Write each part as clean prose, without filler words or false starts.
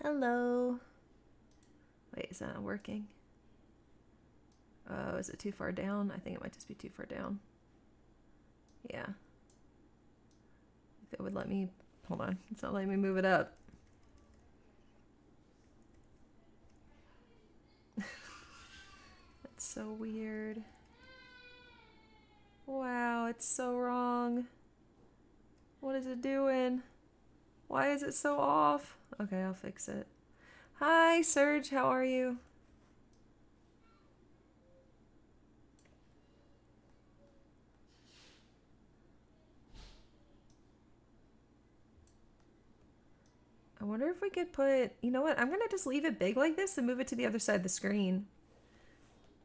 Hello. Wait, is that not working? Oh, is it too far down? I think it might just be too far down. Yeah. If it would let me... Hold on. It's not letting me move it up. That's so weird. Wow, it's so wrong. What is it doing? Why is it so off? Okay, I'll fix it. Hi, Serge. How are you? I wonder if we could put... You know what? I'm going to just leave it big like this and move it to the other side of the screen.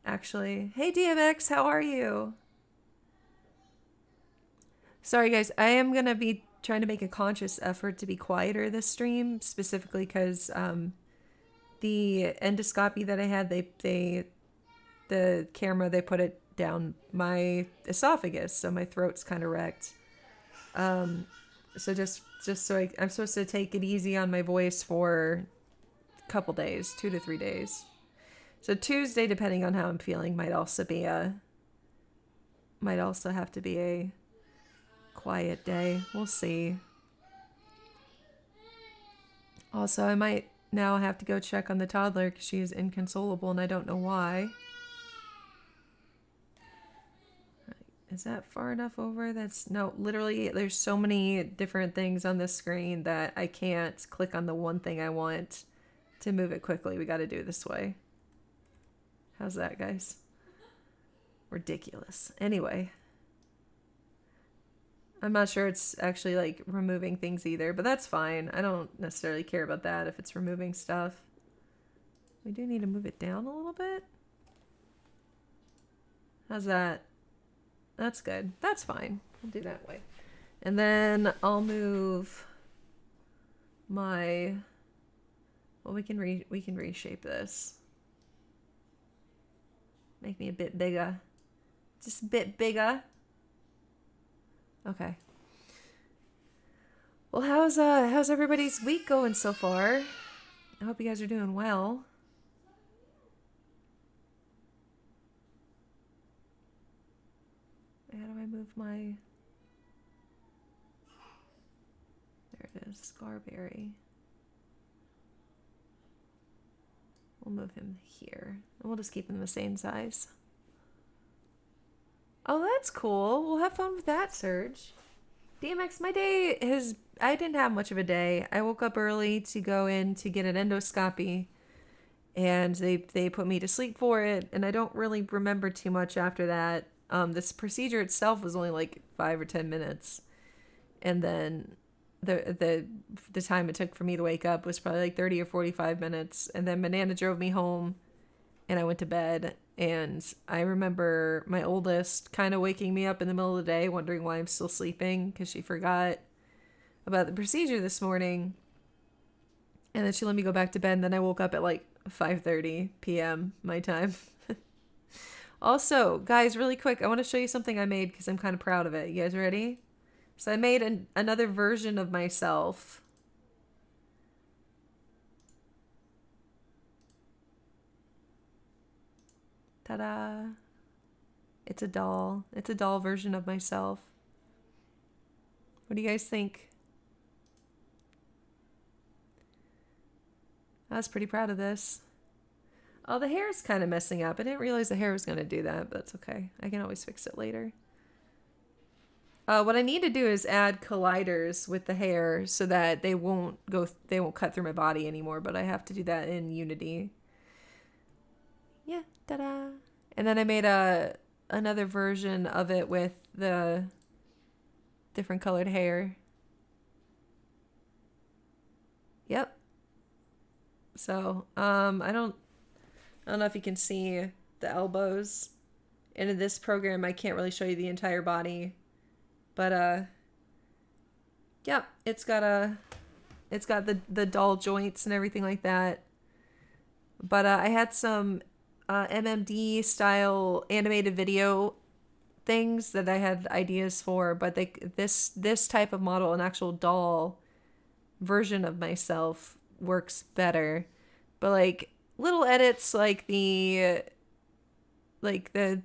Actually. Hey, DMX. How are you? Sorry, guys. I am going to be trying to make a conscious effort to be quieter this stream, specifically because the endoscopy that I had, the camera, they put it down my esophagus, so my throat's kind of wrecked. So just so I'm supposed to take it easy on my voice for a couple days, 2 to 3 days. So Tuesday, depending on how I'm feeling, might also have to be a quiet day. We'll see. Also, I might now have to go check on the toddler because she is inconsolable and I don't know why. Is that far enough over? No, literally, there's so many different things on this screen that I can't click on the one thing I want to move it quickly. We got to do it this way. How's that, guys? Ridiculous. Anyway. I'm not sure it's actually like removing things either, but that's fine. I don't necessarily care about that if it's removing stuff. We do need to move it down a little bit. How's that? That's good. That's fine. I'll do that way. And then I'll move my... Well, we can reshape this. Make me a bit bigger. Just a bit bigger. Okay. Well, how's everybody's week going so far? I hope you guys are doing well. How do I move my... There it is, Scarberry. We'll move him here. And we'll just keep him the same size. Oh, that's cool. We'll have fun with that, Serge. DMX, my day is... I didn't have much of a day. I woke up early to go in to get an endoscopy. And they put me to sleep for it. And I don't really remember too much after that. This procedure itself was only like 5 or 10 minutes. And then the time it took for me to wake up was probably like 30 or 45 minutes. And then my Nana drove me home. And I went to bed. And I remember my oldest kind of waking me up in the middle of the day, wondering why I'm still sleeping, because she forgot about the procedure this morning. And then she let me go back to bed, and then I woke up at like 5:30 p.m. my time. Also, guys, really quick, I want to show you something I made because I'm kind of proud of it. You guys ready? So I made another version of myself. Ta-da! It's a doll. It's a doll version of myself. What do you guys think? I was pretty proud of this. Oh, the hair is kind of messing up. I didn't realize the hair was going to do that, but that's okay. I can always fix it later. What I need to do is add colliders with the hair so that they won't cut through my body anymore, but I have to do that in Unity. Yeah, ta-da. And then I made another version of it with the different colored hair. Yep. So, I don't know if you can see the elbows. And in this program, I can't really show you the entire body. But, yeah, it's got the doll joints and everything like that. But I had some MMD style animated video things that I had ideas for, but this type of model, an actual doll version of myself, works better. But like little edits like the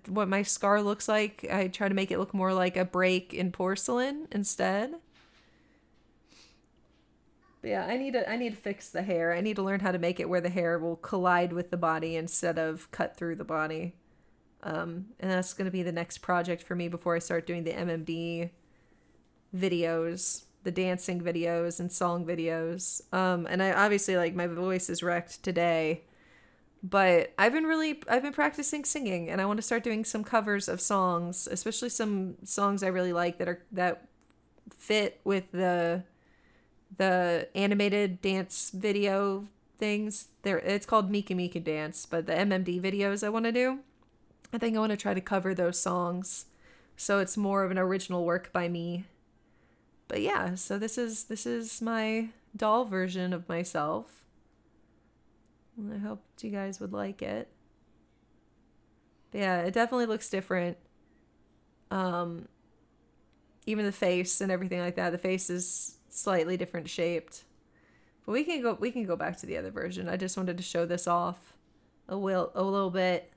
what my scar looks like, I try to make it look more like a break in porcelain instead. But yeah, I need to fix the hair. I need to learn how to make it where the hair will collide with the body instead of cut through the body. And that's going to be the next project for me before I start doing the MMD videos, the dancing videos and song videos. And I obviously, like, my voice is wrecked today, but I've been practicing singing, and I want to start doing some covers of songs, especially some songs I really like that fit with the animated dance video things. It's called Mika Mika Dance, but the MMD videos I want to do, I think I want to try to cover those songs, so it's more of an original work by me. But yeah, so this is my doll version of myself. I hope you guys would like it. But yeah, it definitely looks different. Even the face and everything like that. The face is slightly different shaped. But we can go back to the other version. I just wanted to show this off a little bit.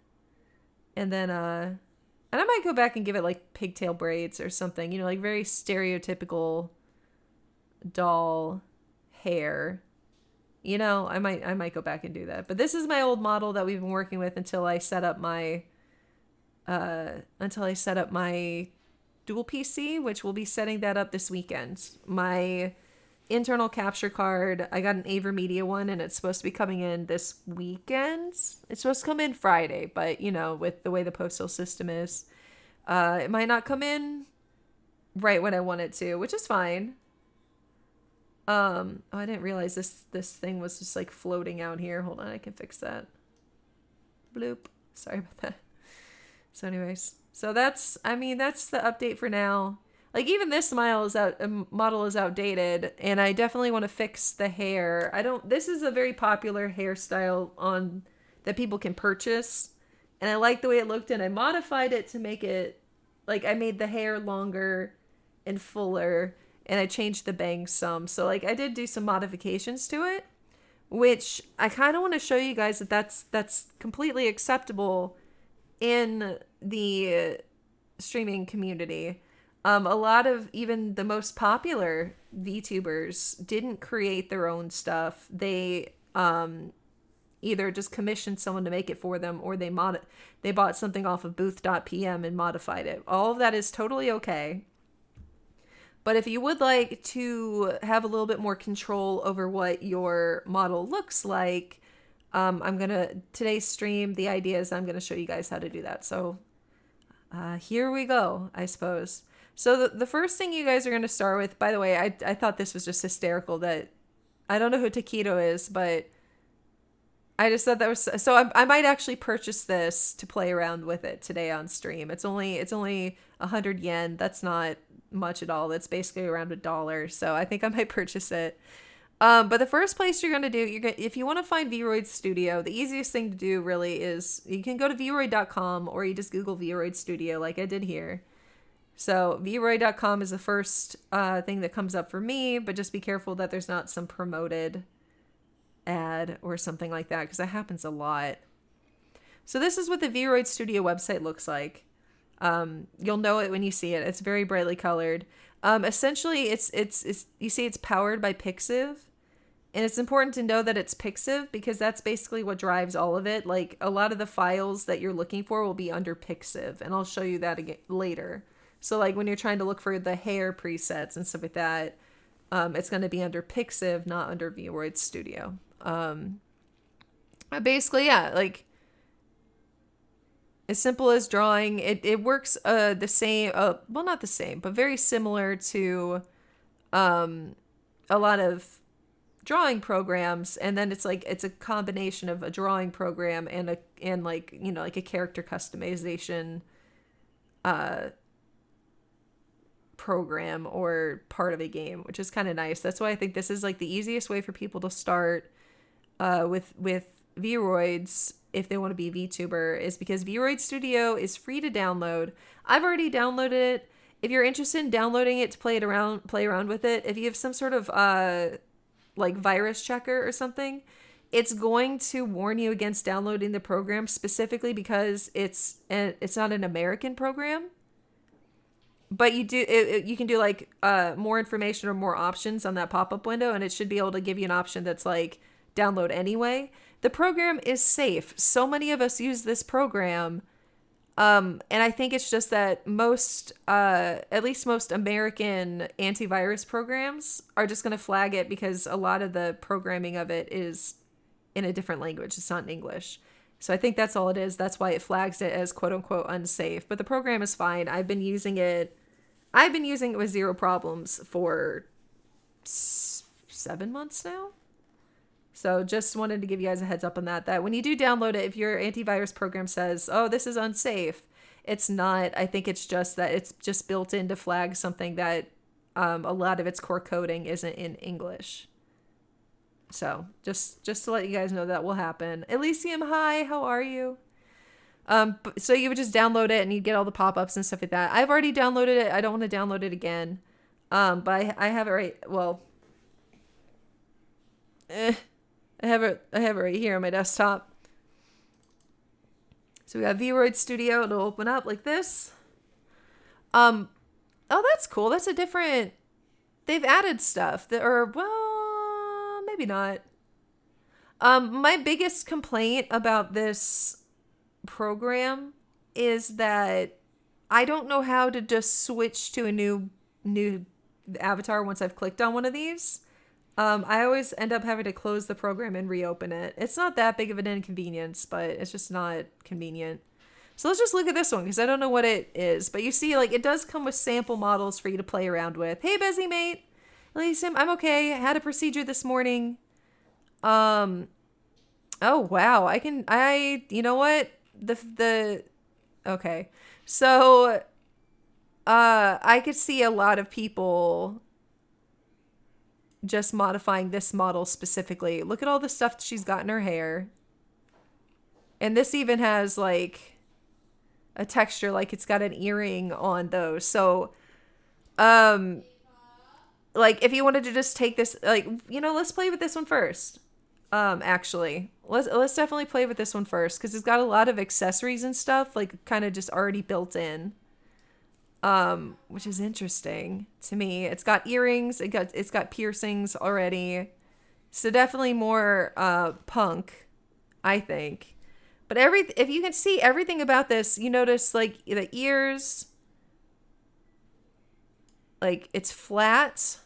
And then and I might go back and give it like pigtail braids or something, you know, like very stereotypical doll hair. You know, I might go back and do that. But this is my old model that we've been working with until I set up my dual PC, which we'll be setting that up this weekend. My internal capture card, I got an AverMedia one, and it's supposed to be coming in this weekend. It's supposed to come in Friday, but you know, with the way the postal system is, it might not come in right when I want it to, which is fine. Oh, I didn't realize this thing was just like floating out here. Hold on, I can fix that. Bloop. Sorry about that. So anyways, so that's the update for now. Like, even this model is outdated, and I definitely want to fix the hair. This is a very popular hairstyle that people can purchase, and I like the way it looked, and I modified it to make it, like, I made the hair longer and fuller, and I changed the bangs some. So, like, I did do some modifications to it, which I kind of want to show you guys that's completely acceptable in the streaming community. A lot of even the most popular VTubers didn't create their own stuff. They either just commissioned someone to make it for them, or they bought something off of Booth.pm and modified it. All of that is totally okay. But if you would like to have a little bit more control over what your model looks like, today's stream, the idea is I'm going to show you guys how to do that. So here we go, I suppose. So the first thing you guys are going to start with, by the way, I thought this was just hysterical that I don't know who Taquito is, but I just thought that was, so I might actually purchase this to play around with it today on stream. It's only 100 yen. That's not much at all. That's basically around $1. So I think I might purchase it. But the first place you're going to do, if you want to find Vroid Studio, the easiest thing to do really is you can go to vroid.com, or you just Google Vroid Studio like I did here. So vroid.com is the first thing that comes up for me, but just be careful that there's not some promoted ad or something like that, because that happens a lot. So this is what the Vroid Studio website looks like. You'll know it when you see it. It's very brightly colored. Essentially, it's you see it's powered by Pixiv, and it's important to know that it's Pixiv because that's basically what drives all of it. Like, a lot of the files that you're looking for will be under Pixiv, and I'll show you that again later. So, like, when you're trying to look for the hair presets and stuff like that, it's going to be under Pixiv, not under Vroid Studio. Basically, yeah, like, as simple as drawing, it works the same, well, not the same, but very similar to a lot of drawing programs. And then it's a combination of a drawing program and like, you know, like a character customization program or part of a game, which is kind of nice. That's why I think this is like the easiest way for people to start with Vroids if they want to be a VTuber, is because Vroid Studio is free to download. I've already downloaded it. If you're interested in downloading it to play around with it, if you have some sort of like virus checker or something, it's going to warn you against downloading the program specifically because it's not an American program. But you can do like more information or more options on that pop-up window, and it should be able to give you an option that's like download anyway. The program is safe. So many of us use this program. And I think it's just that at least most American antivirus programs are just going to flag it because a lot of the programming of it is in a different language. It's not in English. So I think that's all it is. That's why it flags it as quote unquote unsafe. But the program is fine. I've been using it with zero problems for 7 months now. So just wanted to give you guys a heads up on that when you do download it, if your antivirus program says, oh, this is unsafe, it's not. I think it's just that it's just built in to flag something that a lot of its core coding isn't in English. So just to let you guys know that will happen. Elysium, hi, how are you? So you would just download it and you get all the pop-ups and stuff like that. I've already downloaded it. I don't want to download it again. But I have it right. Well, I have it right here on my desktop. So we got Vroid Studio. It'll open up like this. Oh, that's cool. That's a different. They've added stuff well, maybe not. My biggest complaint about this program is that I don't know how to just switch to a new avatar once I've clicked on one of these. I always end up having to close the program and reopen it. It's not that big of an inconvenience, but it's just not convenient. So let's just look at this one because I don't know what it is. But you see, like, it does come with sample models for you to play around with. Hey, Busy Mate. Elysium, I'm okay. I had a procedure this morning. Oh, wow. You know what? Okay. So, I could see a lot of people just modifying this model specifically. Look at all the stuff she's got in her hair. And this even has like a texture, like it's got an earring on those. So, like if you wanted to just take this, like, let's play with this one first. Actually, let's definitely play with this one first because it's got a lot of accessories and stuff, like kind of just already built in. Which is interesting to me. It's got earrings. It's got piercings already. So definitely more punk, I think. But if you can see everything about this, you notice like the ears, like it's flat.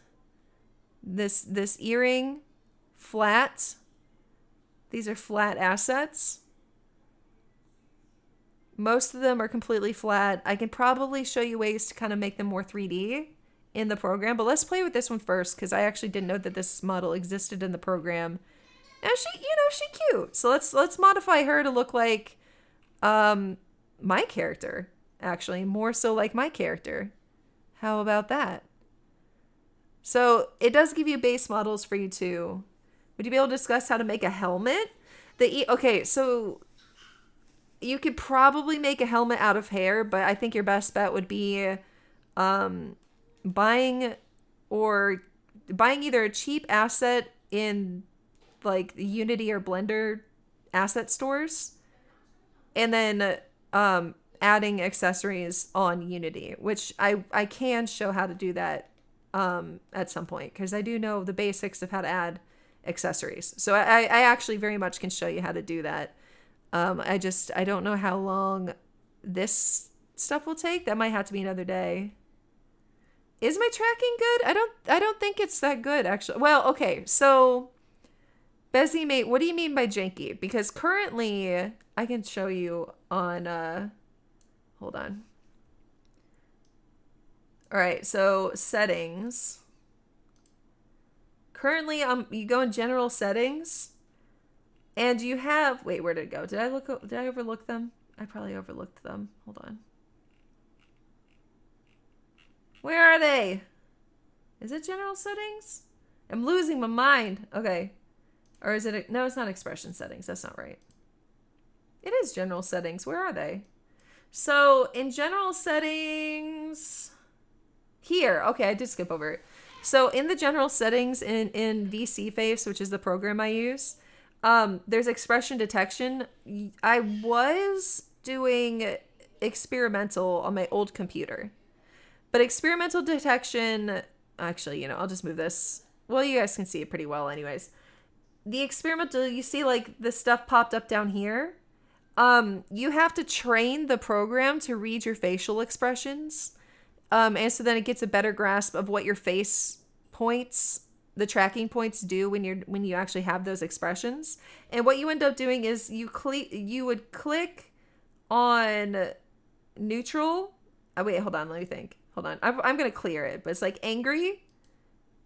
This earring, flat. These are flat assets. Most of them are completely flat. I can probably show you ways to kind of make them more 3D in the program, but let's play with this one first because I actually didn't know that this model existed in the program. And she's cute. So let's modify her to look like my character, actually, more so like my character. How about that? So it does give you base models for you too. Would you be able to discuss how to make a helmet? Okay, so you could probably make a helmet out of hair, but I think your best bet would be buying either a cheap asset in like the Unity or Blender asset stores and then adding accessories on Unity, which I can show how to do that at some point because I do know the basics of how to add accessories. So I actually very much can show you how to do that. I don't know how long this stuff will take. That might have to be another day. Is my tracking good? I don't think it's that good, actually. Well, okay. So, Bezzy Mate, what do you mean by janky? Because currently, I can show you on, hold on. All right. So, settings. Currently, you go in general settings. And you have, wait, where did it go? Did I overlook them? I probably overlooked them. Hold on. Where are they? Is it general settings? I'm losing my mind. Okay. Or is it, no, it's not expression settings. That's not right. It is general settings. Where are they? So in general settings, here. Okay, I did skip over it. So in the general settings in VC Face, which is the program I use, there's expression detection. I was doing experimental on my old computer, but experimental detection, actually, I'll just move this. Well, you guys can see it pretty well anyways. The experimental, you see like the stuff popped up down here. You have to train the program to read your facial expressions. And so then it gets a better grasp of what your face points, the tracking points do when you actually have those expressions. And what you end up doing is you would click on neutral. Oh, wait, hold on, let me think. Hold on. I'm gonna clear it, but it's like angry,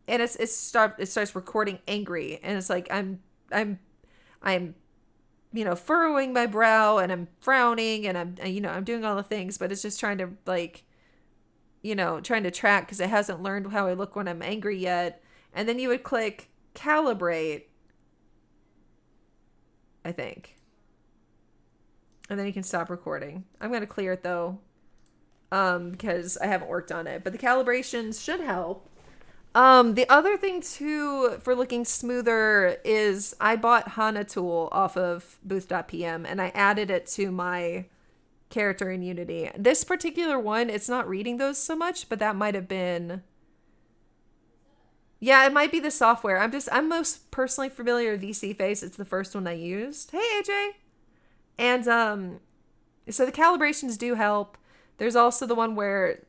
and it starts recording angry, and it's like I'm furrowing my brow, and I'm frowning, and I'm doing all the things, but it's just trying to like, trying to track because it hasn't learned how I look when I'm angry yet. And then you would click calibrate, I think. And then you can stop recording. I'm going to clear it though, because I haven't worked on it. But the calibrations should help. The other thing too for looking smoother is I bought Hana tool off of Booth.pm and I added it to my character in Unity. This particular one, it's not reading those so much, but that might have been... Yeah, it might be the software. I'm most personally familiar with VC Face. It's the first one I used. Hey, AJ! And, so the calibrations do help. There's also the one where,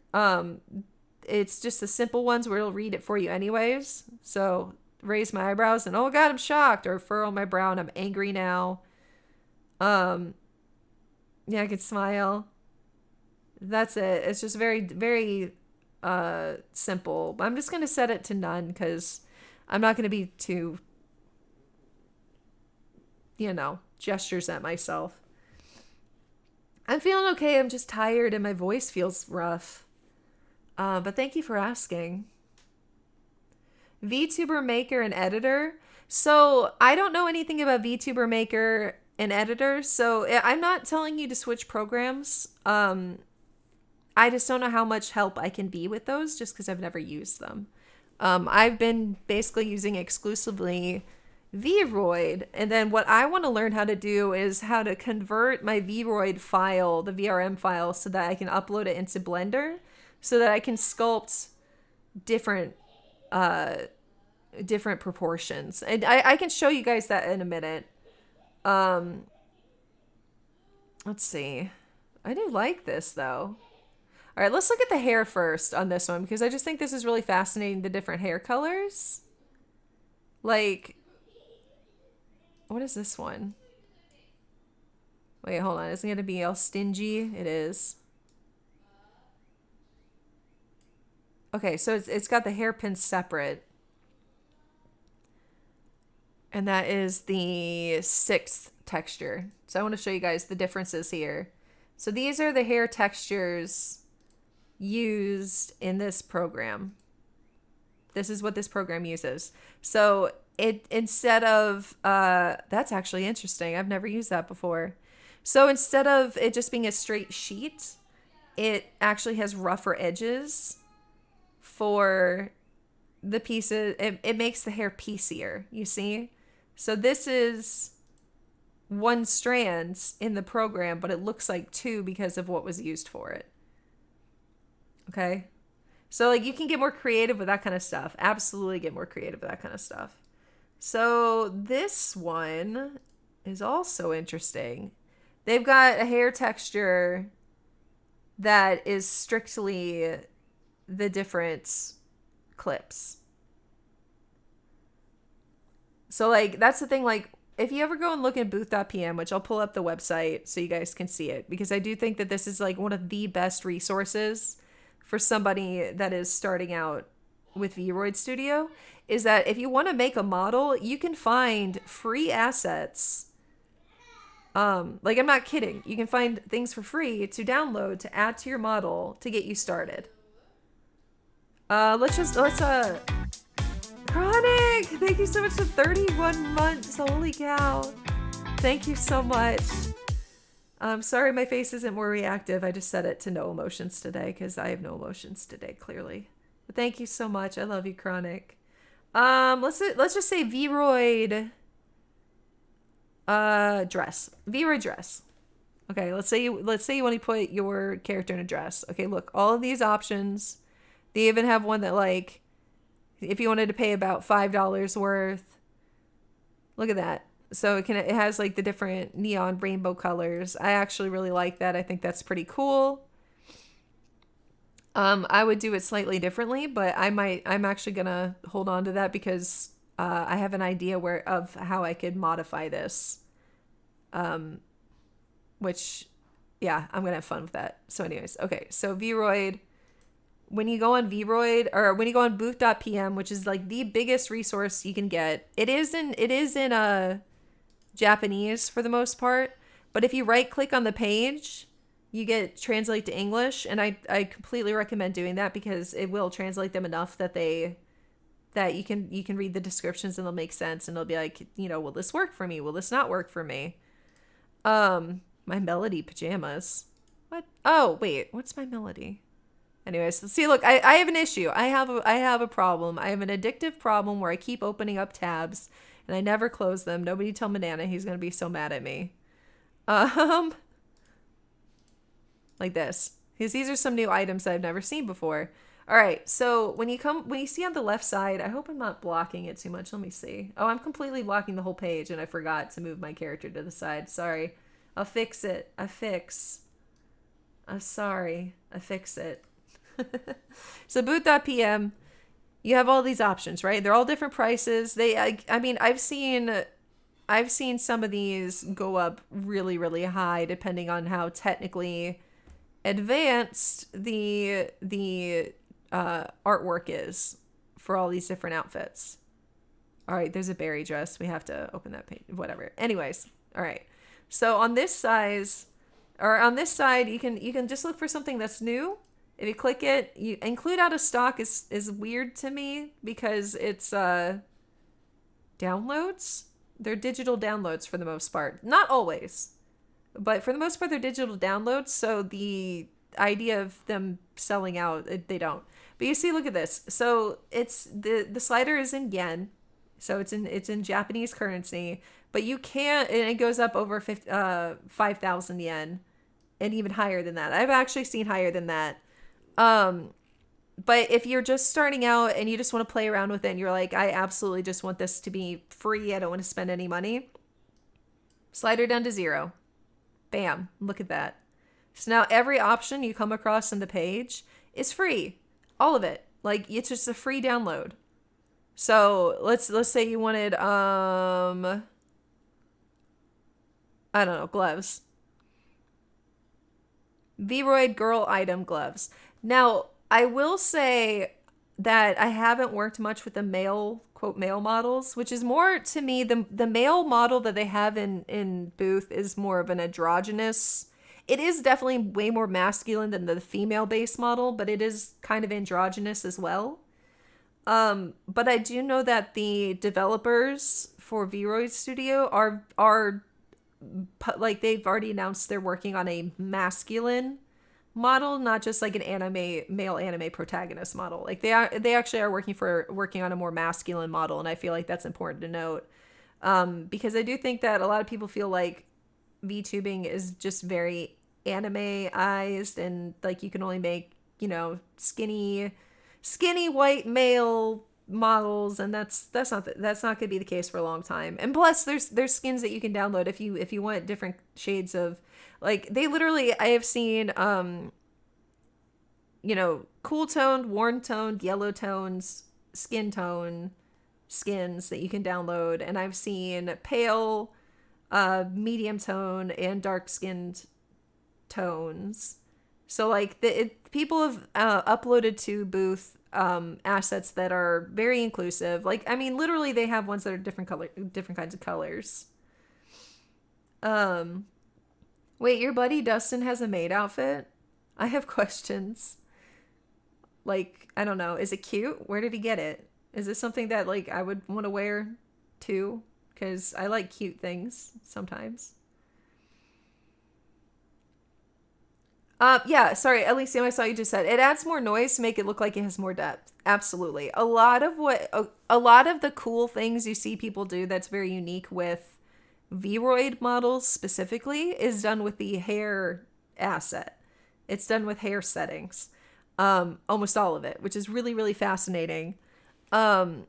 it's just the simple ones where it'll read it for you anyways. So, raise my eyebrows and, oh god, I'm shocked. Or furrow my brow and I'm angry now. Yeah, I can smile. That's it. It's just very, very simple. I'm just going to set it to none because I'm not going to be too, gestures at myself. I'm feeling okay. I'm just tired and my voice feels rough. But thank you for asking. VTuber Maker and Editor. So I don't know anything about VTuber Maker and Editor, so I'm not telling you to switch programs. I just don't know how much help I can be with those just because I've never used them. I've been basically using exclusively Vroid, and then what I want to learn how to do is how to convert my Vroid file, the VRM file, so that I can upload it into Blender, so that I can sculpt different proportions. And I can show you guys that in a minute. Let's see. I do like this though. All right, let's look at the hair first on this one because I just think this is really fascinating, the different hair colors. Like, what is this one? Wait, hold on. Isn't it going to be all stingy? It is. Okay, so it's got the hairpins separate. And that is the 6th texture. So I want to show you guys the differences here. So these are the hair textures used in this program. This is what this program uses. So it, instead of, that's actually interesting. I've never used that before. So instead of it just being a straight sheet, it actually has rougher edges for the pieces. It makes the hair piecier, you see? So this is one strand in the program, but it looks like 2 because of what was used for it. Okay? So like you can get more creative with that kind of stuff. Absolutely get more creative with that kind of stuff. So this one is also interesting. They've got a hair texture that is strictly the different clips. So like that's the thing, like if you ever go and look at Booth.pm, which I'll pull up the website so you guys can see it, because I do think that this is like one of the best resources for somebody that is starting out with Vroid Studio, is that if you want to make a model, you can find free assets. Like I'm not kidding. You can find things for free to download to add to your model to get you started. Let's Chronic, thank you so much for 31 months. Holy cow. Thank you so much. I'm sorry my face isn't more reactive. I just set it to no emotions today because I have no emotions today, clearly. Thank you so much. I love you, Chronic. Let's just say Vroid dress. Vroid dress. Okay, let's say you want to put your character in a dress. Okay, look, all of these options. They even have one that, like, if you wanted to pay about $5 worth. Look at that. So it has like the different neon rainbow colors. I actually really like that. I think that's pretty cool. I would do it slightly differently, but I'm actually gonna hold on to that because I have an idea of how I could modify this. Which, yeah, I'm gonna have fun with that. So anyways, okay, so Vroid, when you go on Vroid, or when you go on Booth.pm, which is like the biggest resource you can get, it is in Japanese for the most part, but if you right click on the page, you get translate to English, and I completely recommend doing that because it will translate them enough that you can read the descriptions and they'll make sense, and they'll be like, will this work for me? Will this not work for me? My melody pajamas. What? Oh, wait, what's my melody? Anyways, see, look, I have an issue. I have a problem. I have an addictive problem where I keep opening up tabs and I never close them. Nobody tell Manana, he's gonna be so mad at me. Like this. Because these are some new items that I've never seen before. All right, so when you see on the left side, I hope I'm not blocking it too much. Let me see. Oh, I'm completely blocking the whole page, and I forgot to move my character to the side. Sorry. I'll fix it. I'm sorry. I fix it. So Booth.pm, you have all these options, right? They're all different prices. I mean, I've seen some of these go up really, really high depending on how technically advanced the artwork is for all these different outfits. All right, there's a berry dress. We have to open that page. Whatever. Anyways, all right. So on this side, you can just look for something that's new. If you click it, you include out of stock is weird to me because it's downloads. They're digital downloads for the most part. Not always, but for the most part they're digital downloads. So the idea of them selling out, they don't. But you see, look at this. So it's the slider is in yen, so it's in Japanese currency. But you can't, and it goes up over 5,000 yen, and even higher than that. I've actually seen higher than that. But if you're just starting out and you just want to play around with it and you're like, I absolutely just want this to be free, I don't want to spend any money, slider down to 0. Bam, look at that. So now every option you come across in the page is free. All of it. Like, it's just a free download. So let's say you wanted I don't know, gloves. Vroid girl item gloves. Now, I will say that I haven't worked much with the male, quote, male models, which is more, to me, the male model that they have in Booth is more of an androgynous. It is definitely way more masculine than the female base model, but it is kind of androgynous as well. But I do know that the developers for Vroid Studio are like, they've already announced they're working on a masculine model, not just like an male anime protagonist model. Like they actually are working on a more masculine model, and I feel like that's important to note. Because I do think that a lot of people feel like VTubing is just very anime-ized, and like you can only make, skinny white male models, and that's not gonna be the case for a long time. And plus there's skins that you can download if you want different shades of, like, they literally, I have seen cool toned, warm toned, yellow tones, skin tone skins that you can download, and I've seen pale, medium tone, and dark skinned tones. So like people have uploaded to Booth assets that are very inclusive. Like, I mean, literally they have ones that are different kinds of colors. Wait, your buddy Dustin has a maid outfit? I have questions. Like, I don't know. Is it cute? Where did he get it? Is this something that, like, I would want to wear too? Because I like cute things sometimes. Yeah, sorry, Elysium, I saw you just said it adds more noise to make it look like it has more depth. Absolutely. A lot of the cool things you see people do that's very unique with Vroid models specifically is done with the hair asset. It's done with hair settings. Almost all of it, which is really, really fascinating. Um,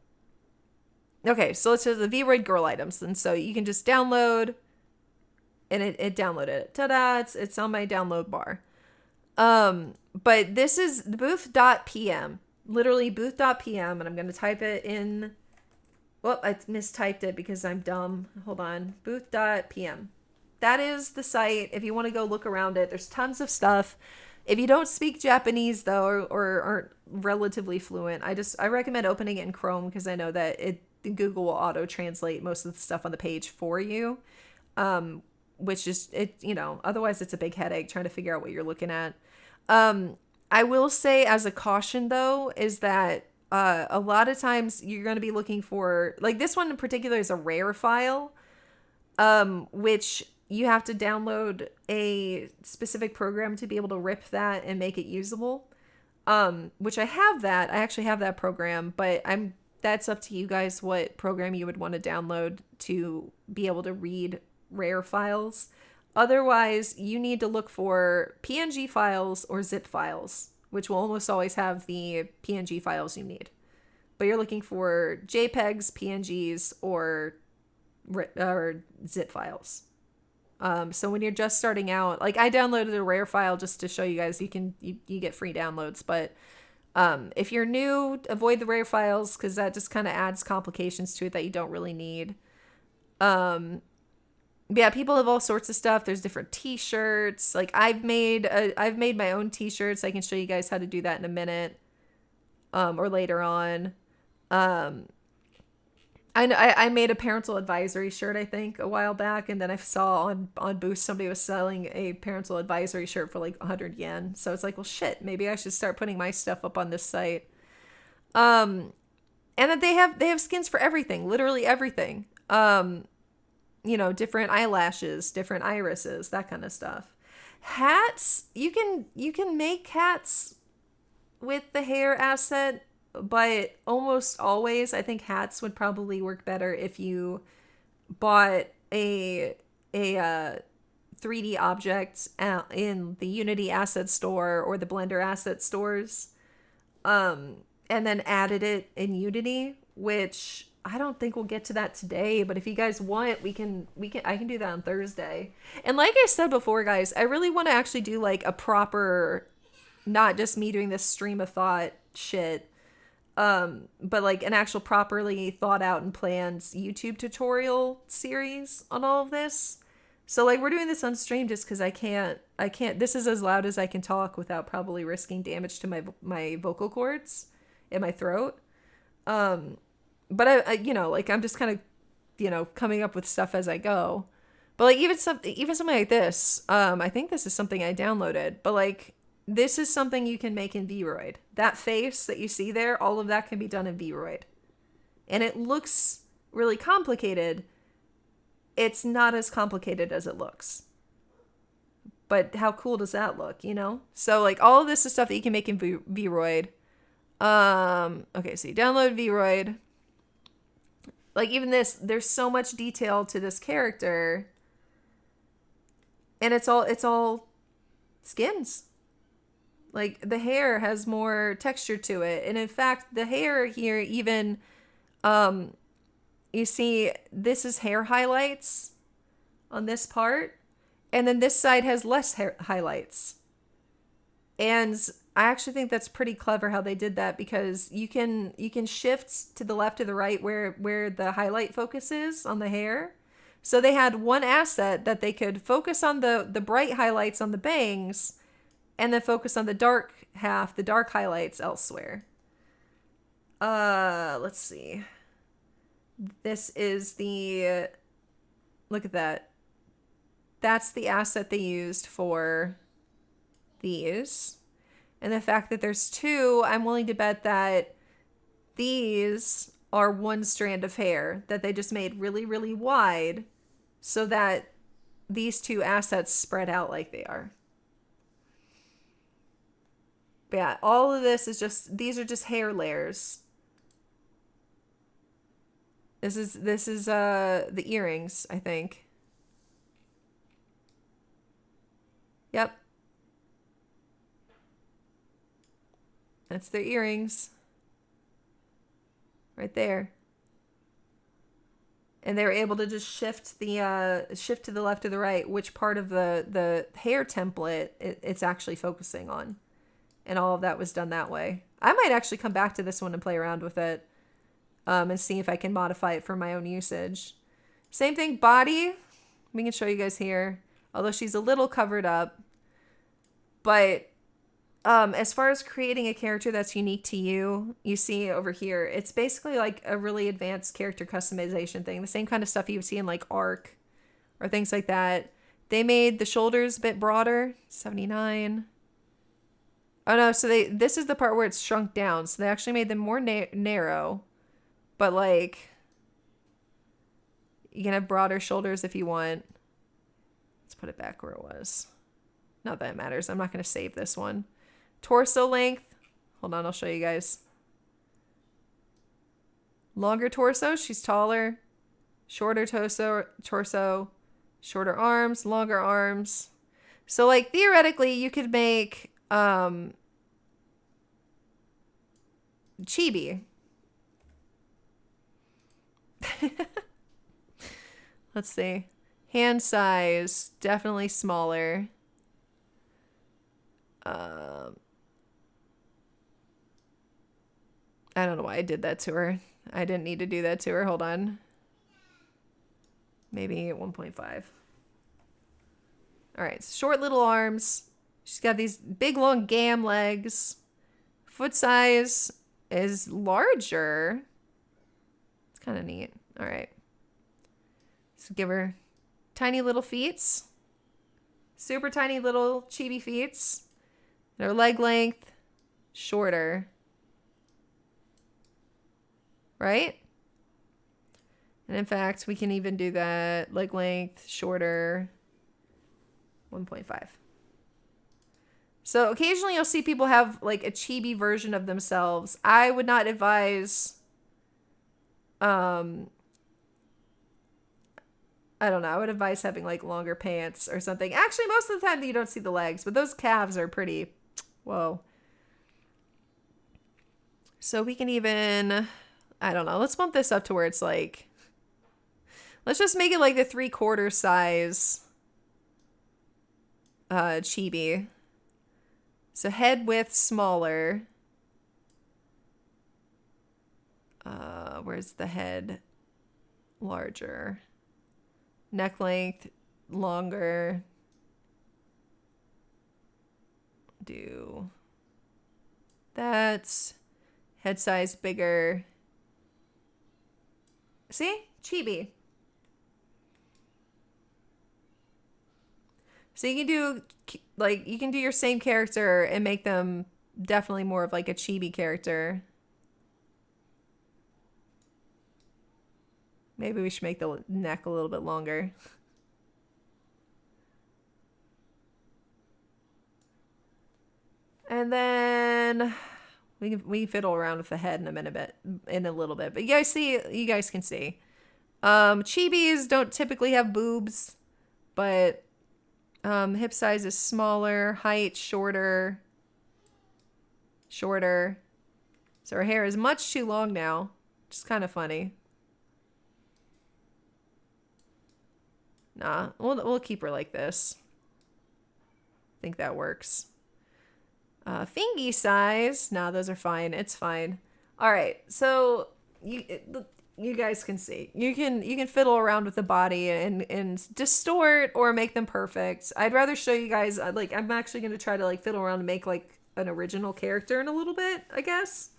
okay, so let's do the Vroid girl items. And so you can just download, and it downloaded it. Ta-da, it's on my download bar. But this is Booth.pm, literally Booth.pm, and I'm going to type it in. Well, I mistyped it because I'm dumb. Hold on. Booth.pm. That is the site. If you want to go look around it, there's tons of stuff. If you don't speak Japanese though, or aren't relatively fluent, I recommend opening it in Chrome because I know that Google will auto translate most of the stuff on the page for you. Which is otherwise it's a big headache trying to figure out what you're looking at. I will say as a caution though, is that a lot of times you're going to be looking for, like this one in particular is a rare file, which you have to download a specific program to be able to rip that and make it usable. Which I actually have that program, but that's up to you guys what program you would want to download to be able to read rare files. Otherwise, you need to look for PNG files or zip files, which will almost always have the PNG files you need. But you're looking for JPEGs, PNGs, or zip files. So when you're just starting out, like I downloaded a rare file just to show you guys you get free downloads. But if you're new, avoid the rare files because that just kind of adds complications to it that you don't really need. Yeah, people have all sorts of stuff. There's different t-shirts. Like I've made my own t-shirts. I can show you guys how to do that in a minute, or later on. I made a parental advisory shirt, I think, a while back, and then I saw on Boost somebody was selling a parental advisory shirt for like 100 yen. So it's like, well, shit, maybe I should start putting my stuff up on this site. And then they have skins for everything, literally everything. Different eyelashes, different irises, that kind of stuff. Hats, you can make hats with the hair asset, but almost always I think hats would probably work better if you bought a 3D object in the Unity asset store or the Blender asset stores, and then added it in Unity, which I don't think we'll get to that today, but if you guys want, I can do that on Thursday. And like I said before, guys, I really want to actually do like a proper, not just me doing this stream of thought shit, but like an actual properly thought out and planned YouTube tutorial series on all of this. So like we're doing this on stream just because I can't, this is as loud as I can talk without probably risking damage to my vocal cords in my throat. But I like I'm just kind of, coming up with stuff as I go. But like even something like this, I think this is something I downloaded. But like this is something you can make in Vroid. That face that you see there, all of that can be done in Vroid, and it looks really complicated. It's not as complicated as it looks. But how cool does that look? So like all of this is stuff that you can make in Vroid. Okay, so you download Vroid. Like even this, there's so much detail to this character, and it's all skins. Like the hair has more texture to it, and in fact, the hair here even, you see, this is hair highlights on this part, and then this side has less hair highlights. And I actually think that's pretty clever how they did that, because you can shift to the left or the right where the highlight focus is on the hair. So they had one asset that they could focus on the bright highlights on the bangs and then focus on the dark half, the dark highlights elsewhere. Let's see. This is look at that. That's the asset they used for these. And the fact that there's two, I'm willing to bet that these are one strand of hair that they just made really, really wide so that these two assets spread out like they are. But yeah, all of this is just, these are just hair layers. This is the earrings, I think. Yep. That's their earrings. Right there. And they were able to just shift to the left or the right, which part of the hair template it's actually focusing on. And all of that was done that way. I might actually come back to this one and play around with it. And see if I can modify it for my own usage. Same thing, body. We can show you guys here. Although she's a little covered up. But as far as creating a character that's unique to you, you see over here, it's basically like a really advanced character customization thing. The same kind of stuff you would see in like Arc or things like that. They made the shoulders a bit broader, 79. Oh no, so this is the part where it's shrunk down. So they actually made them more narrow. But like, you can have broader shoulders if you want. Let's put it back where it was. Not that it matters. I'm not going to save this one. Torso length. Hold on, I'll show you guys. Longer torso, she's taller. Shorter torso, shorter arms, longer arms. So like theoretically you could make chibi. Let's see. Hand size, definitely smaller. I don't know why I did that to her. I didn't need to do that to her. Hold on. Maybe 1.5. All right, short little arms. She's got these big long gam legs. Foot size is larger. It's kind of neat. All right. So give her tiny little feets. Super tiny little chibi feets. And her leg length shorter. Right? And in fact, we can even do that. Leg length shorter. 1.5. So occasionally you'll see people have like a chibi version of themselves. I would not advise I don't know. I would advise having like longer pants or something. Actually, most of the time you don't see the legs, but those calves are pretty, whoa. So we can even, I don't know. Let's bump this up to where it's like, let's just make it like the 3/4 size chibi. So head width smaller. Where's the head? Larger. Neck length longer. Do that. Head size bigger. See? Chibi. So you can do like you can do your same character and make them definitely more of like a chibi character. Maybe we should make the neck a little bit longer. And then we can fiddle around with the head in a little bit. But you guys can see. Chibis don't typically have boobs, but hip size is smaller, height shorter. So her hair is much too long now, which is kind of funny. Nah, we'll keep her like this. I think that works. Fingy size. Nah, those are fine. It's fine. All right, so you guys can see. You can fiddle around with the body and distort or make them perfect. I'd rather show you guys. Like I'm actually gonna try to like fiddle around and make like an original character in a little bit, I guess.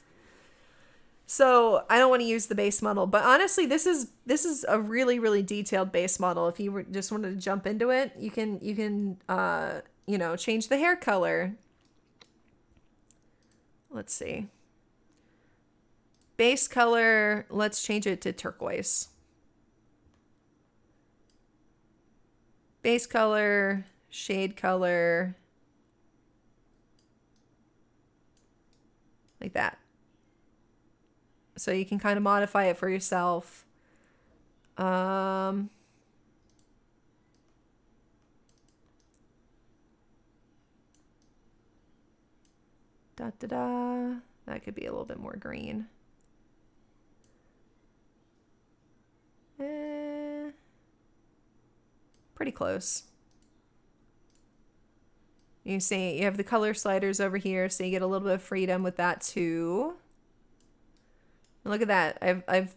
So I don't want to use the base model, but honestly, this is a really, really detailed base model. If you just wanted to jump into it, you can change the hair color. Let's see. Base color, let's change it to turquoise. Base color, shade color. like that. So you can kind of modify it for yourself. Da da da. That could be a little bit more green. Pretty close. You see, you have the color sliders over here, so you get a little bit of freedom with that too. And look at that. I've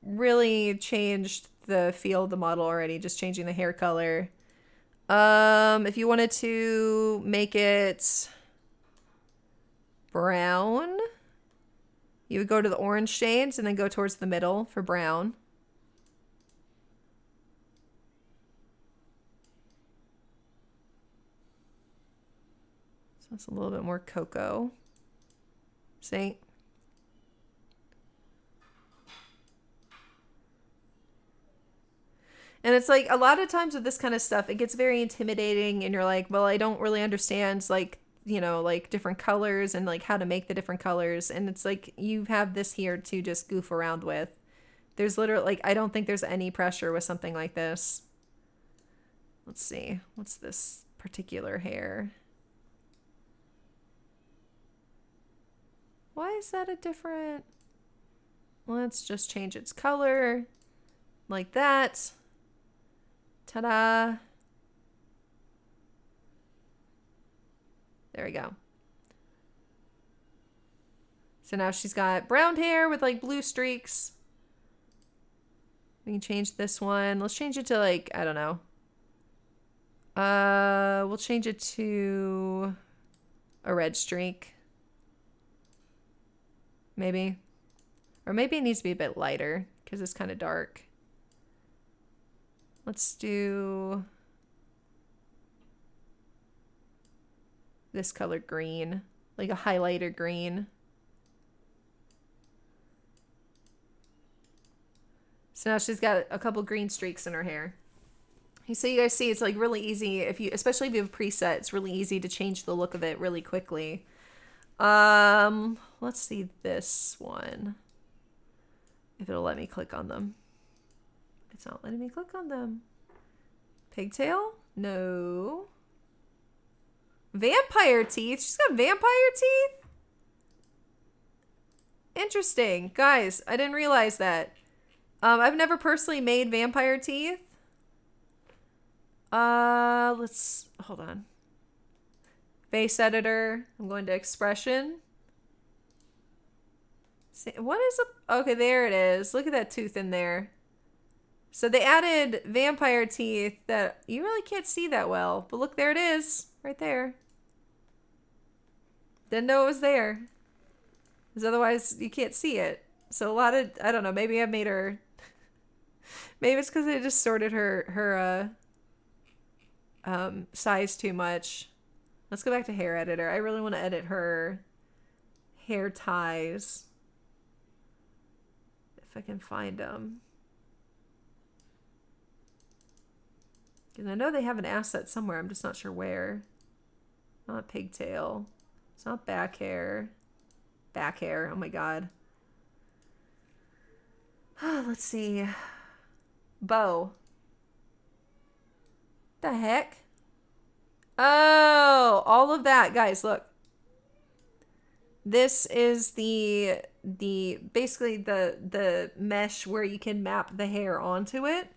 really changed the feel of the model already, just changing the hair color. If you wanted to make it brown, you would go to the orange shades and then go towards the middle for brown. So it's a little bit more cocoa. See? And it's like a lot of times with this kind of stuff, it gets very intimidating and you're like, well, I don't really understand like, you know, like different colors and like how to make the different colors. And it's like, you have this here to just goof around with. There's literally like, I don't think there's any pressure with something like this. Let's see. What's this particular hair? Why is that a different? Let's just change its color like that. Ta-da. There we go. So now she's got brown hair with like blue streaks. We can change this one. Let's change it to like, I don't know. We'll change it to a red streak. Maybe. Or maybe it needs to be a bit lighter because it's kind of dark. Let's do this color green, like a highlighter green. So now she's got a couple green streaks in her hair. So you guys see it's like really easy if you, especially if you have a preset, it's really easy to change the look of it really quickly. Let's see this one. If it'll let me click on them. It's not letting me click on them. Pigtail? No. Vampire teeth? She's got vampire teeth? Interesting. Guys, I didn't realize that. I've never personally made vampire teeth. Let's, hold on. Face editor. I'm going to expression. See, what is a, okay, there it is. Look at that tooth in there. So they added vampire teeth that you really can't see that well. But look, there it is. Right there. Didn't know it was there. Because otherwise you can't see it. So a lot of, I don't know, maybe I made her, maybe it's because I distorted her size too much. Let's go back to hair editor. I really want to edit her hair ties. If I can find them. Because I know they have an asset somewhere. I'm just not sure where. Not pigtail. It's not back hair. Back hair. Oh my god. Let's see. Bow. The heck? Oh, all of that, guys, look. This is the basically the mesh where you can map the hair onto it.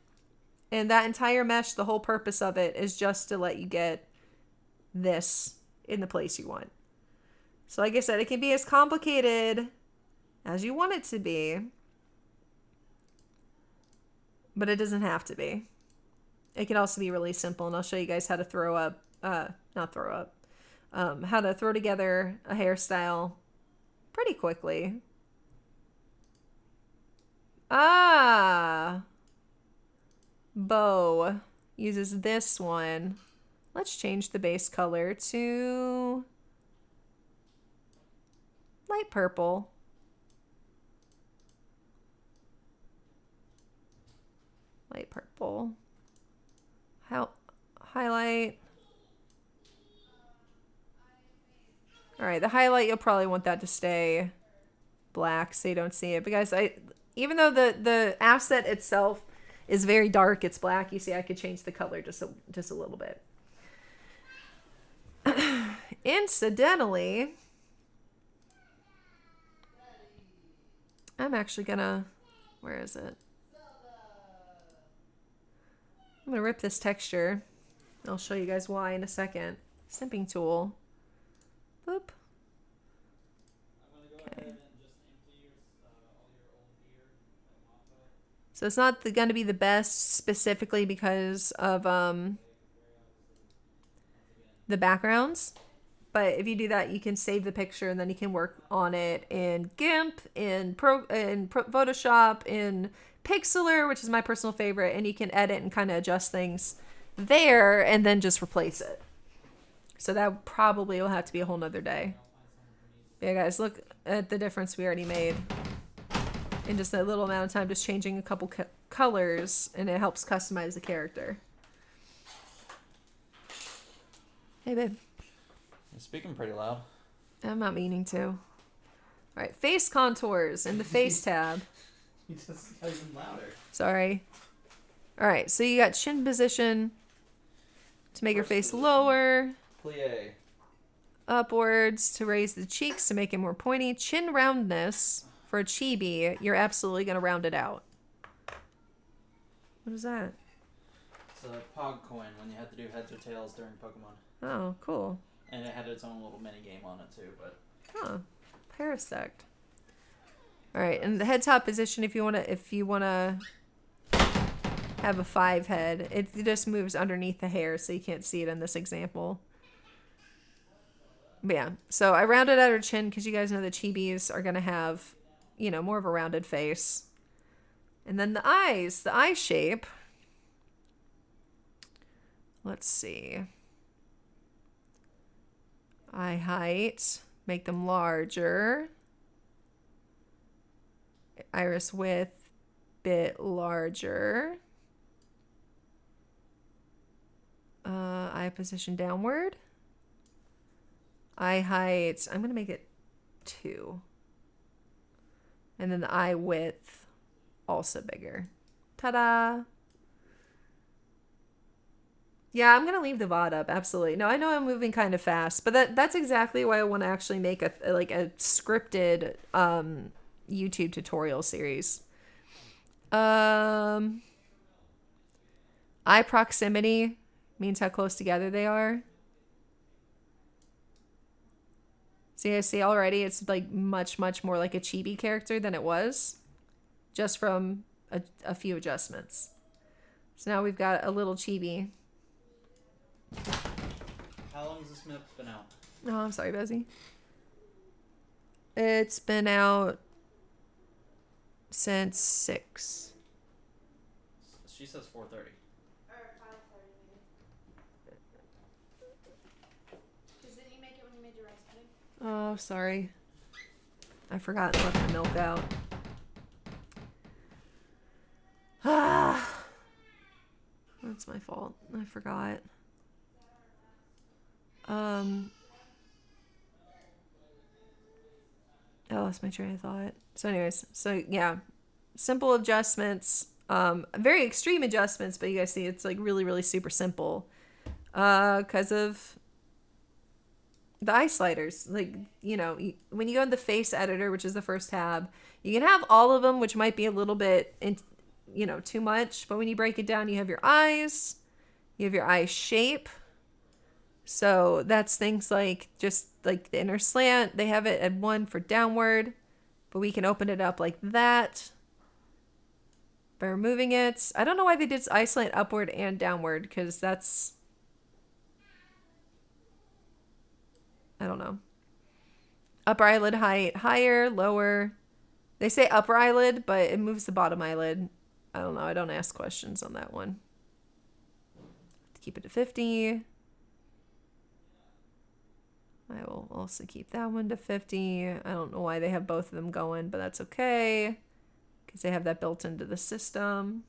And that entire mesh, the whole purpose of it is just to let you get this in the place you want. So like I said, it can be as complicated as you want it to be. But it doesn't have to be. It can also be really simple, and I'll show you guys how to throw up, not throw up, how to throw together a hairstyle pretty quickly. Ah! Bow uses this one. Let's change the base color to light purple. Light purple. Highlight. All right, the highlight, you'll probably want that to stay black so you don't see it. But guys, even though the asset itself is very dark, it's black, you see I could change the color just a little bit. Incidentally, I'm actually gonna, where is it? I'm gonna rip this texture. I'll show you guys why in a second. Simping tool. Boop. Okay. So it's not going to be the best specifically because of the backgrounds. But if you do that, you can save the picture and then you can work on it in GIMP, in Photoshop, in Pixlr, which is my personal favorite, and you can edit and kind of adjust things there and then just replace it. So that probably will have to be a whole nother day. Yeah, guys, look at the difference we already made in just a little amount of time, just changing a couple colors, and it helps customize the character. Hey, babe. You're speaking pretty loud. I'm not meaning to. All right, face contours in the face tab. You just got even louder. Sorry. All right, so you got chin position to make your face lower. Plie. Upwards to raise the cheeks to make it more pointy. Chin roundness for a chibi. You're absolutely going to round it out. What is that? It's a Pog coin when you had to do heads or tails during Pokemon. Oh, cool. And it had its own little mini game on it too, but. Huh. Parasect. All right, and the head top position, if you wanna have a 5 head, it just moves underneath the hair, so you can't see it in this example. But yeah, so I rounded out her chin because you guys know the chibis are gonna have, you know, more of a rounded face. And then the eyes, the eye shape. Let's see. Eye height, make them larger. Iris width, bit larger. Eye position downward. Eye height, I'm going to make it 2. And then the eye width, also bigger. Ta-da! Yeah, I'm going to leave the VOD up, absolutely. No, I know I'm moving kind of fast, but that's exactly why I want to actually make a scripted YouTube tutorial series. Eye proximity means how close together they are. So you guys see already it's like much more like a chibi character than it was, just from a few adjustments. So now we've got a little chibi. How long has this map been out? Oh, I'm sorry, Bezzy. It's been out since 6. She says 4:30. Or 5:30 maybe. Because didn't you make it when you made your rice pudding? Oh, sorry. I forgot to let the milk out. Ah, that's my fault. I forgot. I lost my train of thought. So anyways, so yeah, simple adjustments, very extreme adjustments, but you guys see it's like really super simple, because of the eye sliders. Like, you know, when you go in the face editor, which is the first tab, you can have all of them, which might be a little bit, you know, too much, but when you break it down, you have your eyes, you have your eye shape. So that's things like just like the inner slant. They have it at 1 for downward, but we can open it up like that by removing it. I don't know why they did eye slant upward and downward, because that's, I don't know. Upper eyelid height, higher, lower. They say upper eyelid, but it moves the bottom eyelid. I don't know. I don't ask questions on that one. Keep it to 50. I will also keep that one to 50. I don't know why they have both of them going, but that's okay, because they have that built into the system.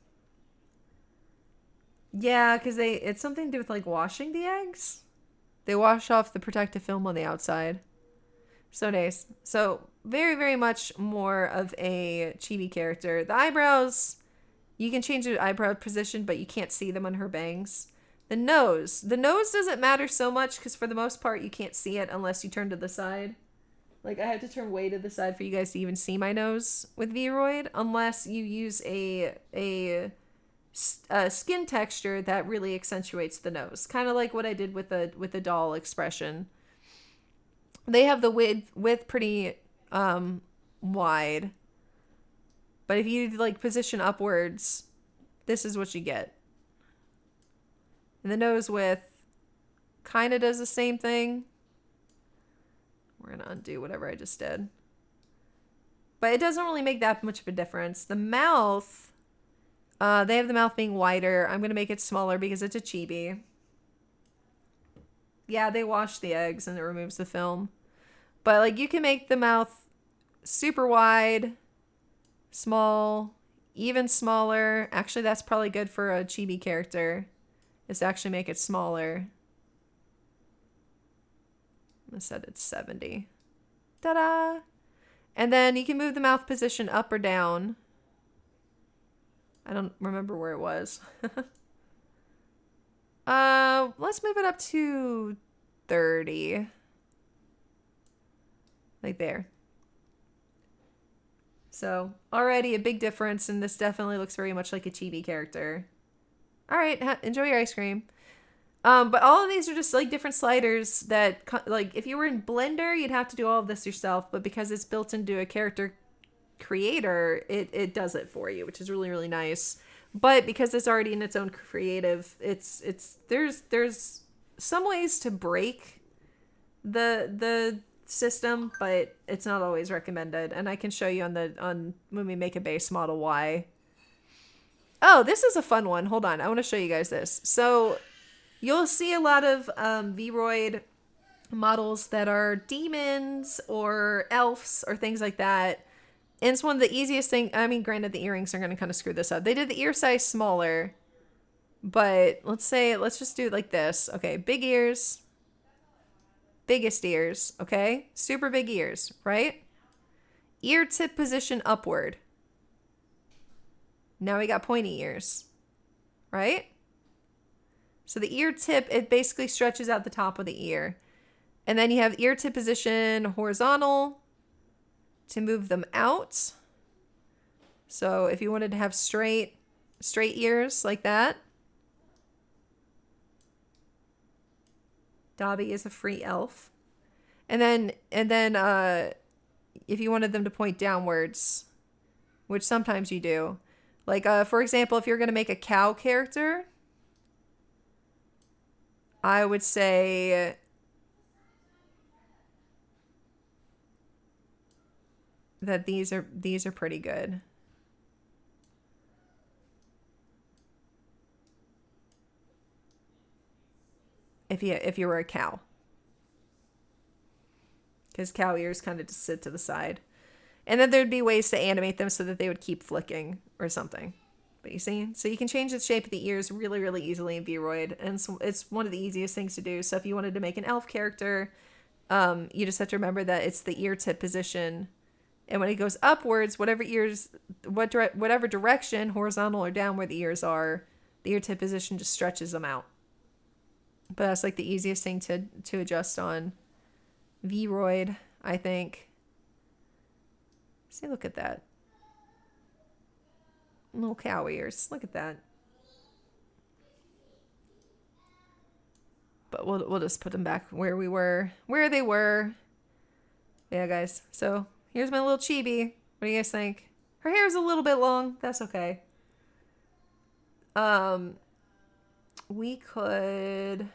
Yeah, because it's something to do with like washing the eggs. They wash off the protective film on the outside. So nice. So very, very much more of a chibi character. The eyebrows, you can change the eyebrow position, but you can't see them on her bangs. The nose. The nose doesn't matter so much because for the most part you can't see it unless you turn to the side. Like I have to turn way to the side for you guys to even see my nose with Vroid, unless you use a skin texture that really accentuates the nose, kind of like what I did with the doll expression. They have the width pretty wide, but if you like position upwards, this is what you get. And the nose width kind of does the same thing. We're gonna undo whatever I just did, but it doesn't really make that much of a difference. The mouth, they have the mouth being wider. I'm gonna make it smaller because it's a chibi. Yeah, they wash the eggs and it removes the film. But like you can make the mouth super wide, small, even smaller. Actually, that's probably good for a chibi character, is to actually make it smaller. I said it's 70. Ta-da! And then you can move the mouth position up or down. I don't remember where it was. Let's move it up to 30. Like there. So, already a big difference, and this definitely looks very much like a chibi character. Alright, enjoy your ice cream. But all of these are just like different sliders that, like, if you were in Blender, you'd have to do all of this yourself, but because it's built into a character creator, it does it for you, which is really, really nice. But because it's already in its own creative, there's some ways to break the system, but it's not always recommended. And I can show you on when we make a base model why. Oh, this is a fun one. Hold on, I want to show you guys this. So you'll see a lot of Vroid models that are demons or elves or things like that. And it's one of the easiest things. I mean, granted, the earrings are going to kind of screw this up. They did the ear size smaller, but let's just do it like this. Okay, big ears, biggest ears, okay? Super big ears, right? Ear tip position upward. Now we got pointy ears, right? So the ear tip, it basically stretches out the top of the ear. And then you have ear tip position horizontal to move them out. So if you wanted to have straight ears like that. Dobby is a free elf. And then if you wanted them to point downwards, which sometimes you do. Like for example, if you're going to make a cow character, I would say that these are pretty good. If you were a cow. Because cow ears kind of just sit to the side. And then there'd be ways to animate them so that they would keep flicking or something. But you see? So you can change the shape of the ears really, really easily in Vroid. And it's one of the easiest things to do. So if you wanted to make an elf character, you just have to remember that it's the ear tip position. And when it goes upwards, whatever direction, horizontal or down where the ears are, the ear tip position just stretches them out. But that's like the easiest thing to adjust on Vroid, I think. See, look at that. Little cow ears. Look at that. But we'll just put them back where they were. Yeah, guys. So here's my little chibi. What do you guys think? Her hair is a little bit long. That's okay. We could...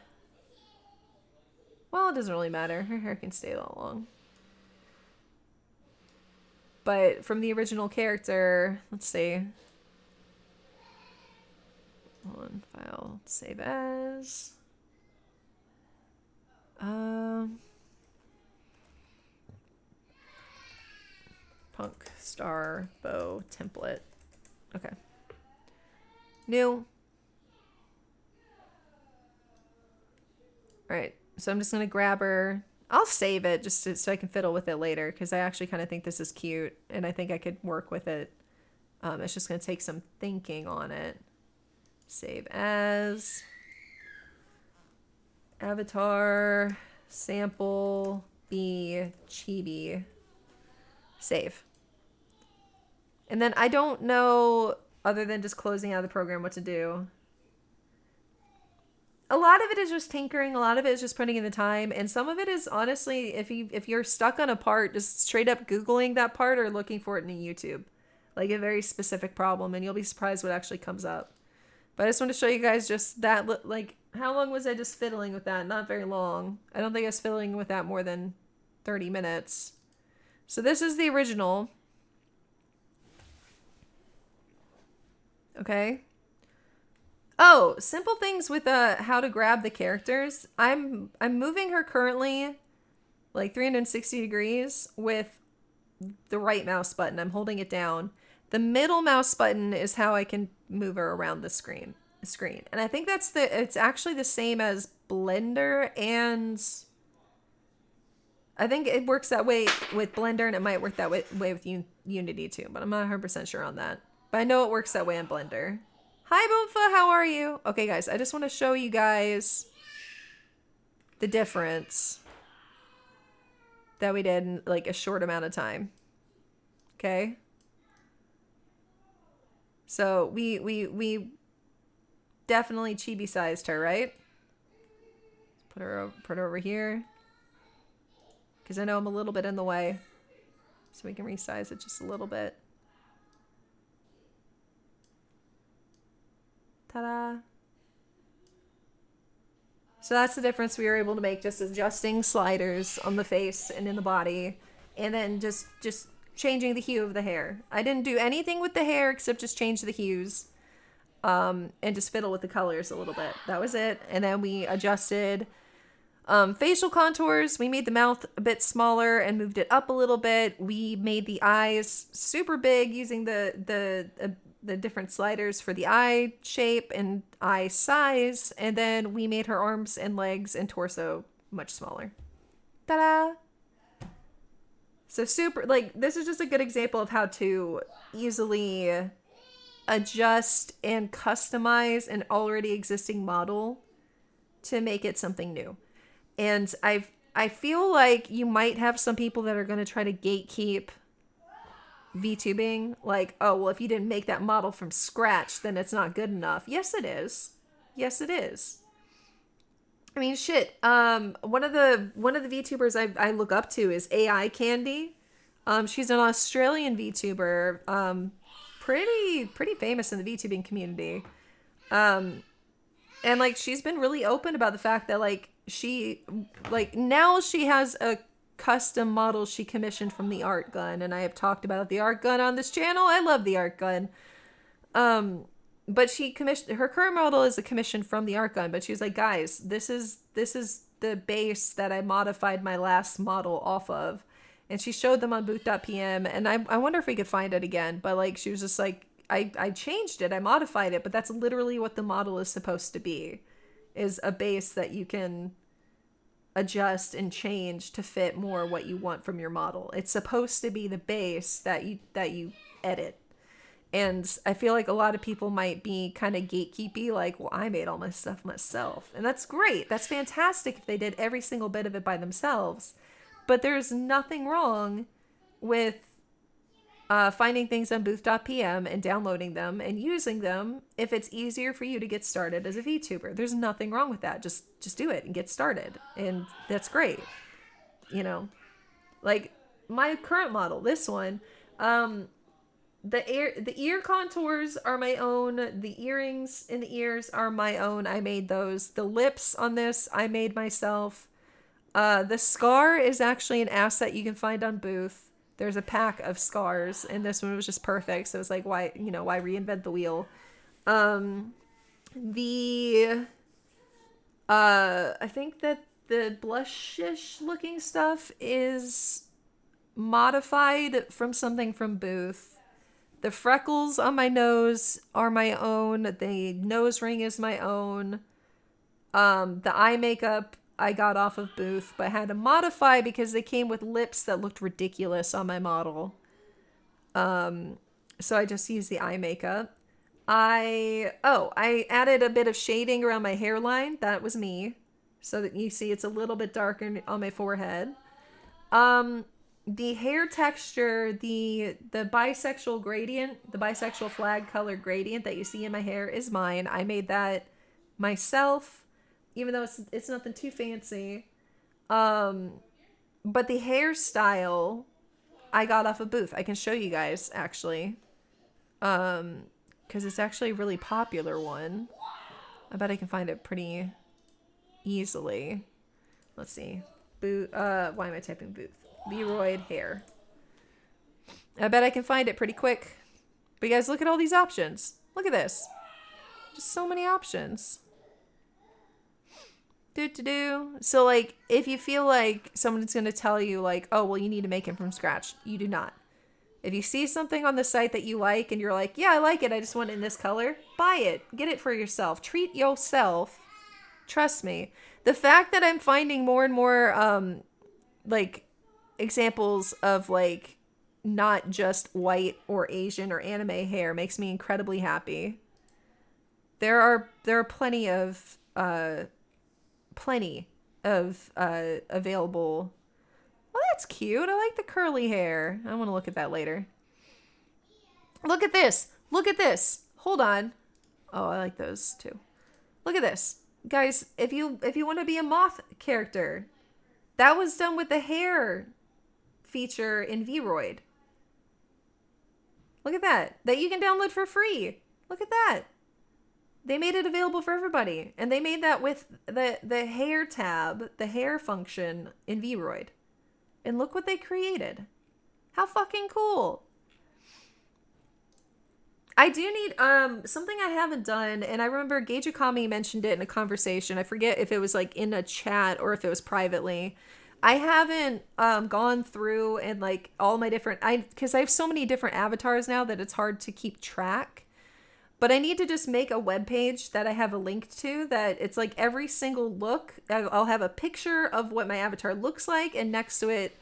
Well, it doesn't really matter. Her hair can stay that long. But from the original character, let's see. On file, save as. Punk star bow template. Okay. New. All right. So I'm just going to grab her I'll save it just so I can fiddle with it later, because I actually kind of think this is cute, and I think I could work with it. It's just going to take some thinking on it. Save as. Avatar. Sample. B. Chibi. Save. And then I don't know, other than just closing out the program, what to do. A lot of it is just tinkering. A lot of it is just putting in the time. And some of it is, honestly, if you're stuck on a part, just straight up Googling that part or looking for it in YouTube. Like a very specific problem, and you'll be surprised what actually comes up. But I just want to show you guys just that, like, how long was I just fiddling with that? Not very long. I don't think I was fiddling with that more than 30 minutes. So this is the original. Okay. Oh, simple things with how to grab the characters. I'm moving her currently like 360 degrees with the right mouse button. I'm holding it down. The middle mouse button is how I can move her around the screen. And I think it's actually the same as Blender, and I think it works that way with Blender, and it might work that way with Unity too, but I'm not 100% sure on that. But I know it works that way in Blender. Hi, Boomfa, how are you? Okay, guys, I just want to show you guys the difference that we did in like a short amount of time. Okay? So we definitely chibi-sized her, right? Put her over here. Because I know I'm a little bit in the way. So we can resize it just a little bit. Ta-da. So that's the difference we were able to make, just adjusting sliders on the face and in the body. And then just changing the hue of the hair. I didn't do anything with the hair except just change the hues. And just fiddle with the colors a little bit. That was it. And then we adjusted facial contours. We made the mouth a bit smaller and moved it up a little bit. We made the eyes super big using the different sliders for the eye shape and eye size. And then we made her arms and legs and torso much smaller. Ta-da! So super, like, this is just a good example of how to easily adjust and customize an already existing model to make it something new. And I feel like you might have some people that are going to try to gatekeep VTubing. Like, oh, well, if you didn't make that model from scratch, then it's not good enough. Yes, it is. Yes, it is. I mean, shit. One of the VTubers I look up to is AI Candy. She's an Australian VTuber. Pretty famous in the VTubing community. And like, she's been really open about the fact that now she has a custom model she commissioned from the art gun, and I have talked about the art gun on this channel. I love the art gun. But she commissioned her current model is a commission from the art gun, but she was like, guys, this is the base that I modified my last model off of. And she showed them on Booth.pm, and I wonder if we could find it again. But like, she was just like, I changed it, I modified it, but that's literally what the model is supposed to be, is a base that you can adjust and change to fit more what you want from your model. It's supposed to be the base that you edit. And I feel like a lot of people might be kind of gatekeepy, like, well, I made all my stuff myself. And that's great. That's fantastic if they did every single bit of it by themselves. But there's nothing wrong with finding things on Booth.pm and downloading them and using them if it's easier for you to get started as a VTuber. There's nothing wrong with that. Just do it and get started. And that's great. You know, like my current model, this one, the ear contours are my own. The earrings in the ears are my own. I made those. The lips on this, I made myself. The scar is actually an asset you can find on Booth. There's a pack of scars, and this one was just perfect. So it's like, why reinvent the wheel? I think that the blushish looking stuff is modified from something from Booth. The freckles on my nose are my own. The nose ring is my own. The eye makeup I got off of Booth, but had to modify because they came with lips that looked ridiculous on my model. So I just used the eye makeup. I added a bit of shading around my hairline. That was me. So that you see it's a little bit darker on my forehead. The hair texture, the bisexual gradient, the bisexual flag color gradient that you see in my hair is mine. I made that myself, even though it's nothing too fancy. But the hairstyle I got off a Booth. I can show you guys actually. Because it's actually a really popular one. I bet I can find it pretty easily. Let's see. Booth. Why am I typing Booth? Vroid hair. I bet I can find it pretty quick. But you guys, look at all these options. Look at this. Just so many options. So, like, if you feel like someone's going to tell you, like, oh, well, you need to make it from scratch, you do not. If you see something on the site that you like and you're like, yeah, I like it, I just want it in this color, buy it. Get it for yourself. Treat yourself. Trust me. The fact that I'm finding more and more, like, examples of, like, not just white or Asian or anime hair makes me incredibly happy. There are plenty of available. Oh, that's cute. I like the curly hair. I want to look at that later. Look at this. Look at this. Hold on. Oh, I like those too. Look at this. Guys, if you want to be a moth character, that was done with the hair feature in Vroid. Look at that. That you can download for free. Look at that. They made it available for everybody. And they made that with the hair tab, the hair function in Vroid. And look what they created. How fucking cool. I do need something I haven't done, and I remember Gage Akami mentioned it in a conversation. I forget if it was like in a chat or if it was privately. I haven't gone through and like all my different because I have so many different avatars now that it's hard to keep track. But I need to just make a web page that I have a link to that it's like every single look. I'll have a picture of what my avatar looks like, and next to it,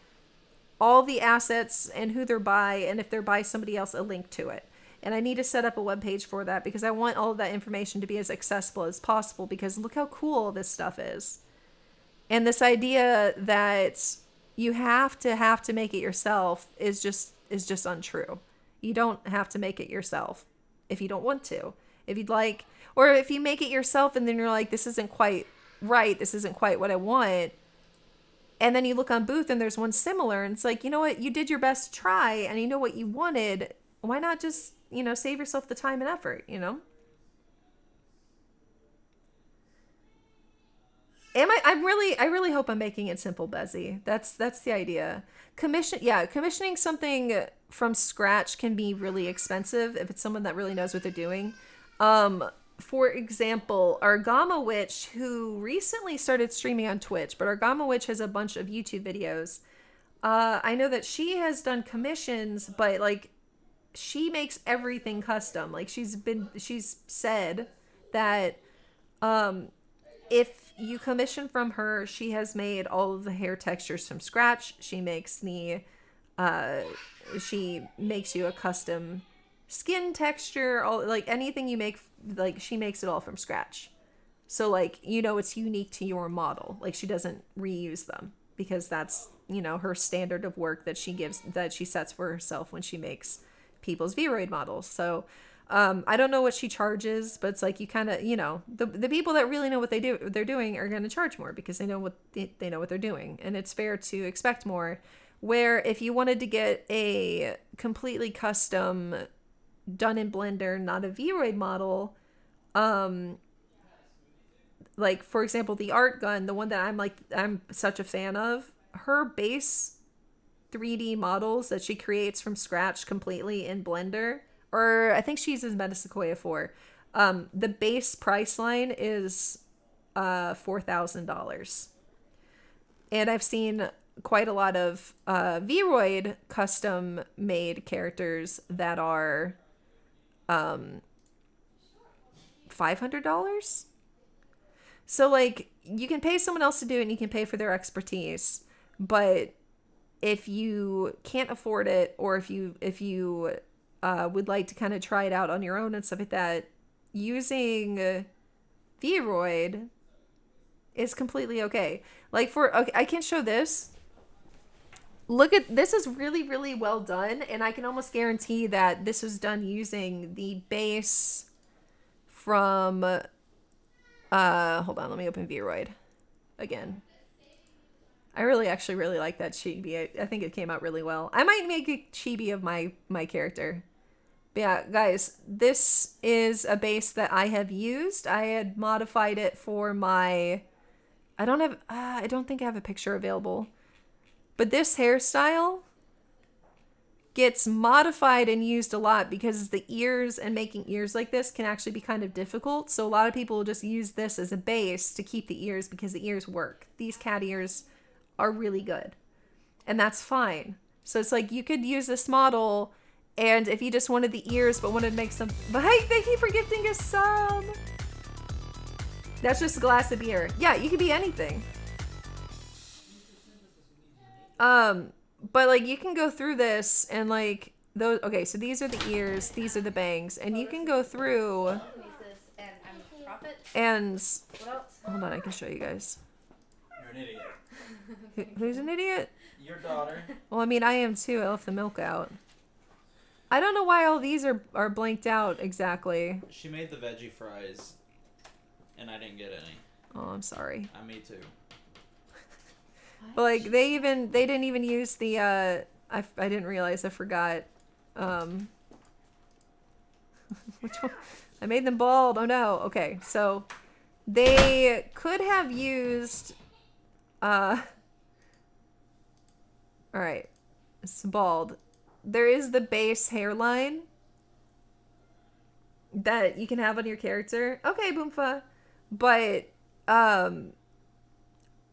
all the assets and who they're by, and if they're by somebody else, a link to it. And I need to set up a web page for that because I want all of that information to be as accessible as possible because look how cool this stuff is. And this idea that you have to make it yourself is just untrue. You don't have to make it yourself if you don't want to. If you'd like, or if you make it yourself and then you're like, this isn't quite right, this isn't quite what I want, and then you look on Booth and there's one similar, and it's like, you know what, you did your best to try and you know what you wanted, why not just, save yourself the time and effort, I really hope I'm making it simple, Bezzy. That's the idea. Commissioning something from scratch can be really expensive if it's someone that really knows what they're doing. For example, Argama Witch, who recently started streaming on Twitch, but Argama Witch has a bunch of YouTube videos. I know that she has done commissions, but like she makes everything custom. Like she's said that if you commission from her, she has made all of the hair textures from scratch. She makes she makes you a custom skin texture, all like anything you make, like she makes it all from scratch. So like, it's unique to your model. Like she doesn't reuse them because that's, her standard of work that she sets for herself when she makes people's Vroid models. So I don't know what she charges, but it's like you kind of, the people that really know what they're doing are going to charge more because they know what they're doing, and it's fair to expect more. Where if you wanted to get a completely custom, done in Blender, not a Vroid model, like for example, the art gun, the one that I'm such a fan of, her base 3D models that she creates from scratch completely in Blender, or I think she uses Metasequoia 4. The base price line is $4,000. And I've seen quite a lot of Vroid custom made characters that are $500. So like, you can pay someone else to do it and you can pay for their expertise. But if you can't afford it, or if you would like to kind of try it out on your own and stuff like that, using Vroid is completely okay. Like okay, I can show this. Look at this, is really, really well done, and I can almost guarantee that this was done using the base from hold on, let me open Vroid again. I actually really like that chibi. I think it came out really well. I might make a chibi of my character. But yeah, guys, this is a base that I have used. I had modified it for my... I don't think I have a picture available. But this hairstyle gets modified and used a lot because the ears and making ears like this can actually be kind of difficult. So a lot of people will just use this as a base to keep the ears because the ears work. These cat ears are really good. And that's fine. So it's like you could use this model, and if you just wanted the ears but wanted to make some... But hey, thank you for gifting a sub! That's just a glass of beer. Yeah, you could be anything. But like you can go through this and like those. Okay, so these are the ears, these are the bangs, and you can go through. And hold on, I can show you guys. You're an idiot. Who's an idiot? Your daughter. Well, I mean, I am too. I left the milk out. I don't know why all these are blanked out exactly. She made the veggie fries, and I didn't get any. Oh, I'm sorry. Me too. But like they didn't even use the I didn't realize I forgot which one? I made them bald. Oh no. Okay, so they could have used all right, it's bald. There is the base hairline that you can have on your character. Okay, Boomfa. But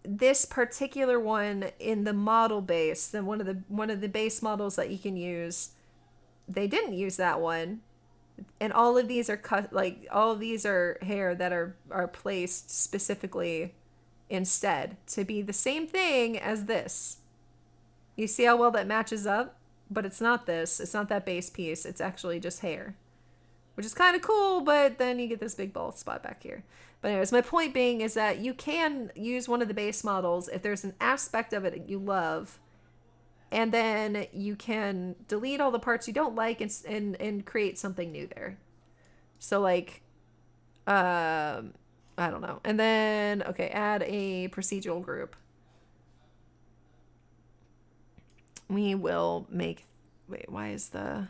this particular one in the model base, then one of the base models that you can use, they didn't use that one, and all of these are cut, like all of these are hair that are placed specifically instead to be the same thing as this. You see how well that matches up? But it's not this. It's not that base piece. It's actually just hair, which is kind of cool. But then you get this big bald spot back here. But anyways, my point being is that you can use one of the base models if there's an aspect of it that you love, and then you can delete all the parts you don't like and create something new there. So like, I don't know. And then, okay, add a procedural group. We will make, wait, why is it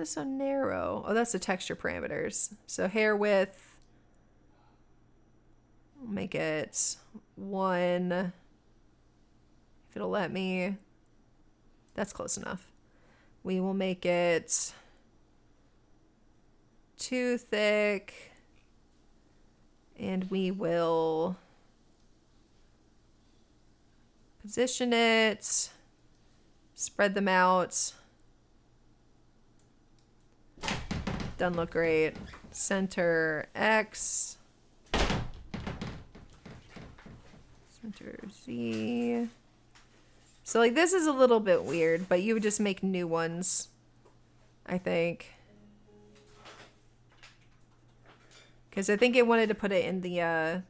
so narrow? Oh, that's the texture parameters. So hair width, make it 1. If it'll let me, that's close enough. We will make it 2 thick, and we will position it, spread them out. Doesn't look great. Center X. Center Z. So like this is a little bit weird, but you would just make new ones, I think. Because I think it wanted to put it in the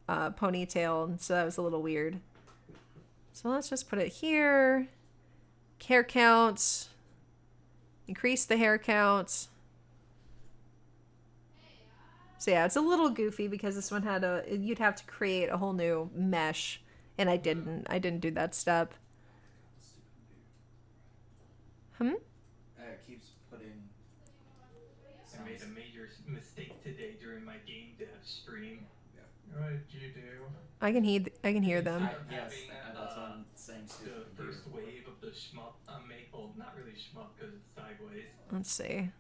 ponytail, and so that was a little weird. So let's just put it here. Hair count. Increase the hair count. So yeah, it's a little goofy because this one had you'd have to create a whole new mesh, and I didn't do that step. It keeps putting... I made a major mistake today during my game dev stream. Yeah. What did you do? I can hear them. Yes, that's what I'm saying. The first wave of the shmup well, not really shmup because it's sideways. Let's see.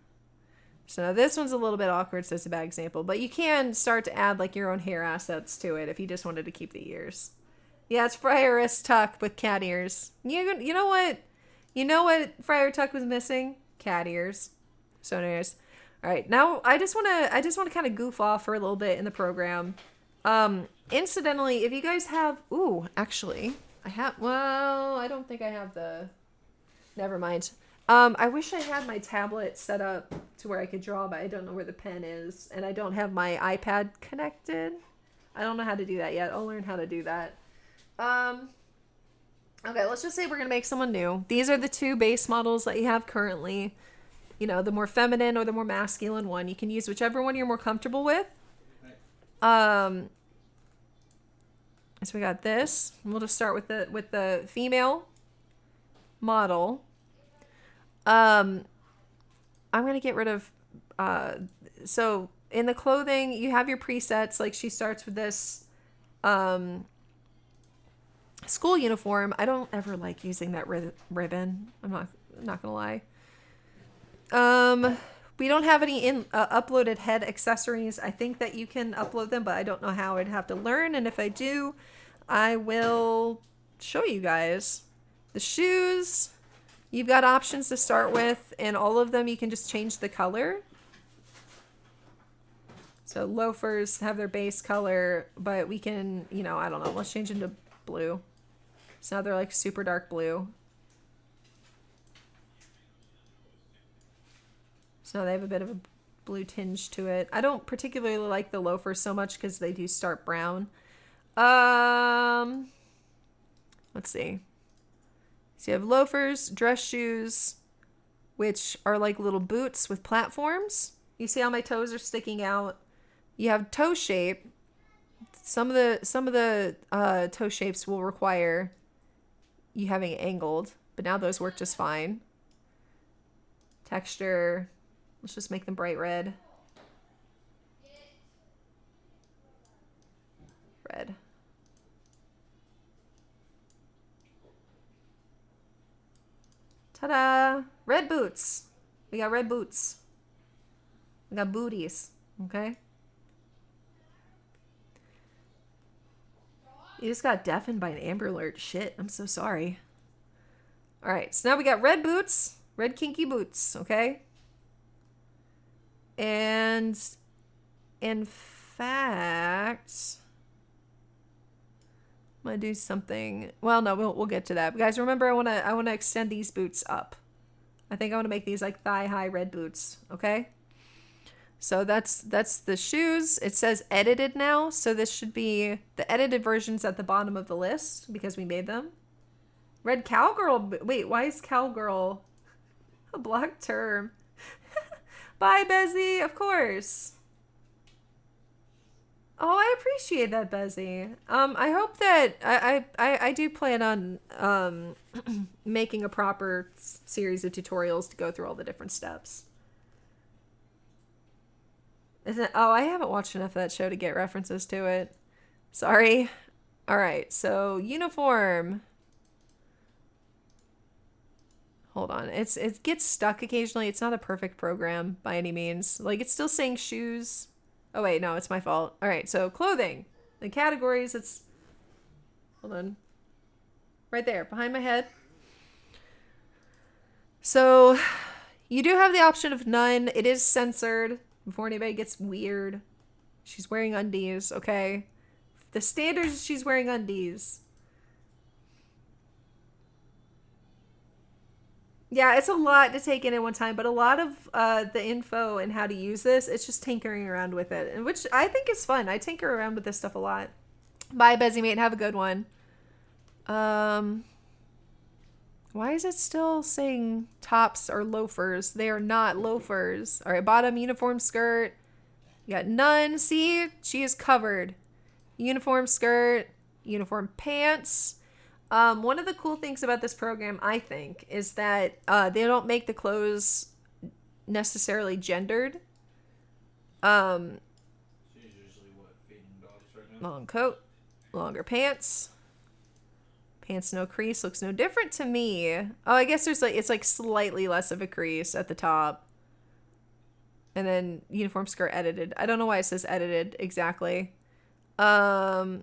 So now this one's a little bit awkward, so it's a bad example. But you can start to add like your own hair assets to it if you just wanted to keep the ears. Yeah, it's Friar S. Tuck with cat ears. You know what? You know what Friar Tuck was missing? Cat ears. So anyways. All right, now I just want to kind of goof off for a little bit in the program. Incidentally, if you guys have, ooh, actually, I have. Well, I don't think I have the. Never mind. I wish I had my tablet set up to where I could draw, but I don't know where the pen is, and I don't have my iPad connected. I don't know how to do that yet. I'll learn how to do that. Okay, let's just say we're gonna make someone new. These are the two base models that you have currently. You know, the more feminine or the more masculine one. You can use whichever one you're more comfortable with. So we got this. We'll just start with the female model. I'm gonna get rid of so in the clothing you have your presets. Like she starts with this school uniform. I don't ever like using that ribbon. I'm not gonna lie. We don't have any uploaded head accessories. I think that you can upload them, but I don't know how. I'd have to learn, and if I do, I will show you guys. The shoes, you've got options to start with, and all of them you can just change the color. So loafers have their base color, but we can, you know, I don't know, let's change them to blue. So now they're like super dark blue. So they have a bit of a blue tinge to it. I don't particularly like the loafers so much because they do start brown. Let's see. So you have loafers, dress shoes, which are like little boots with platforms. You see how my toes are sticking out? You have toe shape. Some of the toe shapes will require you having it angled, but now those work just fine. Texture. Let's just make them bright red. Red. Ta-da! Red boots. We got red boots. We got booties. Okay? You just got deafened by an Amber Alert. Shit, I'm so sorry. Alright, so now we got red boots. Red kinky boots, okay? And in fact, I'm gonna do something. Well, no, we'll get to that. But guys, remember, I wanna extend these boots up. I think I want to make these like thigh-high red boots. Okay. So that's the shoes. It says edited now, so this should be the edited versions at the bottom of the list because we made them. Red cowgirl. Wait, why is cowgirl a block term? Bye, Bezzy. Of course. Oh, I appreciate that, Bezzy. I hope that I do plan on making a proper series of tutorials to go through all the different steps. Isn't it? Oh, I haven't watched enough of that show to get references to it. Sorry. All right, so uniform. Hold on. It gets stuck occasionally. It's not a perfect program by any means. Like, it's still saying shoes. Oh, wait, no, it's my fault. All right, so clothing. The categories, it's... Hold on. Right there, behind my head. So, you do have the option of none. It is censored before anybody gets weird. She's wearing undies, okay? The standard is she's wearing undies. Yeah, it's a lot to take in at one time, but a lot of the info and how to use this, it's just tinkering around with it, and which I think is fun. I tinker around with this stuff a lot. Bye, Bezzy Mate. Have a good one. Why is it still saying tops or loafers? They are not loafers. All right, bottom uniform skirt. You got none. See, she is covered. Uniform skirt, uniform pants. One of the cool things about this program, I think, is that they don't make the clothes necessarily gendered. She's usually what, feeding dogs right now? Long coat, longer pants. Pants no crease, looks no different to me. Oh, I guess there's like, it's like slightly less of a crease at the top. And then uniform skirt edited. I don't know why it says edited exactly. We're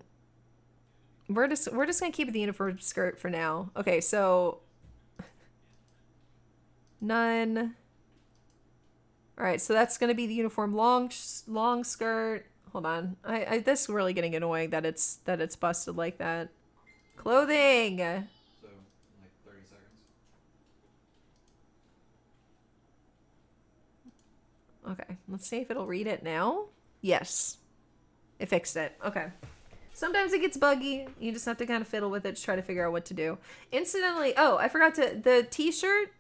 just gonna keep the uniform skirt for now. Okay, so none. All right, so that's going to be the uniform long skirt. Hold on. This is really getting annoying that it's busted like that. Clothing. So, like 30 seconds. Okay, let's see if it'll read it now. Yes. It fixed it. Okay. Sometimes it gets buggy. You just have to kind of fiddle with it to try to figure out what to do. Incidentally, oh, I forgot to the t-shirt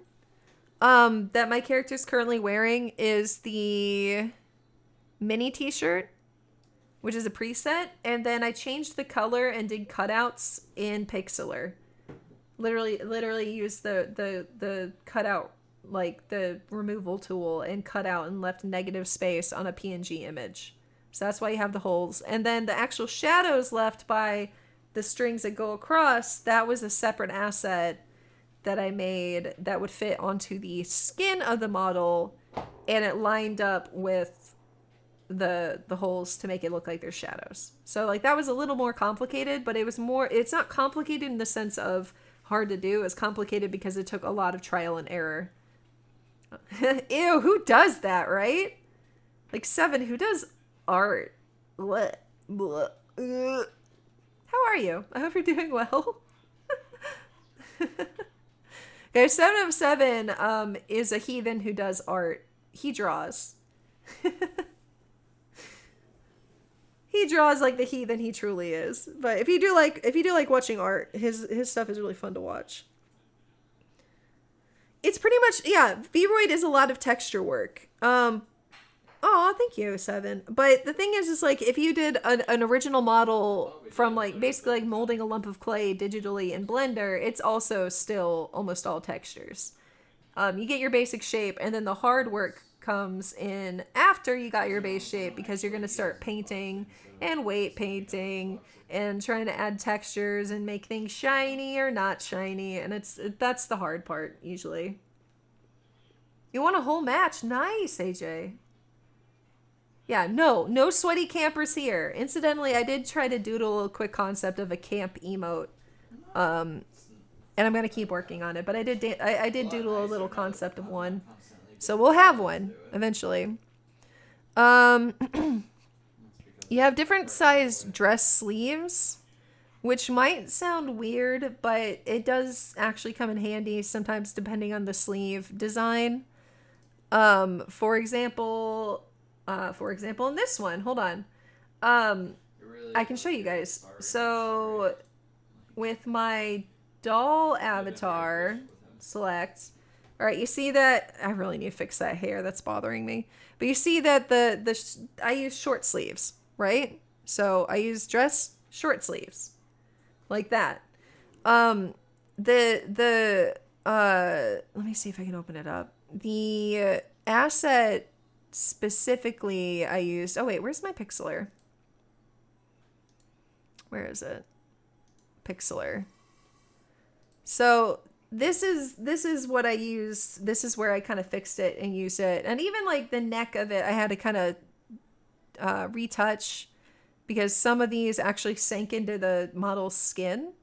that my character's currently wearing is the mini t-shirt, which is a preset, and then I changed the color and did cutouts in Pixlr. Literally used the cutout, like the removal tool, and cut out and left negative space on a PNG image. So that's why you have the holes. And then the actual shadows left by the strings that go across, that was a separate asset that I made that would fit onto the skin of the model, and it lined up with the holes to make it look like there's shadows. So like that was a little more complicated, but it's not complicated in the sense of hard to do. It's complicated because it took a lot of trial and error. Ew, who does that, right? Like 7, who does art? Blech. Blech. Ugh. How are you? I hope you're doing well. Okay, 7 of 7 is a heathen who does art. He draws. He draws like the heathen he truly is. But if you do like watching art, his stuff is really fun to watch. It's pretty much, yeah, Vroid is a lot of texture work. Oh, thank you, 7. But the thing is like if you did an original model from like basically like molding a lump of clay digitally in Blender, it's also still almost all textures. You get your basic shape, and then the hard work comes in after you got your base shape, because you're going to start painting and weight painting and trying to add textures and make things shiny or not shiny, and that's the hard part usually. You want a whole match? Nice, AJ. Yeah, no sweaty campers here. Incidentally, I did try to doodle a quick concept of a camp emote. And I'm going to keep working on it, but I did doodle a little concept of one. So we'll have one eventually. You have different sized dress sleeves, which might sound weird, but it does actually come in handy sometimes depending on the sleeve design. For example, in this one, hold on. I can show you guys. So with my doll avatar, select. All right, you see that I really need to fix that hair. That's bothering me. But you see that I use short sleeves, right? So I use dress short sleeves, like that. Let me see if I can open it up. The asset specifically I used. Oh wait, where's my Pixlr? Where is it? Pixlr. So this is what I used. This is where I kind of fixed it and used it. And even like the neck of it, I had to kind of retouch because some of these actually sank into the model's skin.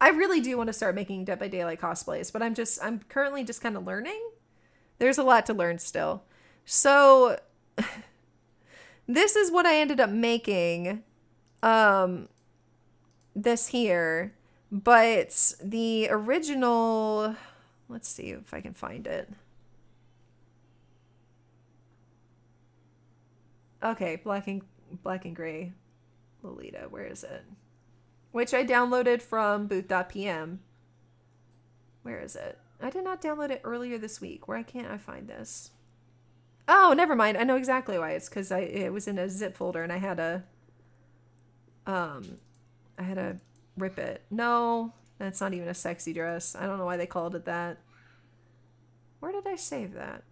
I really do want to start making Dead by Daylight cosplays, but I'm currently just kind of learning. There's a lot to learn still. So this is what I ended up making. This here. But the original, let's see if I can find it. Okay, black and gray Lolita, where is it? Which I downloaded from Booth.pm. Where is it? I did not download it earlier this week. Where can't I find this? Oh, never mind. I know exactly why. It's because it was in a zip folder and I had to rip it. No, that's not even a sexy dress. I don't know why they called it that. Where did I save that?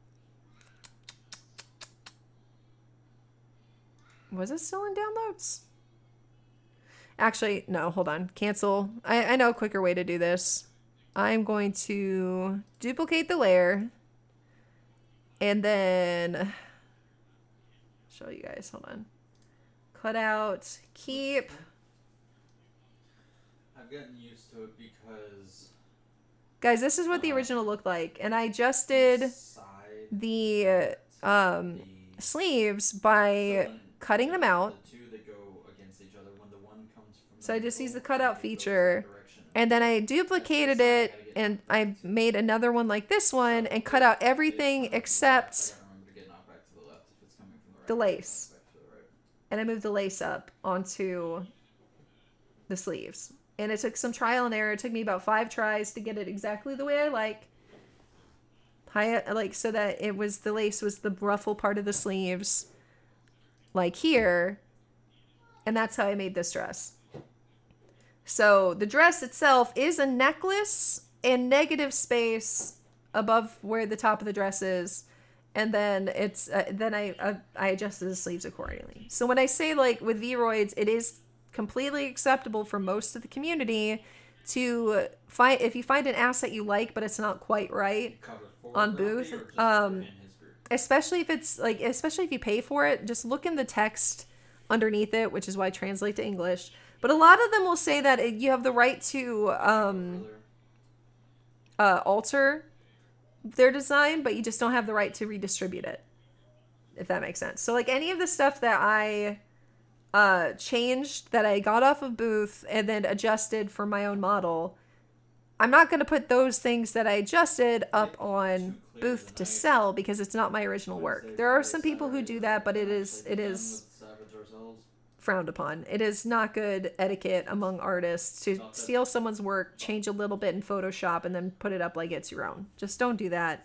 Was it still in downloads? Actually, no, hold on. Cancel. I know a quicker way to do this. I'm going to duplicate the layer and then show you guys. Hold on. Cut out, keep. I've gotten used to it because... Guys, this is what the original looked like. And I adjusted the The sleeves so by then cutting them out. the two that go against each other when the one comes from So the I just used the middle, cutout it goes that feature, direction. and then I That's the duplicated side I it, gotta get and knocked back I to. made another one like this one, So and cut out everything it's coming from the left, I except gotta remember to get knocked back to the left. If it's coming from the right, the I gotta get lace. knocked back to the right. And I moved the lace up onto the sleeves. And it took some trial and error. It took me about 5 tries to get it exactly the way I like. Like so that it was the lace was the ruffle part of the sleeves, like here, and that's how I made this dress. So the dress itself is a necklace and negative space above where the top of the dress is, and then it's then I adjusted the sleeves accordingly. So when I say like with Vroids, it is completely acceptable for most of the community to find if you find an asset you like but it's not quite right Cover for on Grumpy Booth, or just for in his group? especially if it's like especially if you pay for it, just look in the text underneath it, which is why I translate to English. But a lot of them will say that you have the right to alter their design, but you just don't have the right to redistribute it, if that makes sense. So like any of the stuff that I changed that I got off of Booth and then adjusted for my own model, I'm not going to put those things that I adjusted up on Booth to sell because it's not my original work. There are some people who do that, but it is frowned upon. It is not good etiquette among artists to steal someone's work, change a little bit in Photoshop, and then put it up like it's your own. Just don't do that.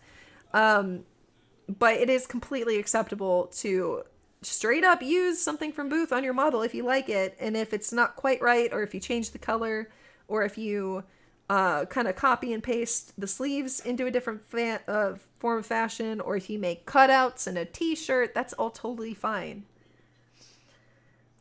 But it is completely acceptable to straight up use something from Booth on your model if you like it, and if it's not quite right, or if you change the color, or if you kind of copy and paste the sleeves into a different form of fashion, or if you make cutouts in a t-shirt, that's all totally fine.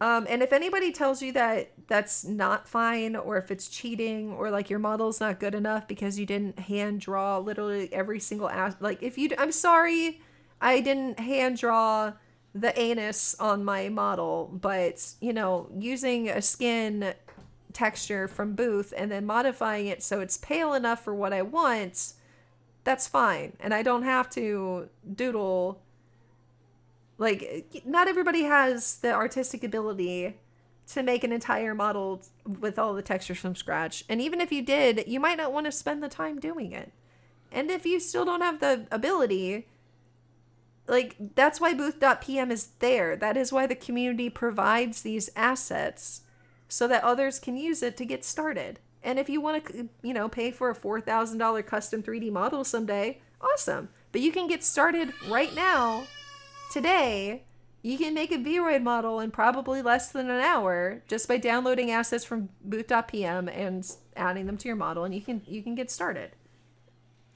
And if anybody tells you that that's not fine, or if it's cheating, or like your model's not good enough because you didn't hand draw literally every single like if you, I'm sorry, I didn't hand draw the anus on my model, but you know, using a skin texture from Booth and then modifying it so it's pale enough for what I want, that's fine. And I don't have to doodle. Like, not everybody has the artistic ability to make an entire model with all the textures from scratch. And even if you did, you might not want to spend the time doing it. And if you still don't have the ability, like, that's why Booth.pm is there. That is why the community provides these assets so that others can use it to get started. And if you want to, you know, pay for a $4,000 custom 3D model someday, awesome. But you can get started right now. Today, you can make a Vroid model in probably less than an hour just by downloading assets from Booth.pm and adding them to your model, and you can get started.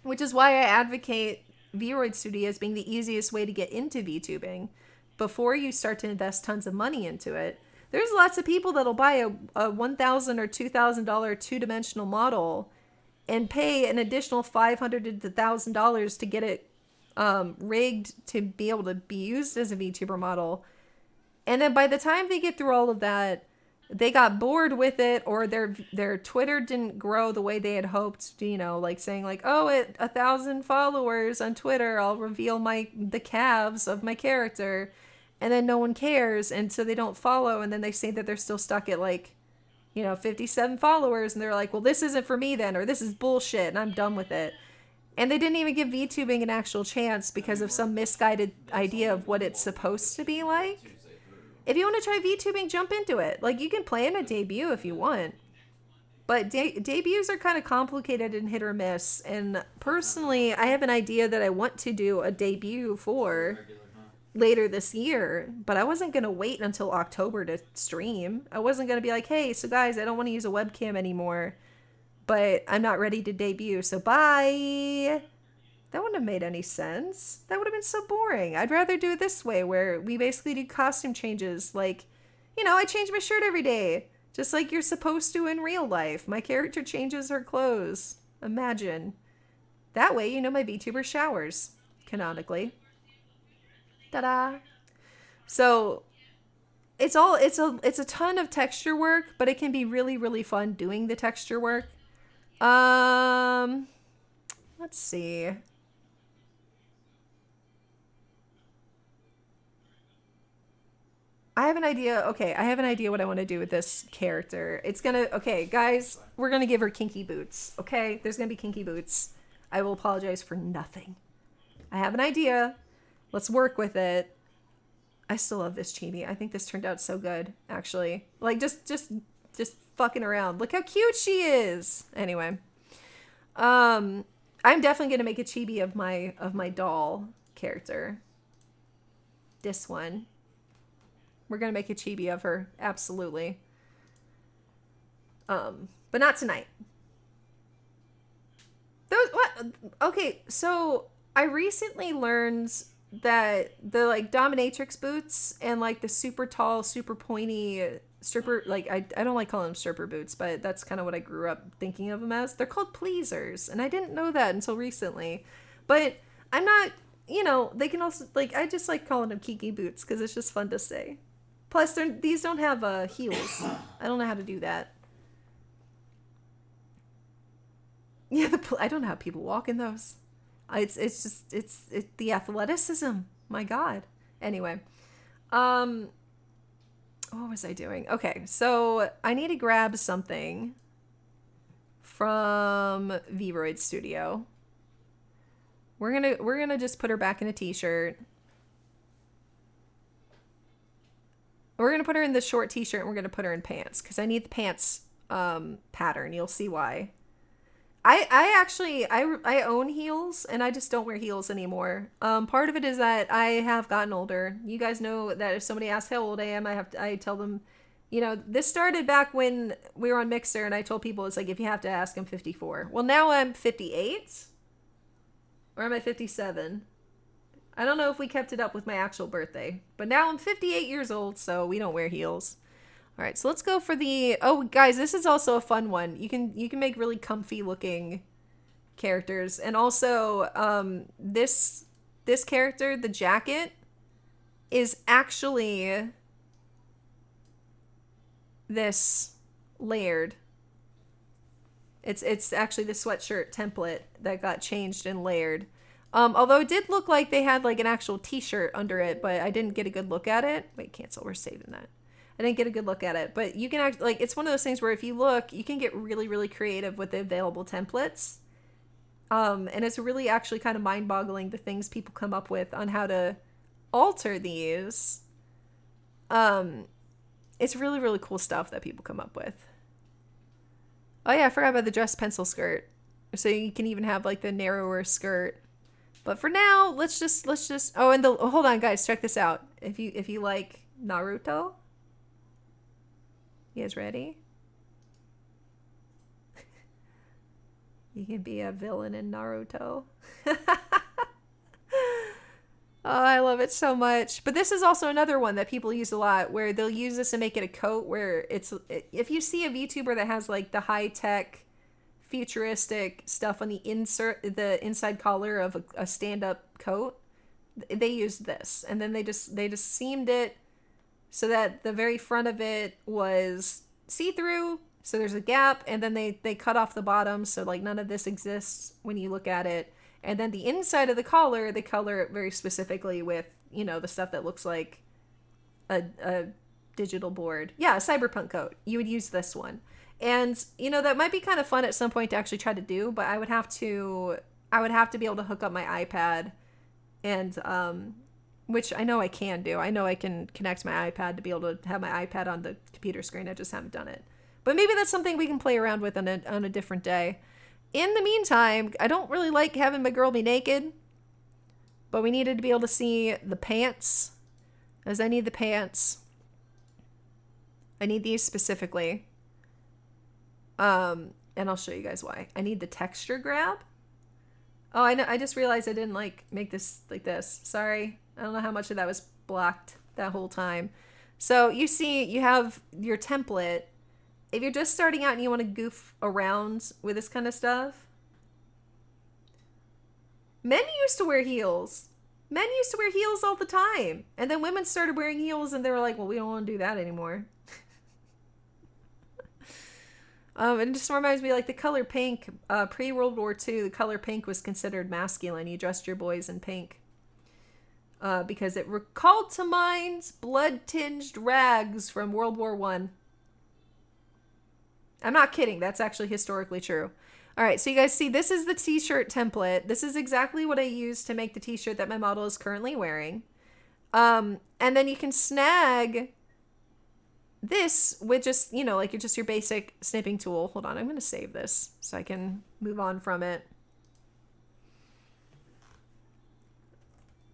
Which is why I advocate Vroid Studio as being the easiest way to get into VTubing before you start to invest tons of money into it. There's lots of people that'll buy a $1,000 or $2,000 two-dimensional model and pay an additional $500 to $1,000 to get it rigged to be able to be used as a VTuber model. And then by the time they get through all of that, they got bored with it, or their Twitter didn't grow the way they had hoped, you know, like saying like, oh, at 1,000 followers on Twitter, I'll reveal the calves of my character. And then no one cares. And so they don't follow. And then they say that they're still stuck at like, you know, 57 followers. And they're like, well, this isn't for me then, or this is bullshit and I'm done with it. And they didn't even give VTubing an actual chance because of some misguided idea of what it's supposed to be like. If you want to try VTubing, jump into it. Like, you can play in a debut if you want. But debuts are kind of complicated and hit or miss. And personally, I have an idea that I want to do a debut for later this year. But I wasn't going to wait until October to stream. I wasn't going to be like, hey, so guys, I don't want to use a webcam anymore, but I'm not ready to debut, so bye. That wouldn't have made any sense. That would have been so boring. I'd rather do it this way, where we basically do costume changes. Like, you know, I change my shirt every day, just like you're supposed to in real life. My character changes her clothes. Imagine. That way, you know, my VTuber showers, canonically. Ta-da. So it's a ton of texture work, but it can be really, really fun doing the texture work. Let's see. I have an idea. Okay, I have an idea what I want to do with this character. It's gonna... Okay, guys, we're gonna give her kinky boots. Okay? There's gonna be kinky boots. I will apologize for nothing. I have an idea. Let's work with it. I still love this chibi. I think this turned out so good, actually. Like, just fucking around. Look how cute she is. Anyway. I'm definitely gonna make a chibi of my doll character. This one. We're gonna make a chibi of her, absolutely. But not tonight. What? Okay, so I recently learned that the like dominatrix boots and like the super tall, super pointy stripper, like I don't like calling them stripper boots, but that's kind of what I grew up thinking of them as. They're called pleasers, and I didn't know that until recently. But I'm not, you know, they can also like I just like calling them kiki boots because it's just fun to say. Plus, these don't have heels. I don't know how to do that. Yeah, I don't know how people walk in those. It's the athleticism. My God. Anyway, what was I doing? Okay, so I need to grab something from Vroid Studio. We're gonna just put her back in a t-shirt. We're gonna put her in the short t-shirt and we're gonna put her in pants because I need the pants pattern. You'll see why. I actually own heels and I just don't wear heels anymore. Part of it is that I have gotten older. You guys know that if somebody asks how old I am, I tell them, you know, this started back when we were on Mixer and I told people it's like if you have to ask, I'm 54. Well, now I'm 58 or am I 57? I don't know if we kept it up with my actual birthday, but now I'm 58 years old, so we don't wear heels. All right, so let's go for the... Oh, guys, this is also a fun one. You can make really comfy looking characters, and also this character, the jacket, is actually this layered. It's actually the sweatshirt template that got changed and layered. Although it did look like they had like an actual t-shirt under it, but I didn't get a good look at it. Wait, cancel. We're saving that. I didn't get a good look at it, but you can act like it's one of those things where if you look, you can get really, really creative with the available templates. And it's really actually kind of mind-boggling the things people come up with on how to alter these. It's really, really cool stuff that people come up with. Oh yeah, I forgot about the dress pencil skirt. So you can even have like the narrower skirt. But for now, let's just oh, and hold on guys, check this out. If you like Naruto, you guys ready? You can be a villain in Naruto. Oh, I love it so much. But this is also another one that people use a lot where they'll use this and make it a coat where if you see a VTuber that has like the high-tech futuristic stuff on the inside collar of a stand-up coat, they used this. And then they just seamed it so that the very front of it was see-through, so there's a gap, and then they cut off the bottom so like none of this exists when you look at it. And then the inside of the collar, they color it very specifically with, you know, the stuff that looks like a digital board. Yeah, a cyberpunk coat. You would use this one. And, you know, that might be kind of fun at some point to actually try to do, but I would have to be able to hook up my iPad and, which I know I can do. I know I can connect my iPad to be able to have my iPad on the computer screen. I just haven't done it. But maybe that's something we can play around with on a different day. In the meantime, I don't really like having my girl be naked, but we needed to be able to see the pants, as I need the pants. I need these specifically. And I'll show you guys why. I need the texture grab. Oh, I know. I just realized I didn't like make this like this. Sorry. I don't know how much of that was blocked that whole time. So you see, you have your template. If you're just starting out and you want to goof around with this kind of stuff, men used to wear heels. Men used to wear heels all the time. And then women started wearing heels and they were like, well, we don't want to do that anymore. It just reminds me like the color pink, pre-World War II, the color pink was considered masculine. You dressed your boys in pink. because it recalled to mind blood-tinged rags from World War One. I'm not kidding. That's actually historically true. All right, so you guys see, this is the t-shirt template. This is exactly what I used to make the t-shirt that my model is currently wearing. And then you can snag this with just, you know, like just your basic snipping tool. Hold on, I'm going to save this so I can move on from it.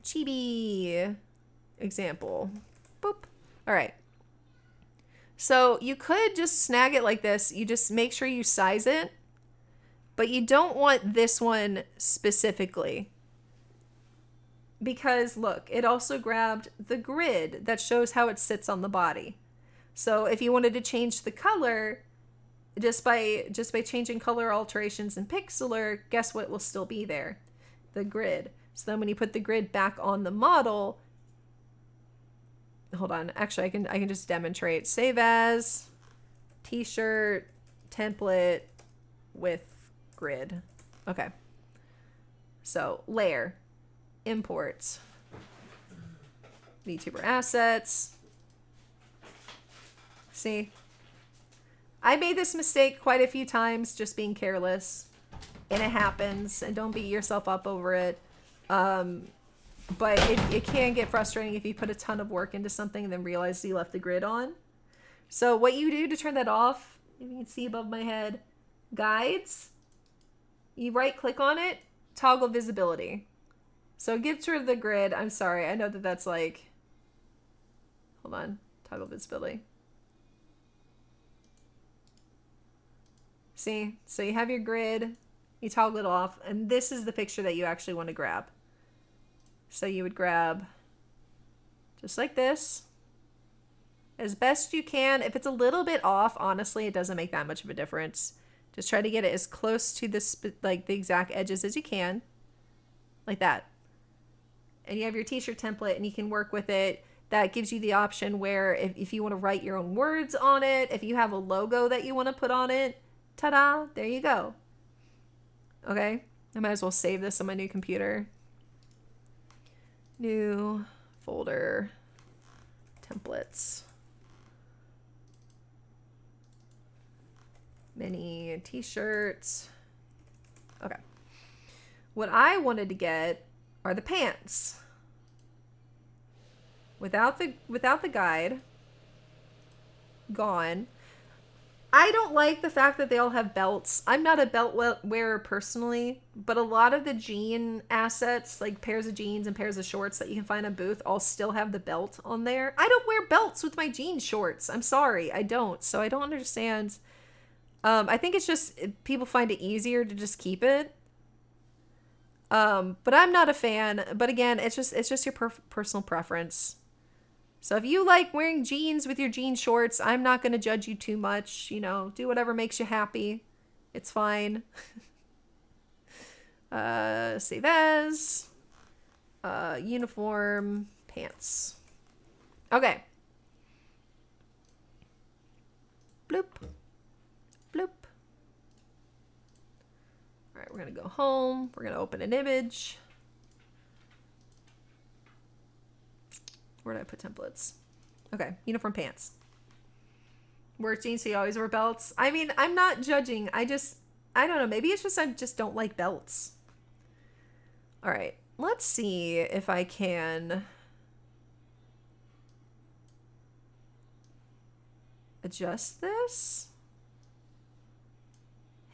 Chibi example. Boop. All right. So you could just snag it like this. You just make sure you size it, but you don't want this one specifically. Because look, it also grabbed the grid that shows how it sits on the body. So if you wanted to change the color, just by changing color alterations in Pixlr, guess what will still be there? The grid. So then when you put the grid back on the model, hold on, actually I can just demonstrate. Save as t-shirt template with grid. Okay. So layer, imports, VTuber assets. See, I made this mistake quite a few times, just being careless, and it happens, and don't beat yourself up over it. But it can get frustrating if you put a ton of work into something and then realize you left the grid on. So what you do to turn that off, if you can see above my head, guides, you right click on it, toggle visibility. So it gets rid of the grid. I'm sorry, I know that that's like, hold on, toggle visibility. See, so you have your grid, you toggle it off, and this is the picture that you actually want to grab. So you would grab just like this, as best you can. If it's a little bit off, honestly, it doesn't make that much of a difference. Just try to get it as close to the the exact edges as you can, like that. And you have your t-shirt template, and you can work with it. That gives you the option where if you want to write your own words on it, if you have a logo that you want to put on it, ta-da, there you go. Okay, I might as well save this on my new computer. New folder, templates, mini t-shirts. Okay. What I wanted to get are the pants. Without the guide, gone. I don't like the fact that they all have belts. I'm not a belt wearer personally, but a lot of the jean assets, like pairs of jeans and pairs of shorts that you can find on Booth, all still have the belt on there. I don't wear belts with my jean shorts. I'm sorry, I don't. So I don't understand. I think it's just people find it easier to just keep it. But I'm not a fan. But again, it's just your personal preference. So if you like wearing jeans with your jean shorts, I'm not going to judge you too much. You know, do whatever makes you happy. It's fine. Save as. Uniform. Pants. Okay. Bloop. Bloop. All right, we're going to go home. We're going to open an image. Where did I put templates? Okay, uniform pants. Work jeans, so you always wear belts. I mean, I'm not judging. I don't know. Maybe it's just I just don't like belts. All right, let's see if I can adjust this.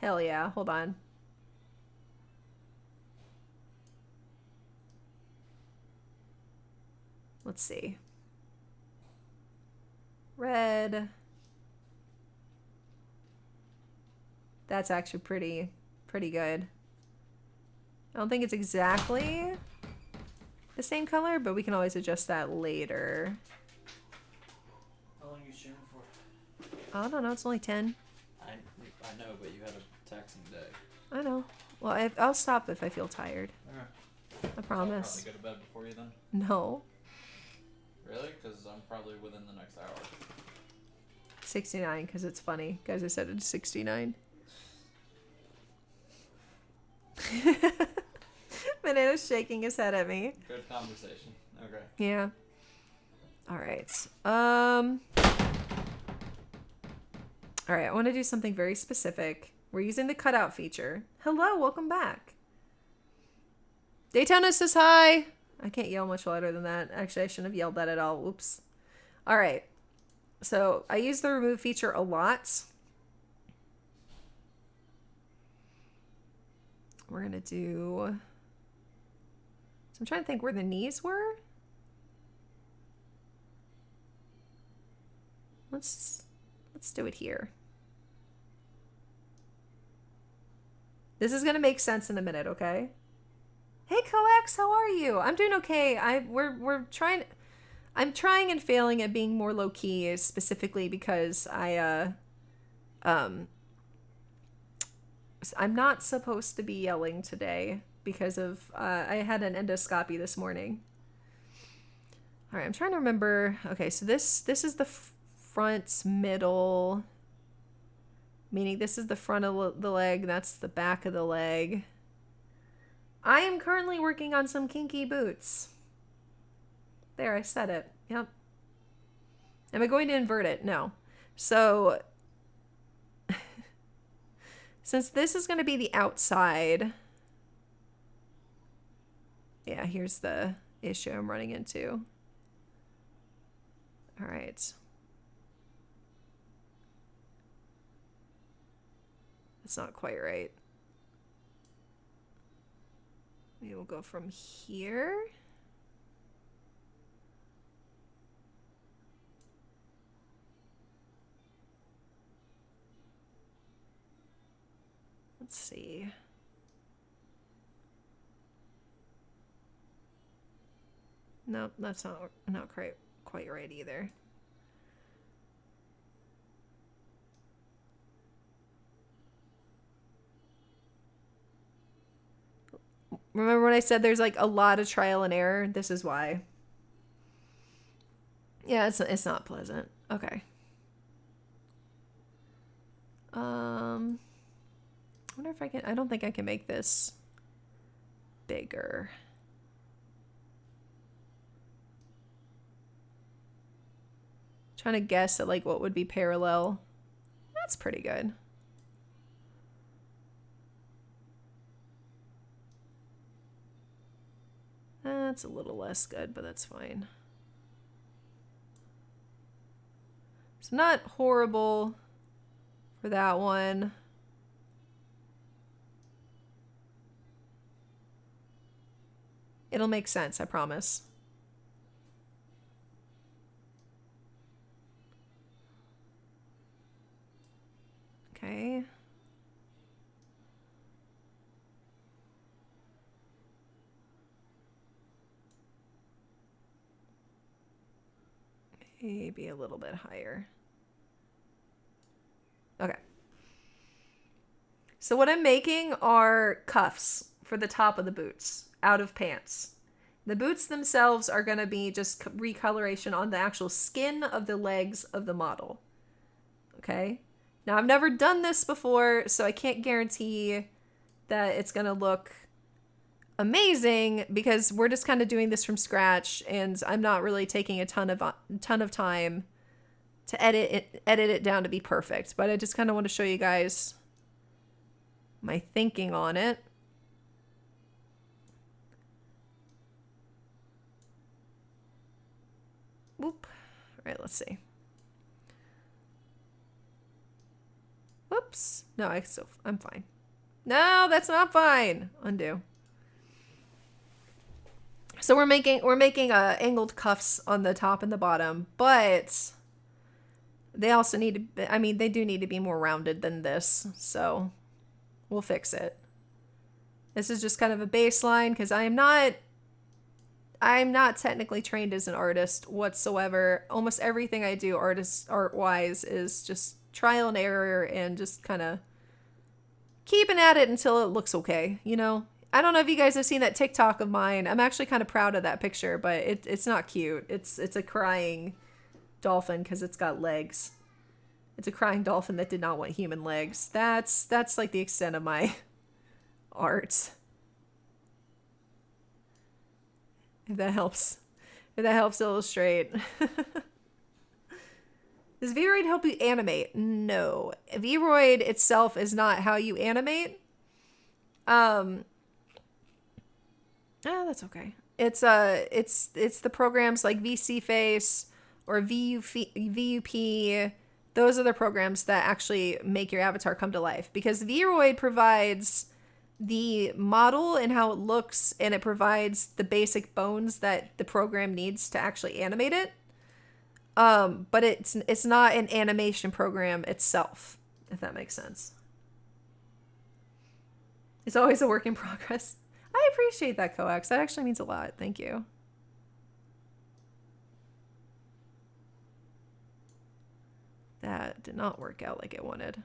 Hell yeah, hold on. Let's see. Red. That's actually pretty good. I don't think it's exactly the same color, but we can always adjust that later. How long are you streaming for? I don't know, it's only 10. I know, but you had a taxing day. I know. Well, I'll stop if I feel tired. Alright. I promise. So I'll probably go to bed before you then? No. Really? Because I'm probably within the next hour. 69, because it's funny. Guys, I said it's 69. Banana's shaking his head at me. Good conversation. Okay. Yeah. All right. All right, I want to do something very specific. We're using the cutout feature. Hello, welcome back. Daytona says hi. I can't yell much louder than that. Actually, I shouldn't have yelled that at all. Oops. All right. So I use the remove feature a lot. We're going to do... So I'm trying to think where the knees were. Let's do it here. This is going to make sense in a minute, okay? Hey, Coax, how are you? I'm doing okay. I'm trying and failing at being more low key, specifically because I'm not supposed to be yelling today because of I had an endoscopy this morning. All right, I'm trying to remember. Okay, so this is the front middle, meaning this is the front of the leg, that's the back of the leg. I am currently working on some kinky boots. There, I said it. Yep. Am I going to invert it? No. So, since this is going to be the outside, yeah, here's the issue I'm running into. All right. That's not quite right. Maybe we'll go from here. Let's see. Nope, that's not quite right either. Remember when I said there's like a lot of trial and error? This is why. Yeah, it's not pleasant. Okay. I wonder if I can. I don't think I can make this bigger. Trying to guess at like what would be parallel. That's pretty good. That's a little less good, but that's fine. It's not horrible for that one. It'll make sense, I promise. Okay. Maybe a little bit higher. Okay. So what I'm making are cuffs for the top of the boots out of pants. The boots themselves are going to be just recoloration on the actual skin of the legs of the model. Okay? Now, I've never done this before, so I can't guarantee that it's going to look amazing because we're just kind of doing this from scratch and I'm not really taking a ton of time to edit it down to be perfect. But I just kind of want to show you guys my thinking on it. Whoop. All right, let's see. Whoops. No, I'm fine. No, that's not fine. Undo. So we're making angled cuffs on the top and the bottom, but they also need to, I mean, they do need to be more rounded than this, so we'll fix it. This is just kind of a baseline because I'm not technically trained as an artist whatsoever. Almost everything I do art-wise is just trial and error and just kind of keeping at it until it looks okay, you know? I don't know if you guys have seen that TikTok of mine. I'm actually kind of proud of that picture, but it's not cute. It's a crying dolphin because it's got legs. It's a crying dolphin that did not want human legs. That's like the extent of my art. If that helps. If that helps illustrate. Does Vroid help you animate? No. Vroid itself is not how you animate. That's okay. It's the programs like VC Face or VUP. Those are the programs that actually make your avatar come to life, because Vroid provides the model and how it looks, and it provides the basic bones that the program needs to actually animate it. But it's not an animation program itself, if that makes sense. It's always a work in progress. I appreciate that, Coax. That actually means a lot. Thank you. That did not work out like I wanted.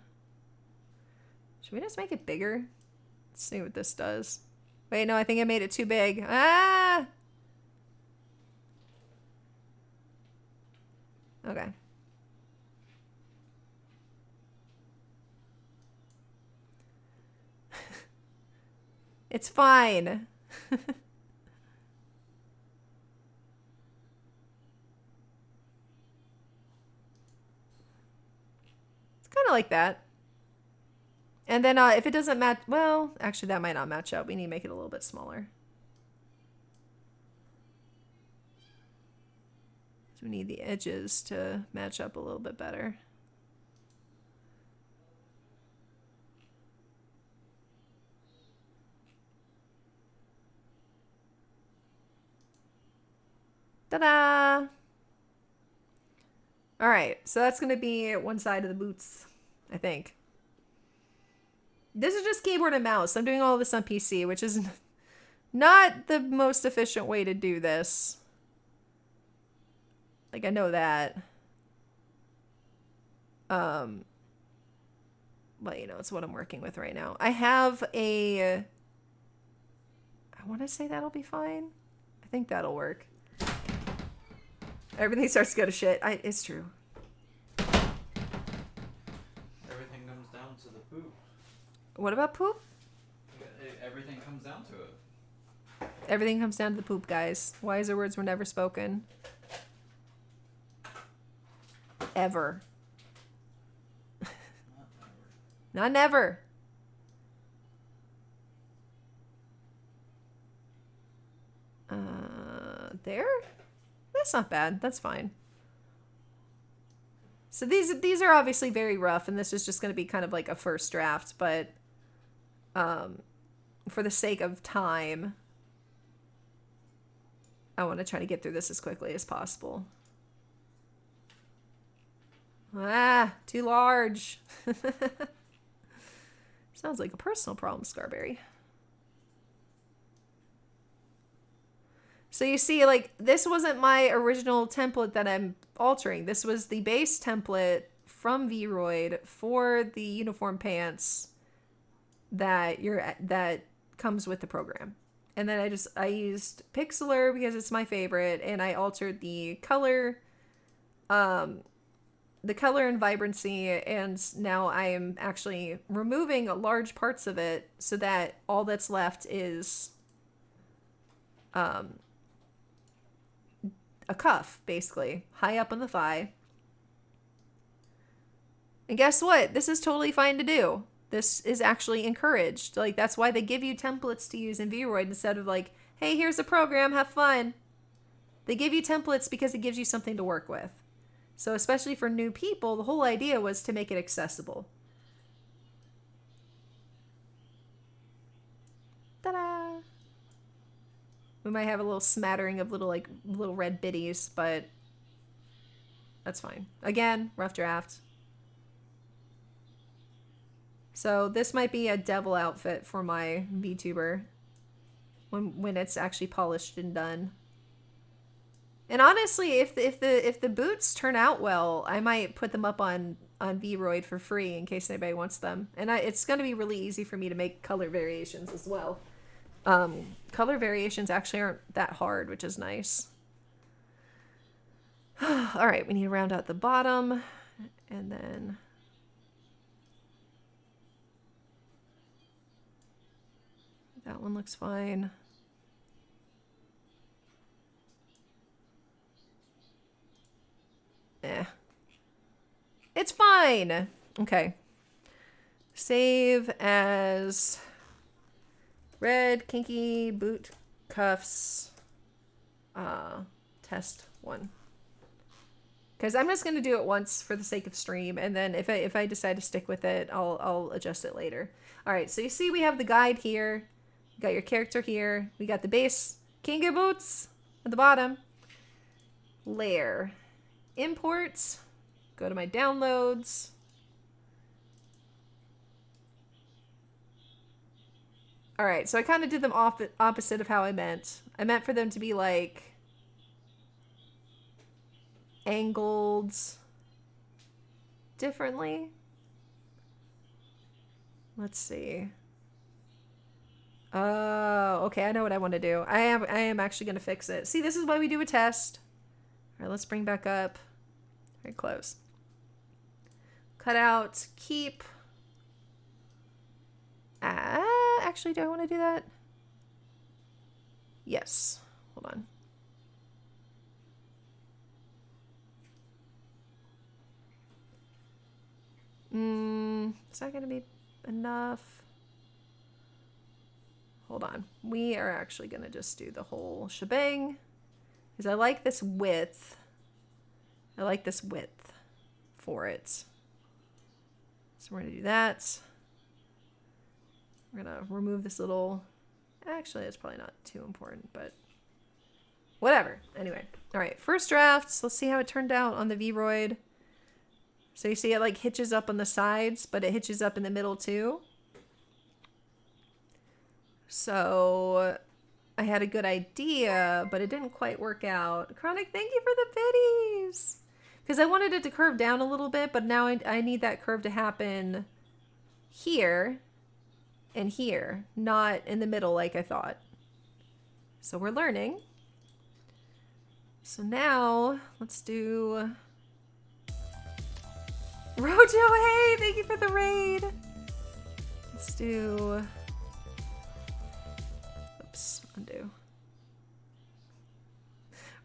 Should we just make it bigger? Let's see what this does. Wait, no, I think I made it too big. Ah! Okay. It's fine. It's kind of like that. And then if it doesn't match, well, actually that might not match up. We need to make it a little bit smaller. So we need the edges to match up a little bit better. Ta-da! All right, so that's going to be one side of the boots, I think. This is just keyboard and mouse. I'm doing all this on PC, which is not the most efficient way to do this. Like, I know that. But, you know, it's what I'm working with right now. I have I want to say that'll be fine. I think that'll work. Everything starts to go to shit. It's true. Everything comes down to the poop. What about poop? Everything comes down to it. Everything comes down to the poop, guys. Wiser words were never spoken. Ever. Not never. There? That's not bad. That's fine. So these are obviously very rough, and this is just going to be kind of like a first draft, but for the sake of time, I want to try to get through this as quickly as possible. Ah, too large. Sounds like a personal problem, Scarberry. So you see, like, this wasn't my original template that I'm altering. This was the base template from Vroid for the uniform pants that comes with the program. And then I used Pixlr because it's my favorite, and I altered the color and vibrancy, and now I am actually removing large parts of it so that all that's left is a cuff, basically, high up on the thigh. And guess what? This is totally fine to do. This is actually encouraged. Like, that's why they give you templates to use in Vroid instead of like, hey, here's a program, have fun. They give you templates because it gives you something to work with. So especially for new people, the whole idea was to make it accessible. Ta-da! We might have a little smattering of little red bitties, but that's fine. Again, rough draft. So this might be a devil outfit for my VTuber when it's actually polished and done. And honestly, if the boots turn out well, I might put them up on Vroid for free in case anybody wants them. And it's going to be really easy for me to make color variations as well. Color variations actually aren't that hard, which is nice. All right, we need to round out the bottom, and then that one looks fine. It's fine. Okay. Save as red kinky boot cuffs test 1. Because I'm just gonna do it once for the sake of stream, and then if I decide to stick with it, I'll adjust it later. All right, so you see we have the guide here. You got your character here. We got the base kinky boots at the bottom. Layer, imports. Go to my downloads. All right, so I kind of did them opposite of how I meant. I meant for them to be like angled differently. Let's see. Oh, okay, I know what I want to do. I am actually going to fix it. See, this is why we do a test. All right, let's bring back up. Very close. Cut out, keep. Actually, do I want to do that? Yes. Hold on. Is that going to be enough? Hold on. We are actually going to just do the whole shebang. Because I like this width. I like this width for it. So we're going to do that. We're going to remove this little... Actually, it's probably not too important, but... Whatever. Anyway. Alright, first drafts. Let's see how it turned out on the Vroid. So you see it like hitches up on the sides, but it hitches up in the middle too. So I had a good idea, but it didn't quite work out. Chronic, thank you for the biddies. Because I wanted it to curve down a little bit, but now I need that curve to happen here and here, not in the middle like I thought. So we're learning. So now let's do... Rojo, hey, thank you for the raid. Let's do... Oops, undo.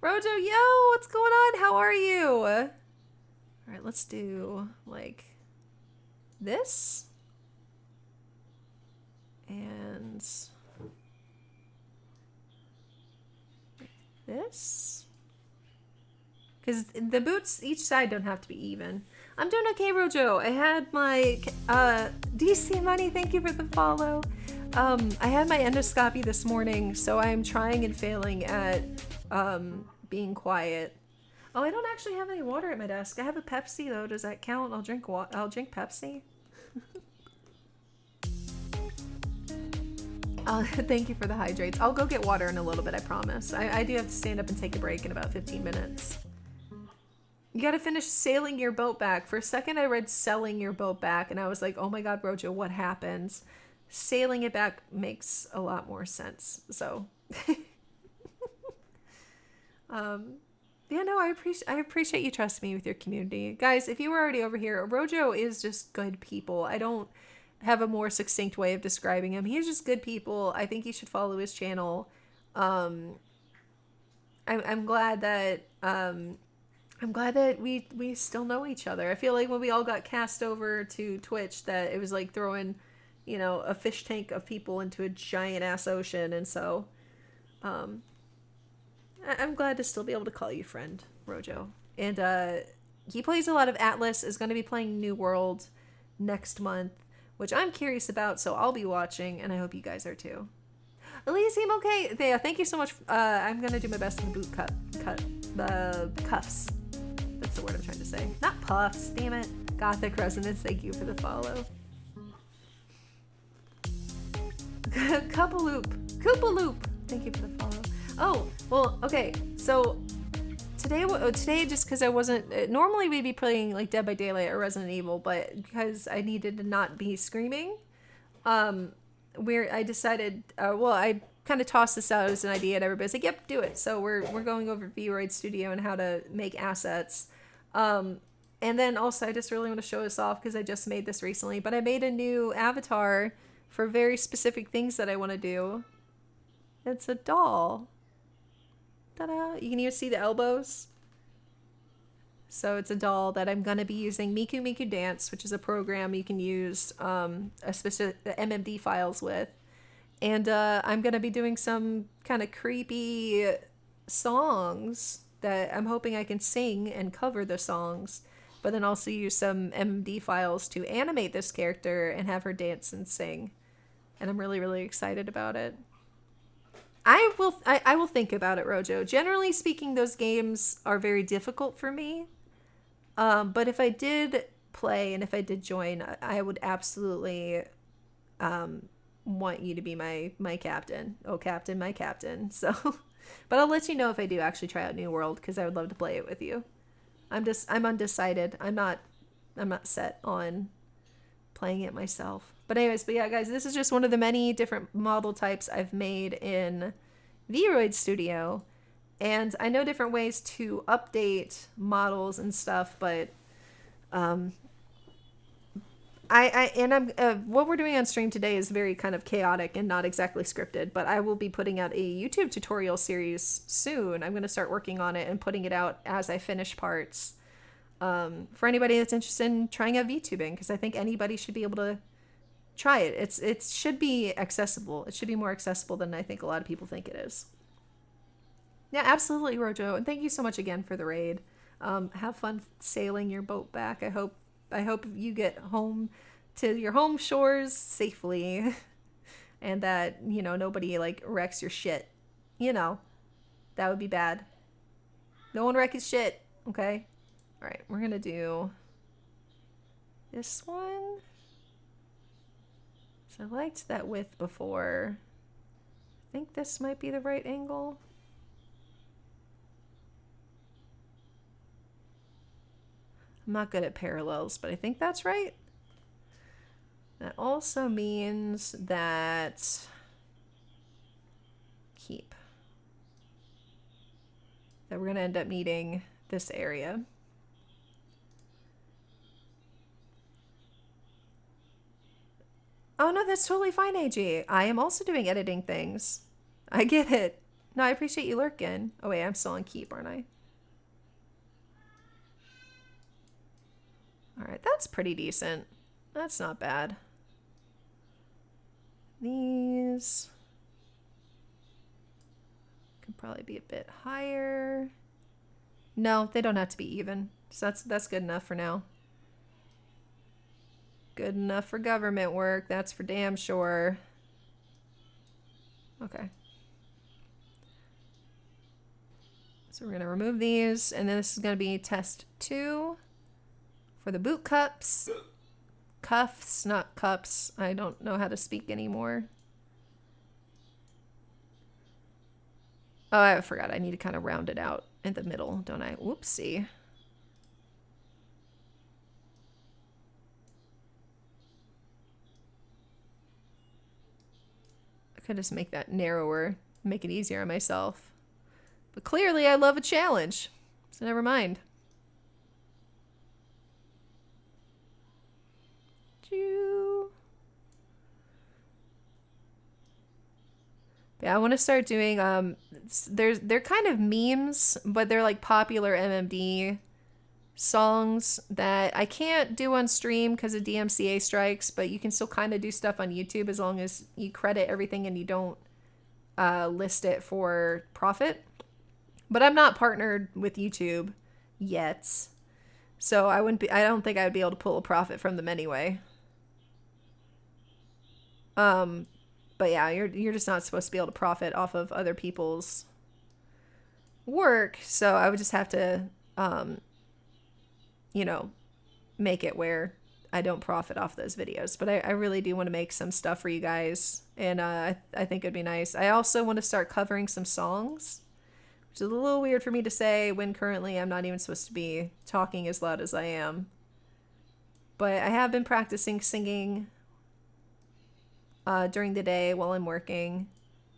Rojo, yo, what's going on? How are you? All right, let's do like this. And this. Because the boots, each side don't have to be even. I'm doing okay, Rojo. I had my DC money. Thank you for the follow. I had my endoscopy this morning, so I'm trying and failing at being quiet. Oh, I don't actually have any water at my desk. I have a Pepsi though. Does that count? I'll drink Pepsi. Thank you for the hydrates. I'll go get water in a little bit, I promise. I do have to stand up and take a break in about 15 minutes. You gotta finish sailing your boat back. For a second I read selling your boat back and I was like, oh my god, Rojo, what happens? Sailing it back makes a lot more sense. So yeah, no, I appreciate you trusting me with your community. Guys, if you were already over here, Rojo is just good people. I don't have a more succinct way of describing him. He's just good people. I think you should follow his channel. I'm glad that we still know each other. I feel like when we all got cast over to Twitch that it was like throwing, you know, a fish tank of people into a giant ass ocean, and so I'm glad to still be able to call you friend, Rojo. And he plays a lot of Atlas, is going to be playing New World next month, which I'm curious about, so I'll be watching, and I hope you guys are too. Elysium, okay. Yeah, thank you so much. I'm going to do my best in the boot cuffs. That's the word I'm trying to say. Not puffs, damn it. Gothic Resonance, thank you for the follow. Koopa Loop, thank you for the follow. Oh, well, okay, so today just because I wasn't, normally we'd be playing like Dead by Daylight or Resident Evil, but because I needed to not be screaming, I decided, I kind of tossed this out as an idea and everybody's like, yep, do it. So we're going over Vroid Studio and how to make assets. And then also I just really want to show this off because I just made this recently, but I made a new avatar for very specific things that I want to do. It's a doll. Ta-da! You can even see the elbows. So it's a doll that I'm going to be using Miku Miku Dance, which is a program you can use a specific MMD files with. And I'm going to be doing some kind of creepy songs that I'm hoping I can sing and cover the songs, but then also use some MMD files to animate this character and have her dance and sing. And I'm really, really excited about it. I will think about it, Rojo. Generally speaking, those games are very difficult for me. But if I did play and if I did join, I would absolutely want you to be my captain. Oh, captain, my captain. So, but I'll let you know if I do actually try out New World, because I would love to play it with you. I'm undecided. I'm not set on playing it myself. But anyways, but yeah, guys, this is just one of the many different model types I've made in Vroid Studio. And I know different ways to update models and stuff, but what we're doing on stream today is very kind of chaotic and not exactly scripted, but I will be putting out a YouTube tutorial series soon. I'm going to start working on it and putting it out as I finish parts. For anybody that's interested in trying out VTubing, because I think anybody should be able to try it. It should be accessible. It should be more accessible than I think a lot of people think it is. Yeah, absolutely, Rojo. And thank you so much again for the raid. Have fun sailing your boat back. I hope you get home to your home shores safely, and that, you know, nobody like wrecks your shit. You know, that would be bad. No one wreck his shit, okay? All right, we're gonna do this one. So I liked that width before. I think this might be the right angle. I'm not good at parallels, but I think that's right. That also means that keep. That we're going to end up needing this area. Oh no, that's totally fine, AG. I am also doing editing things. I get it. No, I appreciate you lurking. Oh wait, I'm still on keep, aren't I? Alright, that's pretty decent. That's not bad. These could probably be a bit higher. No, they don't have to be even. So that's good enough for now. Good enough for government work, that's for damn sure. Okay. So we're gonna remove these, and then this is gonna be test 2 for the boot cups. Cuffs, not cups. I don't know how to speak anymore. Oh, I forgot. I need to kind of round it out in the middle, don't I? Whoopsie. I could just make that narrower, make it easier on myself. But clearly I love a challenge, so never mind. Yeah, I want to start doing they're kind of memes, but they're like popular MMD songs that I can't do on stream because of DMCA strikes, but you can still kind of do stuff on YouTube as long as you credit everything and you don't list it for profit. But I'm not partnered with YouTube yet, so I don't think I would be able to pull a profit from them anyway. But yeah, you're just not supposed to be able to profit off of other people's work, so I would just have to, you know, make it where I don't profit off those videos. But I really do want to make some stuff for you guys, and I think it'd be nice. I also want to start covering some songs, which is a little weird for me to say when currently I'm not even supposed to be talking as loud as I am. But I have been practicing singing during the day while I'm working,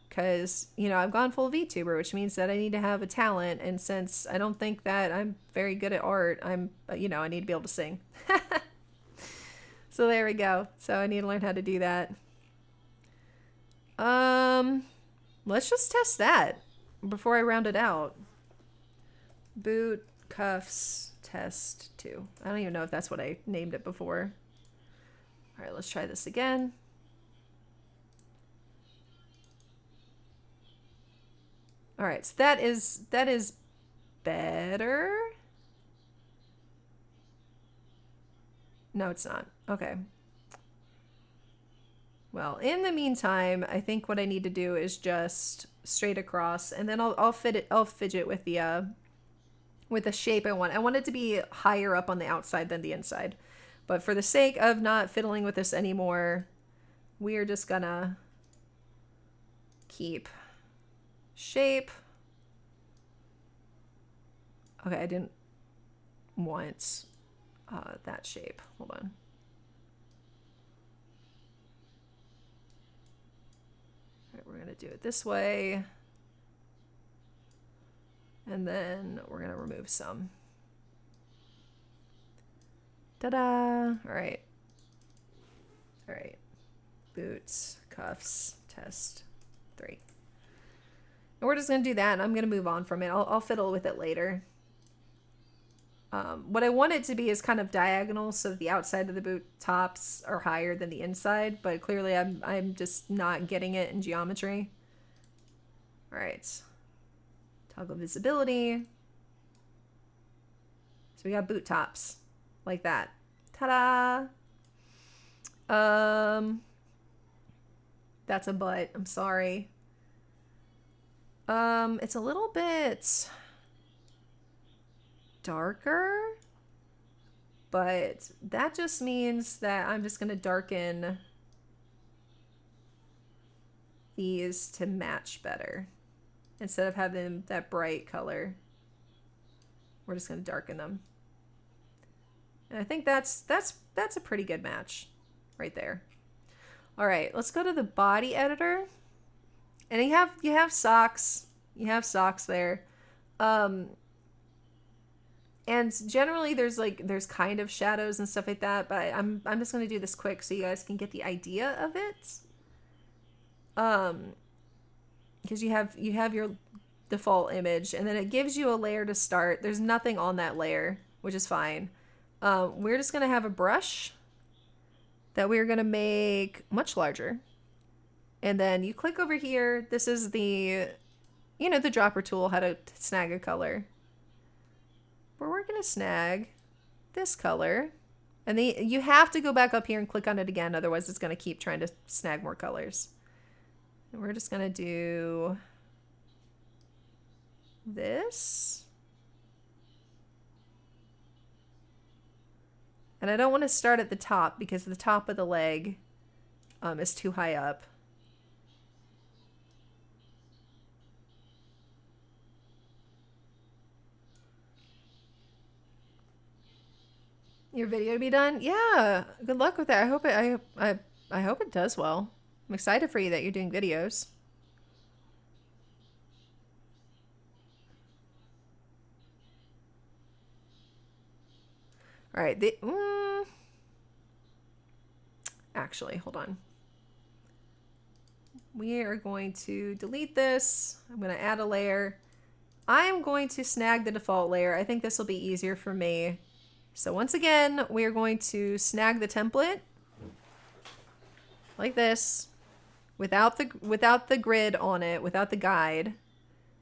because, you know, I've gone full VTuber, which means that I need to have a talent, and since I don't think that I'm very good at art, you know, I need to be able to sing. So there we go. So I need to learn how to do that. Let's just test that before I round it out. Boot cuffs test 2. I don't even know if that's what I named it before. All right, let's try this again. All right, so that is better. No, it's not. Okay. Well, in the meantime, I think what I need to do is just straight across, and then I'll fidget with the shape I want. I want it to be higher up on the outside than the inside. But for the sake of not fiddling with this anymore, we're just gonna keep shape. Okay, I didn't want that shape. Hold on. All right, we're gonna do it this way. And then we're gonna remove some. Ta-da! All right. All right. Boots, cuffs, test 3. And we're just gonna do that, and I'm gonna move on from it. I'll fiddle with it later. What I want it to be is kind of diagonal, so that the outside of the boot tops are higher than the inside, but clearly I'm just not getting it in geometry. All right. Toggle visibility. So we got boot tops like that. Ta-da! That's a butt. I'm sorry. It's a little bit darker, but that just means that I'm just gonna darken these to match better. Instead of having that bright color, we're just gonna darken them. And I think that's a pretty good match right there. All right, let's go to the body editor. And you have socks. You have socks there. And generally there's kind of shadows and stuff like that, but I'm just gonna do this quick so you guys can get the idea of it. Because you have your default image, and then it gives you a layer to start. There's nothing on that layer, which is fine. We're just gonna have a brush that we're gonna make much larger. And then you click over here. This is the dropper tool, how to snag a color. But we're gonna snag this color. And you have to go back up here and click on it again, otherwise it's gonna keep trying to snag more colors. And we're just gonna do this. And I don't want to start at the top because the top of the leg is too high up. Your video to be done? Yeah. Good luck with that. I hope it does well. I'm excited for you that you're doing videos. All right. Actually, hold on. We are going to delete this. I'm going to add a layer. I am going to snag the default layer. I think this will be easier for me. So once again, we are going to snag the template like this, without the grid on it, without the guide,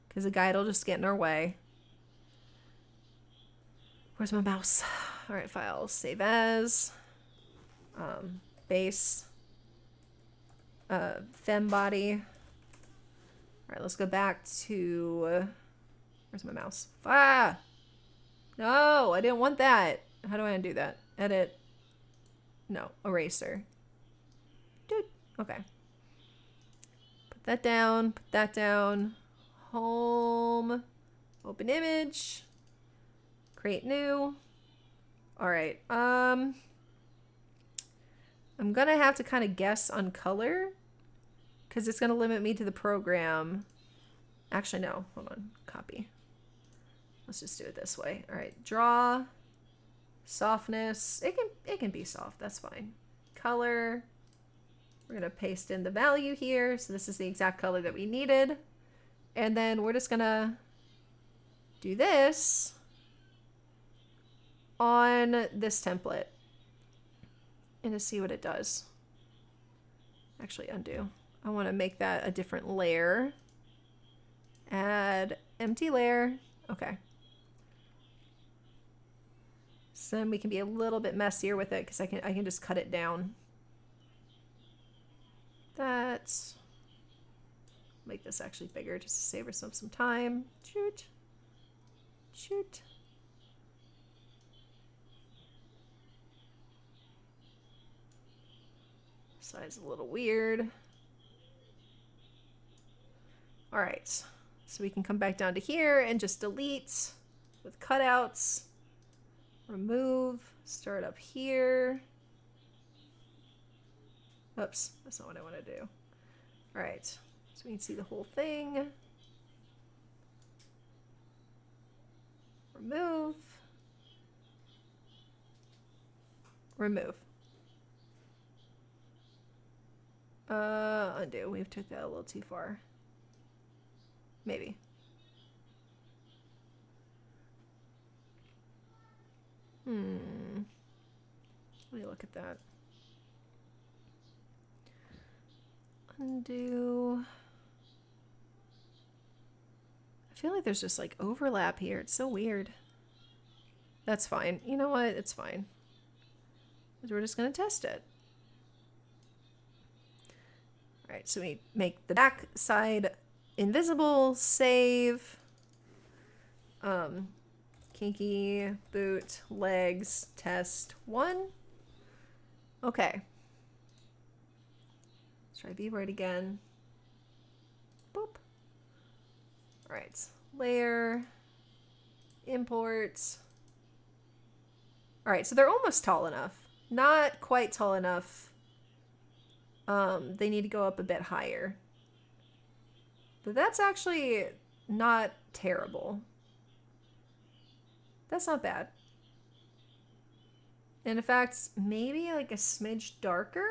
because the guide will just get in our way. Where's my mouse? All right, files, save as, base, fem body. All right, let's go back to, where's my mouse? Ah! No, I didn't want that. How do I undo that? Edit. No, eraser. Dude, okay. Put that down, put that down. Home, open image, create new. All right, I'm gonna have to kind of guess on color because it's gonna limit me to the program. Actually, no, hold on, copy. Let's just do it this way. All right, draw, softness. It can be soft. That's fine. Color. We're gonna paste in the value here. So this is the exact color that we needed. And then we're just gonna do this. on this template and to see what it does. Actually, undo. I want to make that a different layer. Add empty layer. Okay. So then we can be a little bit messier with it because I can just cut it down. That's make this actually bigger just to save ourselves some time. Shoot. Shoot. Size a little weird. All right. So we can come back down to here and just delete with cutouts. Remove. Start up here. Oops, that's not what I want to do. All right, so we can see the whole thing. Remove. Remove. Undo. We've took that a little too far. Maybe. Let me look at that. Undo. I feel like there's just like overlap here. It's so weird. That's fine. You know what? It's fine. We're just going to test it. All right, so we make the back side invisible, save. Kinky, boot, legs, test 1. Okay. Let's try Vroid again. Boop. All right, layer, import. All right, so they're almost tall enough. Not quite tall enough. They need to go up a bit higher. But that's actually not terrible. That's not bad. And in fact, maybe like a smidge darker?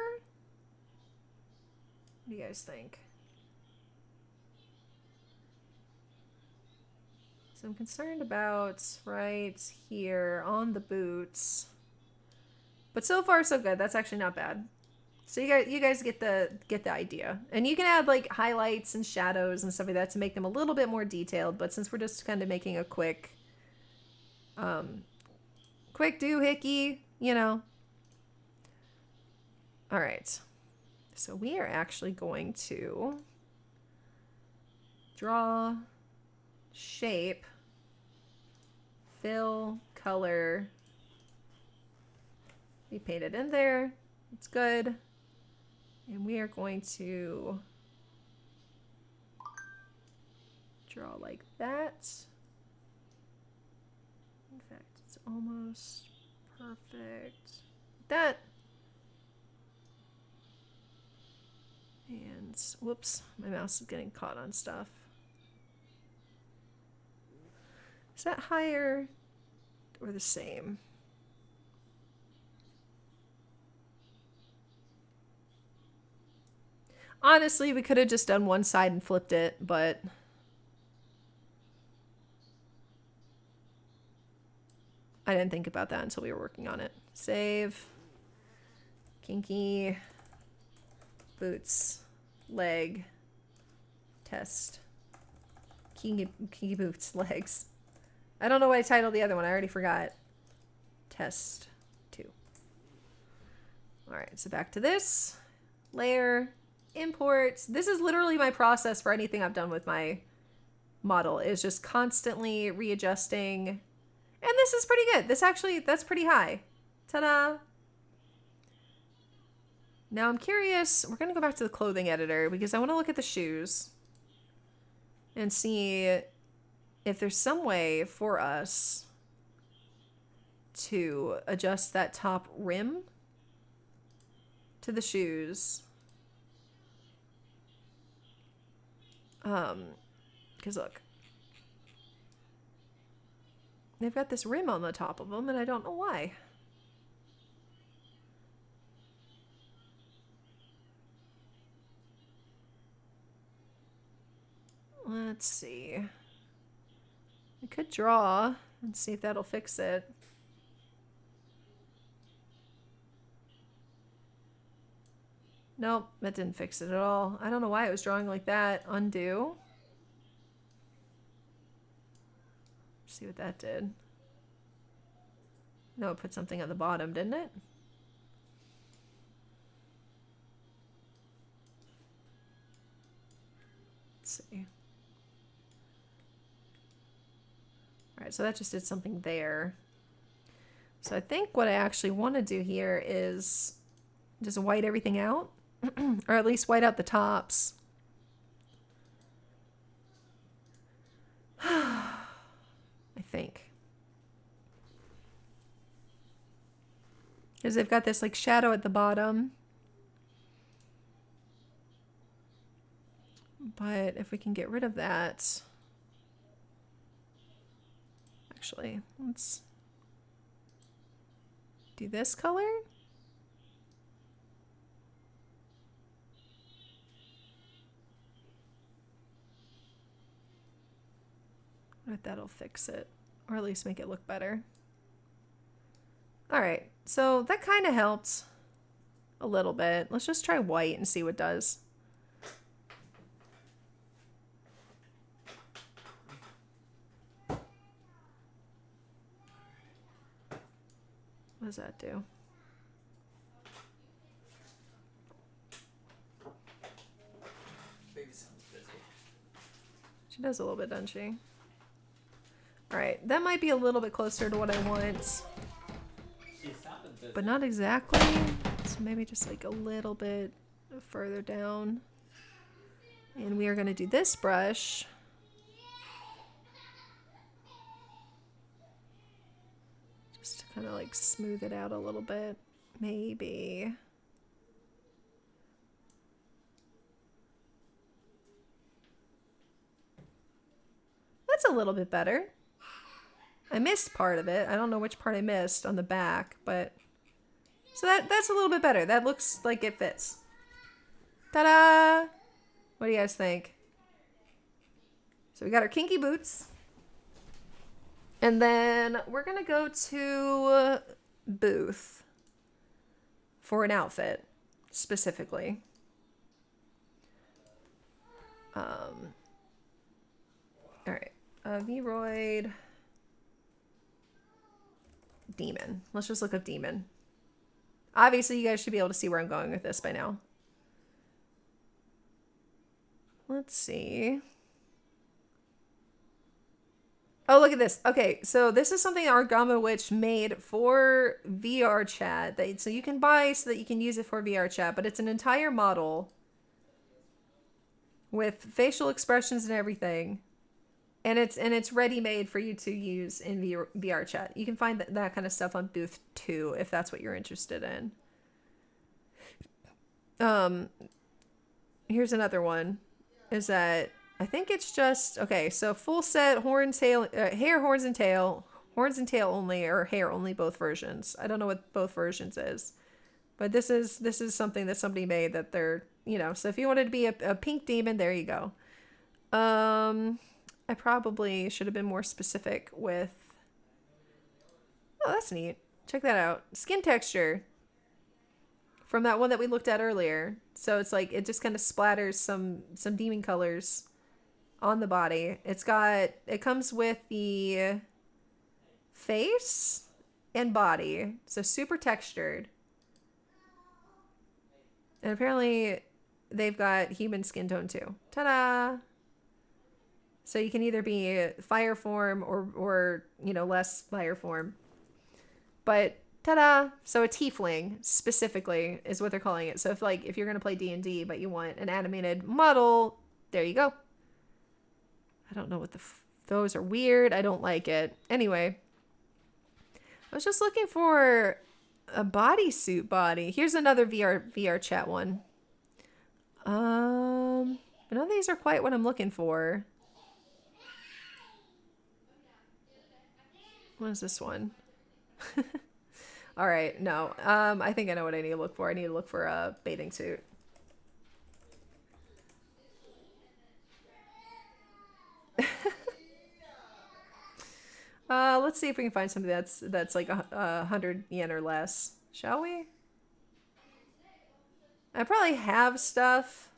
What do you guys think? So I'm concerned about right here on the boots. But so far so good. That's actually not bad. So you guys get the idea. And you can add like highlights and shadows and stuff like that to make them a little bit more detailed, but since we're just kind of making a quick doohickey, you know. All right. So we are actually going to draw, shape, fill, color. We paint it in there. It's good. And we are going to draw like that. In fact, it's almost perfect. That. And whoops, my mouse is getting caught on stuff. Is that higher or the same? Honestly, we could have just done one side and flipped it, but I didn't think about that until we were working on it. Save. Kinky. Boots. Leg. Test. Kinky boots. Legs. I don't know what I titled the other one. I already forgot. Test 2. Alright, so back to this. Layer. Import. This is literally my process for anything I've done with my model, is just constantly readjusting. And this is pretty good. This actually, that's pretty high. Ta-da! Now I'm curious, we're gonna go back to the clothing editor because I want to look at the shoes and see if there's some way for us to adjust that top rim to the shoes. Because look, they've got this rim on the top of them and I don't know why. Let's see. We could draw and see if that'll fix it. Nope, that didn't fix it at all. I don't know why it was drawing like that. Undo. See what that did. No, it put something at the bottom, didn't it? Let's see. Alright, so that just did something there. So I think what I actually want to do here is just white everything out. Or at least white out the tops. I think. Because they've got this like shadow at the bottom. But if we can get rid of that... Actually, let's do this color. I bet that'll fix it, or at least make it look better. All right, so that kind of helped a little bit. Let's just try white and see what it does. What does that do? Baby sounds busy. She does a little bit, doesn't she? Alright, that might be a little bit closer to what I want. She sounded busy. But not exactly. So maybe just like a little bit further down. And we are going to do this brush. Just to kind of like smooth it out a little bit. Maybe. That's a little bit better. I missed part of it. I don't know which part I missed on the back, but... So that's a little bit better. That looks like it fits. Ta-da! What do you guys think? So we got our kinky boots. And then we're going to go to Booth for an outfit, specifically. All right. Vroid Demon. Let's just look up Demon. Obviously, you guys should be able to see where I'm going with this by now. Let's see. Oh, look at this. Okay, so this is something Argama Witch made for VR chat. So you can buy so that you can use it for VR chat, but it's an entire model with facial expressions and everything. And it's ready-made for you to use in VR chat. You can find that kind of stuff on Booth too, if that's what you're interested in. Here's another one. Is that I think it's just okay. So full set horns, tail, hair, horns, and tail only, or hair only, both versions. I don't know what both versions is, but this is something that somebody made that they're So if you wanted to be a pink demon, there you go. I probably should have been more specific with... Oh, that's neat. Check that out. Skin texture. From that one that we looked at earlier. So it's like, it just kind of splatters some demon colors on the body. It comes with the face and body. So super textured. And apparently they've got human skin tone too. Ta-da! So you can either be fire form or less fire form. But ta-da! So a tiefling specifically is what they're calling it. So if you're going to play D&D but you want an animated model, there you go. I don't know what those are weird. I don't like it. Anyway, I was just looking for a bodysuit body. Here's another VR chat one. None of these are quite what I'm looking for. What is this one? All right, no. I think I know what I need to look for. I need to look for a bathing suit. Let's see if we can find something that's like 100 yen or less. Shall we? I probably have stuff.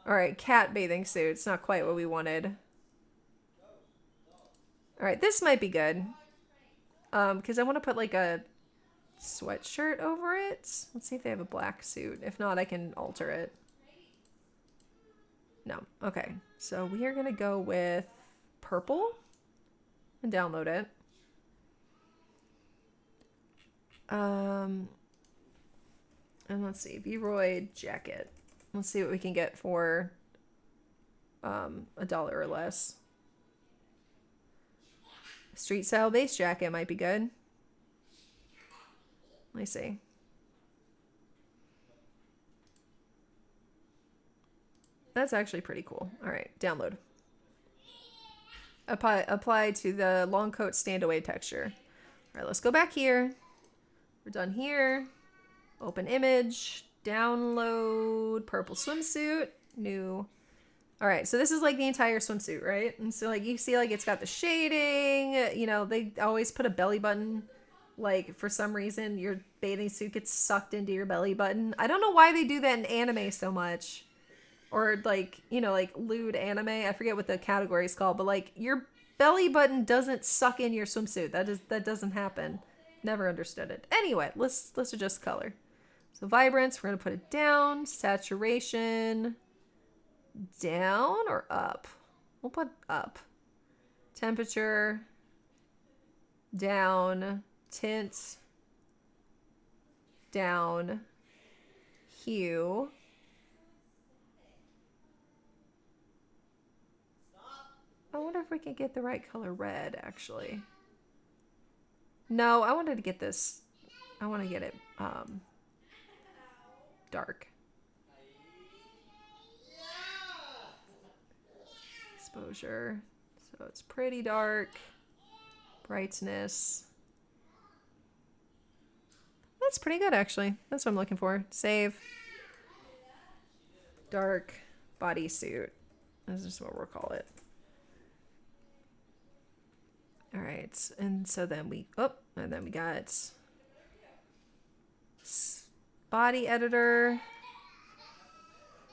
All right, cat bathing suit. It's not quite what we wanted. All right, this might be good. Because I want to put like a sweatshirt over it. Let's see if they have a black suit. If not, I can alter it. No. Okay. So we are going to go with purple and download it. And let's see, Vroid jacket. Let's see what we can get for $1 or less. Street style base jacket might be good. Let me see. That's actually pretty cool. All right, download. Apply to the long coat stand away texture. All right, let's go back here. We're done here. Open image. Download purple swimsuit. New. All right, so this is like the entire swimsuit, right? And so like you see like it's got the shading. You know, they always put a belly button. Like for some reason your bathing suit gets sucked into your belly button. I don't know why they do that in anime so much. Or like, you know, like lewd anime. I forget what the category is called, but like your belly button doesn't suck in your swimsuit. That doesn't happen. Never understood it. Anyway, let's adjust color. So vibrance, we're gonna put it down. Saturation, down or up? We'll put up. Temperature, down. Tint, down. Hue. I wonder if we can get the right color red, actually. No, I wanted to get this. I want to get it dark. Exposure. So it's pretty dark. Brightness. That's pretty good, actually. That's what I'm looking for. Save. Dark bodysuit. This is what we'll call it. All right, and so then we got body editor.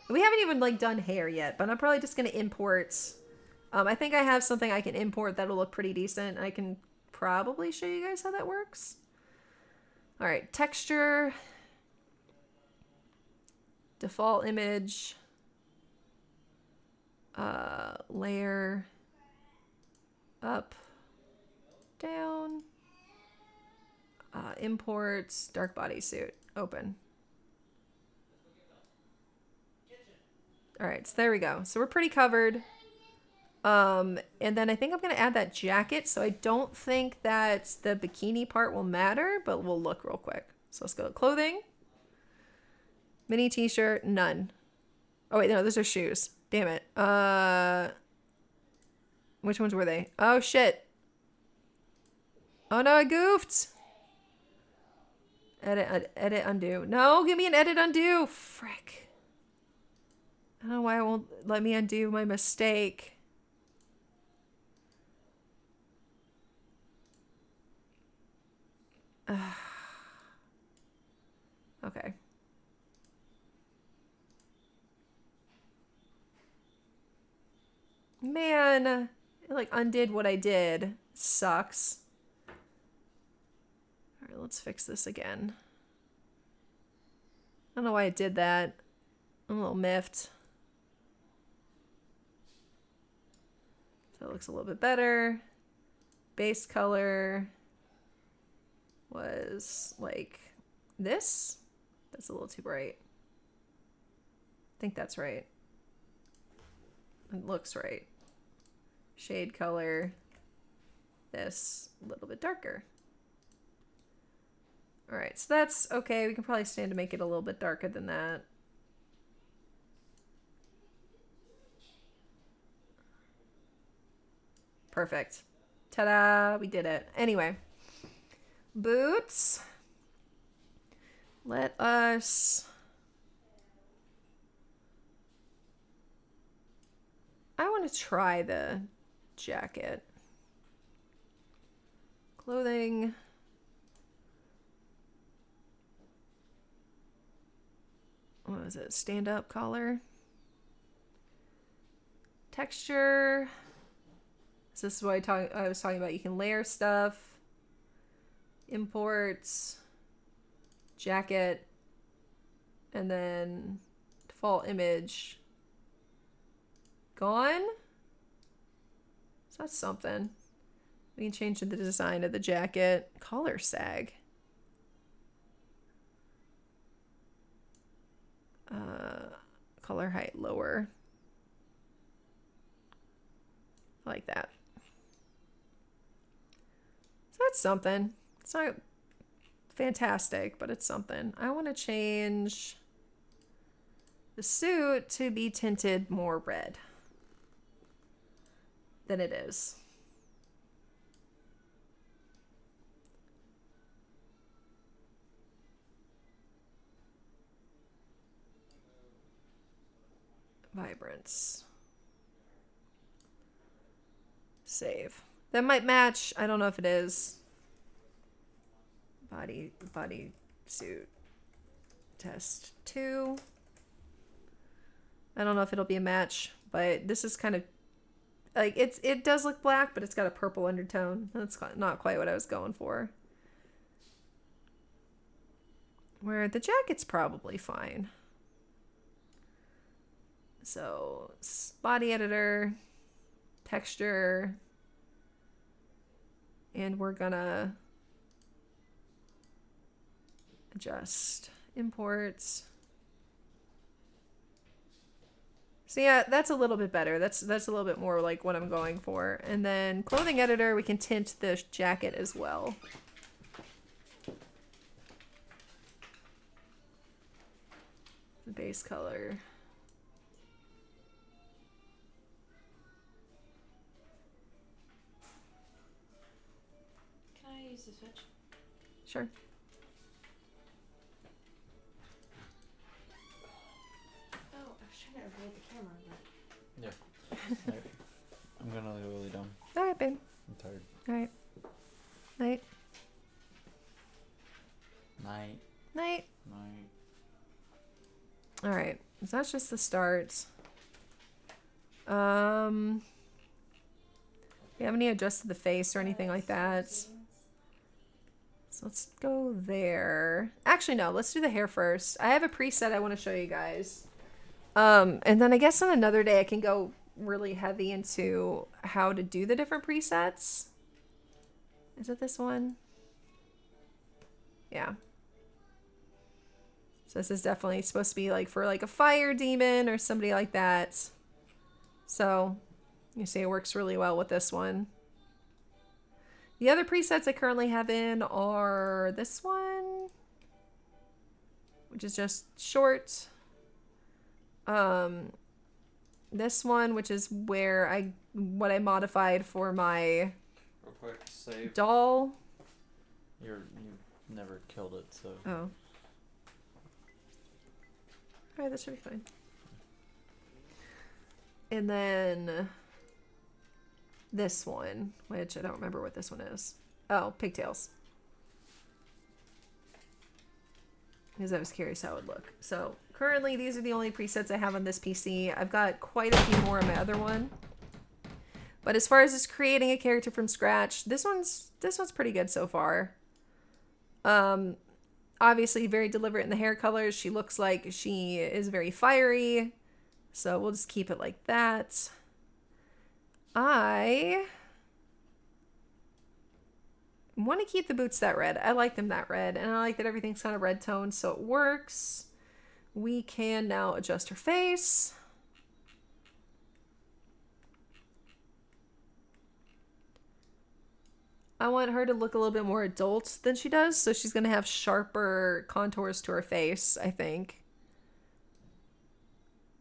We haven't even like done hair yet, but I'm probably just gonna import. I think I have something I can import that'll look pretty decent. I can probably show you guys how that works. All right, texture, default image, layer, up. Down. Imports, dark bodysuit, open. All right, so there we go. So we're pretty covered. And then I think I'm gonna add that jacket. So I don't think that the bikini part will matter, but we'll look real quick. So let's go to clothing. Mini t-shirt, none. Oh wait, no, those are shoes. Damn it. Which ones were they? Oh shit. Oh no, I goofed. Edit, undo. No, give me an edit, undo. Frick. I don't know why it won't let me undo my mistake. Okay. Man, it like undid what I did. Sucks. All right, let's fix this again. I don't know why it did that. I'm a little miffed. So it looks a little bit better. Base color was like this. That's a little too bright. I think that's right. It looks right. Shade color. This a little bit darker. All right, so that's okay. We can probably stand to make it a little bit darker than that. Perfect. Ta-da, we did it. Anyway, boots. Let us... I want to try the jacket. Clothing. what was it? Stand up collar. Texture. So this is what I was talking about. You can layer stuff. Imports. Jacket. And then default image. Gone. So that's something. We can change the design of the jacket. Collar sag. Color height lower. Like that. So that's something. It's not fantastic, but it's something. I want to change the suit to be tinted more red than it is. Vibrance. Save. That might match. I don't know if it is. Body suit. Test 2. I don't know if it'll be a match, but this is kind of like it does look black, but it's got a purple undertone. That's not quite what I was going for. Where the jacket's probably fine. So, body editor, texture, and we're gonna adjust imports. So yeah, that's a little bit better. That's a little bit more like what I'm going for. And then clothing editor, we can tint the jacket as well. The base color. Can I use the switch? Sure. Oh, I was trying to avoid the camera, but... Yeah. I'm gonna really dumb. All right, babe. I'm tired. All right. Night. Night. Night. Night. All right. So that's just the start. We haven't even adjusted the face or anything like that. So let's go there. Actually, no. Let's do the hair first. I have a preset I want to show you guys. And then I guess on another day I can go really heavy into how to do the different presets. Is it this one? Yeah. So this is definitely supposed to be like for like a fire demon or somebody like that. So you see it works really well with this one. The other presets I currently have in are this one, which is just short. This one, which is where what I modified for my Real quick, save. doll. You never killed it, so. Oh. Alright, that should be fine. And then this one, which I don't remember what this one is. Oh, pigtails. Because I was curious how it would look. So currently these are the only presets I have on this PC. I've got quite a few more on my other one. But as far as just creating a character from scratch, this one's pretty good so far. Obviously very deliberate in the hair colors. She looks like she is very fiery. So we'll just keep it like that. I want to keep the boots that red. I like them that red. And I like that everything's kind of red toned, so it works. We can now adjust her face. I want her to look a little bit more adult than she does, so she's going to have sharper contours to her face, I think.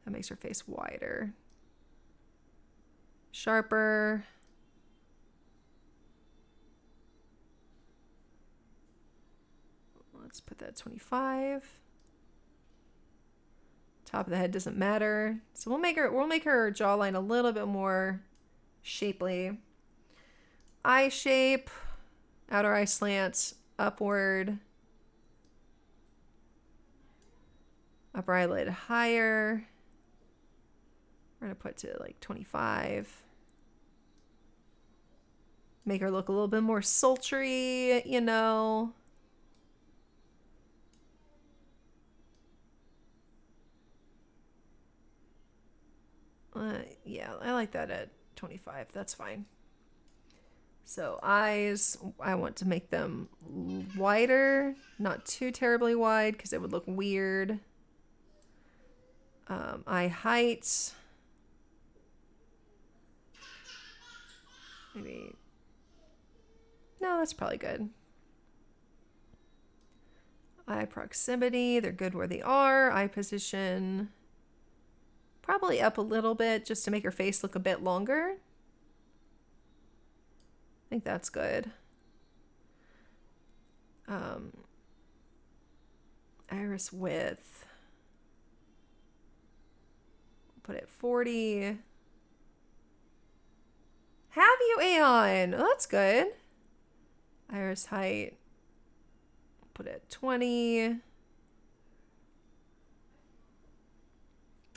That makes her face wider. Sharper. Let's put that at 25. Top of the head doesn't matter. So we'll make her jawline a little bit more shapely. Eye shape, outer eye slant, upward. Upper eyelid higher. We're going to put to like 25. Make her look a little bit more sultry, you know. Yeah, I like that at 25. That's fine. So eyes, I want to make them wider, not too terribly wide because it would look weird. Eye height. Maybe. No, that's probably good. Eye proximity, they're good where they are. Eye position, probably up a little bit just to make her face look a bit longer. I think that's good. Iris width. Put it 40. Have you, Aeon? Oh, that's good. Iris height. Put it 20.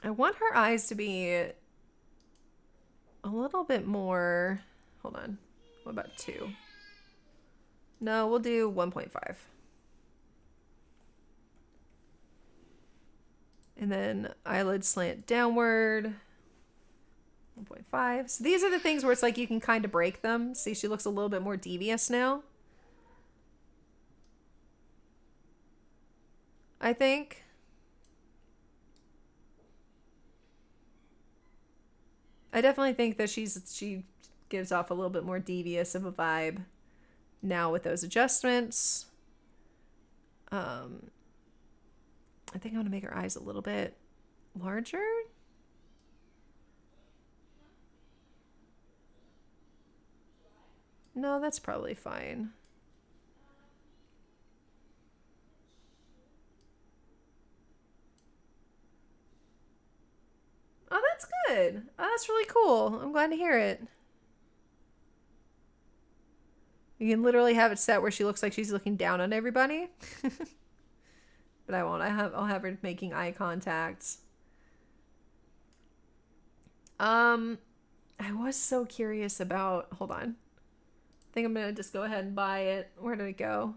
I want her eyes to be a little bit more. Hold on. What about 2? No, we'll do 1.5. And then eyelid slant downward. 1.5. So these are the things where it's like you can kind of break them. See, she looks a little bit more devious now. I think. I definitely think that she gives off a little bit more devious of a vibe now with those adjustments. I think I want to make her eyes a little bit larger. No, that's probably fine. Oh, that's good. Oh, that's really cool. I'm glad to hear it. You can literally have it set where she looks like she's looking down on everybody. But I won't. I'll have her making eye contact. I was so curious about. Hold on. I think I'm gonna just go ahead and buy it. Where did it go?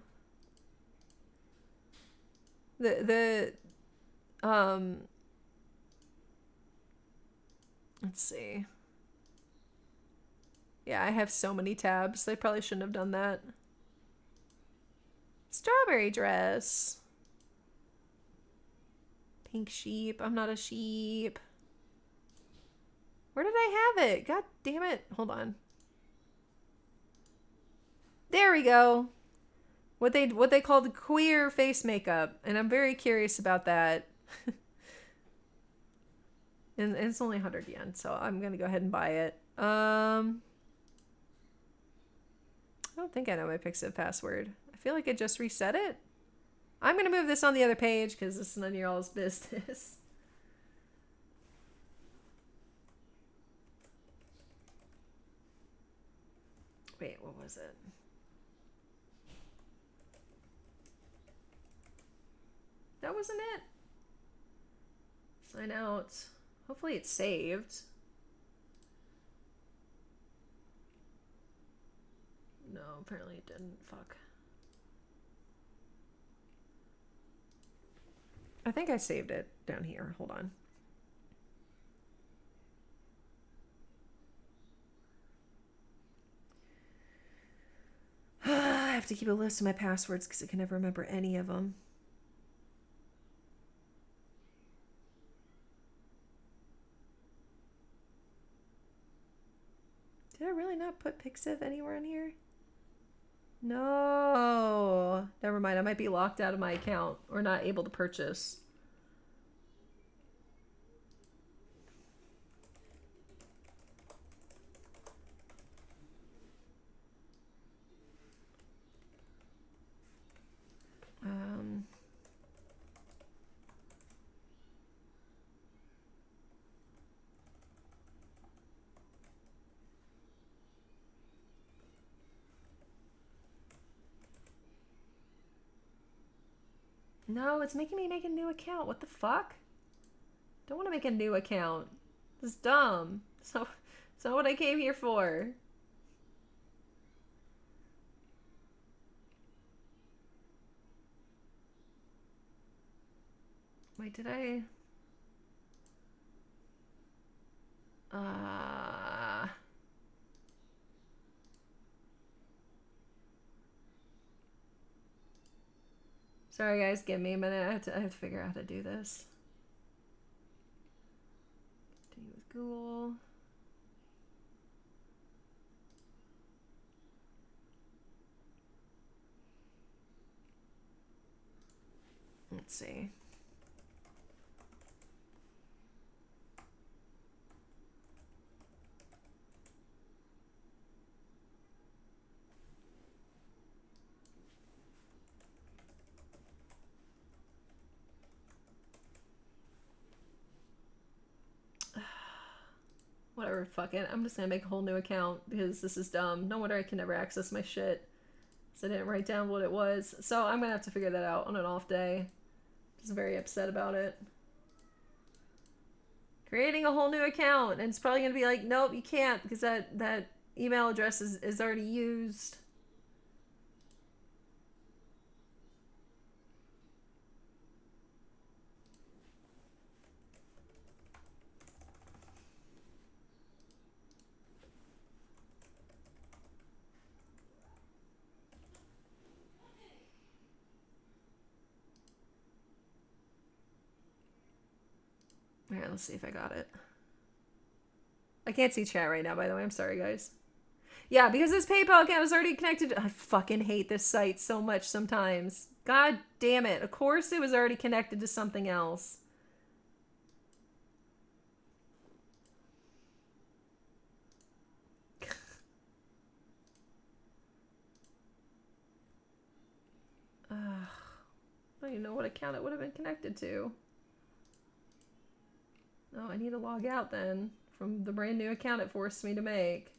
Let's see. Yeah, I have so many tabs. I probably shouldn't have done that. Strawberry dress. Pink sheep. I'm not a sheep. Where did I have it? God damn it. Hold on. There we go. What they called queer face makeup. And I'm very curious about that. And it's only 100 yen, so I'm going to go ahead and buy it. I don't think I know my Pixiv password. I feel like I just reset it. I'm going to move this on the other page because this is none of your all's business. Wait, what was it? That wasn't it. Sign out. Hopefully it's saved. No, apparently it didn't. Fuck. I think I saved it down here. Hold on. I have to keep a list of my passwords because I can never remember any of them. Did I really not put Pixiv anywhere in here? No. Never mind. I might be locked out of my account or not able to purchase. No, it's making me make a new account. What the fuck? Don't want to make a new account. This is dumb. So, it's not what I came here for. Wait, did I? Sorry guys, give me a minute. I have to figure out how to do this. Continue with Google. Let's see. Whatever, fuck it. I'm just gonna make a whole new account because this is dumb. No wonder I can never access my shit. So I didn't write down what it was. So I'm gonna have to figure that out on an off day. Just very upset about it. Creating a whole new account, and it's probably gonna be like, nope, you can't because that email address is already used. Alright, let's see if I got it. I can't see chat right now, by the way. I'm sorry, guys. Yeah, because this PayPal account is already connected. I fucking hate this site so much sometimes. God damn it. Of course it was already connected to something else. I don't even know what account it would have been connected to. Oh, I need to log out then from the brand new account it forced me to make.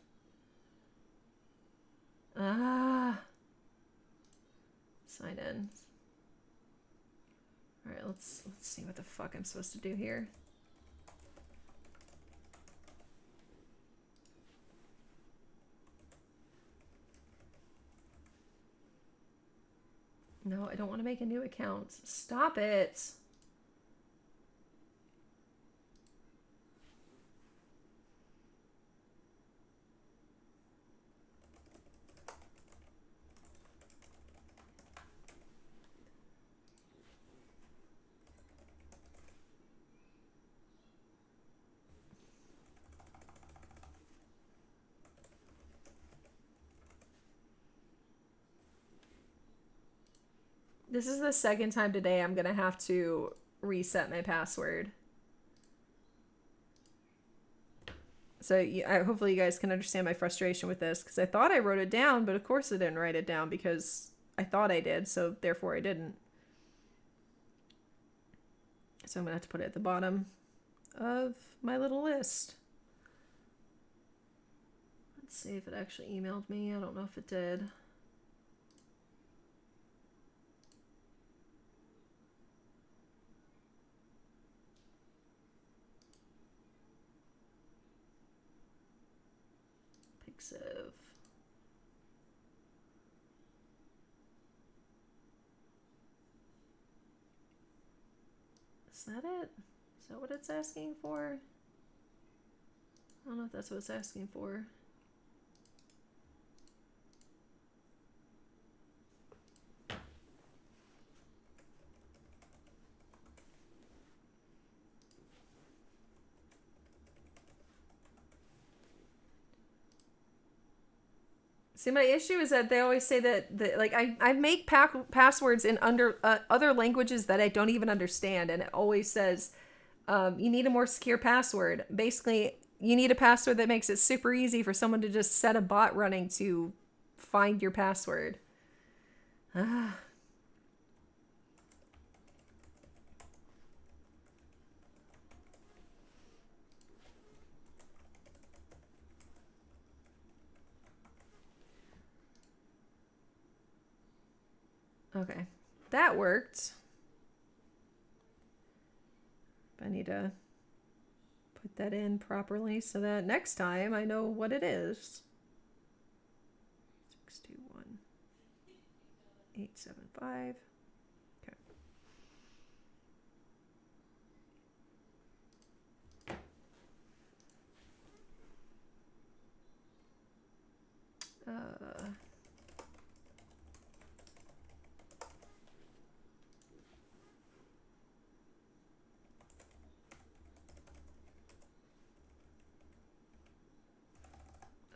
Sign in. Alright, let's see what the fuck I'm supposed to do here. No, I don't want to make a new account. Stop it! This is the second time today I'm gonna have to reset my password. So hopefully you guys can understand my frustration with this, because I thought I wrote it down, but of course I didn't write it down because I thought I did, so therefore I didn't. So I'm gonna have to put it at the bottom of my little list. Let's see if it actually emailed me. I don't know if it did. Pixiv. Is that it? Is that what it's asking for? I don't know if that's what it's asking for. See, my issue is that they always say that like I make passwords in other languages that I don't even understand, and it always says you need a more secure password. Basically, you need a password that makes it super easy for someone to just set a bot running to find your password. Okay, that worked. I need to put that in properly so that next time I know what it is. 621 875. Okay.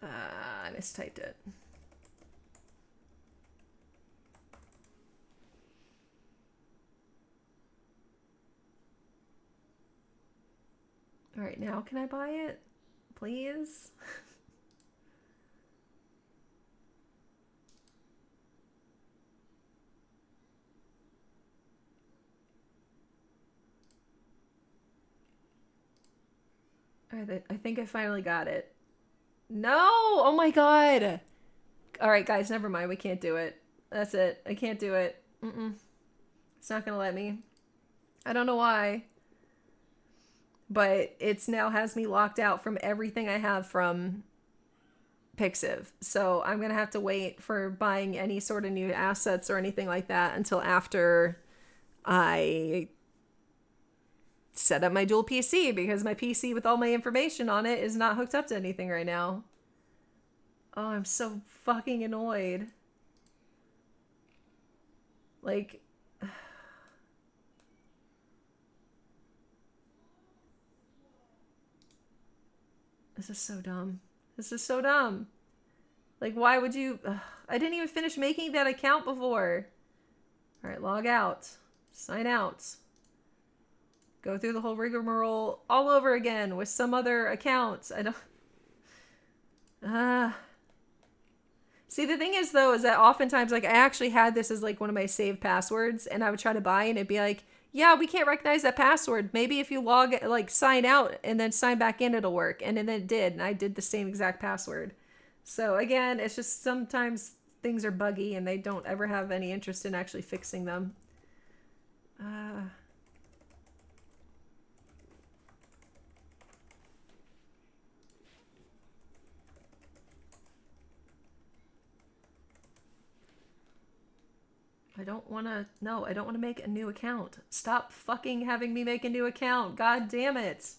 I mistyped it. All right, now can I buy it? Please? All right, I think I finally got it. No! Oh my god! All right, guys, never mind. We can't do it. That's it. I can't do it. It's not gonna let me. I don't know why. But it's now has me locked out from everything I have from Pixiv. So I'm gonna have to wait for buying any sort of new assets or anything like that until after I set up my dual PC, because my PC with all my information on it is not hooked up to anything right now. Oh, I'm so fucking annoyed. Like, this is so dumb. This is so dumb. Like, why would you... I didn't even finish making that account before. Alright, log out. Sign out. Go through the whole rigmarole all over again with some other account. I don't... See, the thing is, though, is that oftentimes, like, I actually had this as, like, one of my saved passwords, and I would try to buy, and it'd be like, yeah, we can't recognize that password. Maybe if you sign out and then sign back in, it'll work. And then it did, and I did the same exact password. So, again, it's just sometimes things are buggy, and they don't ever have any interest in actually fixing them. I don't want to... No, I don't want to make a new account. Stop fucking having me make a new account. God damn it.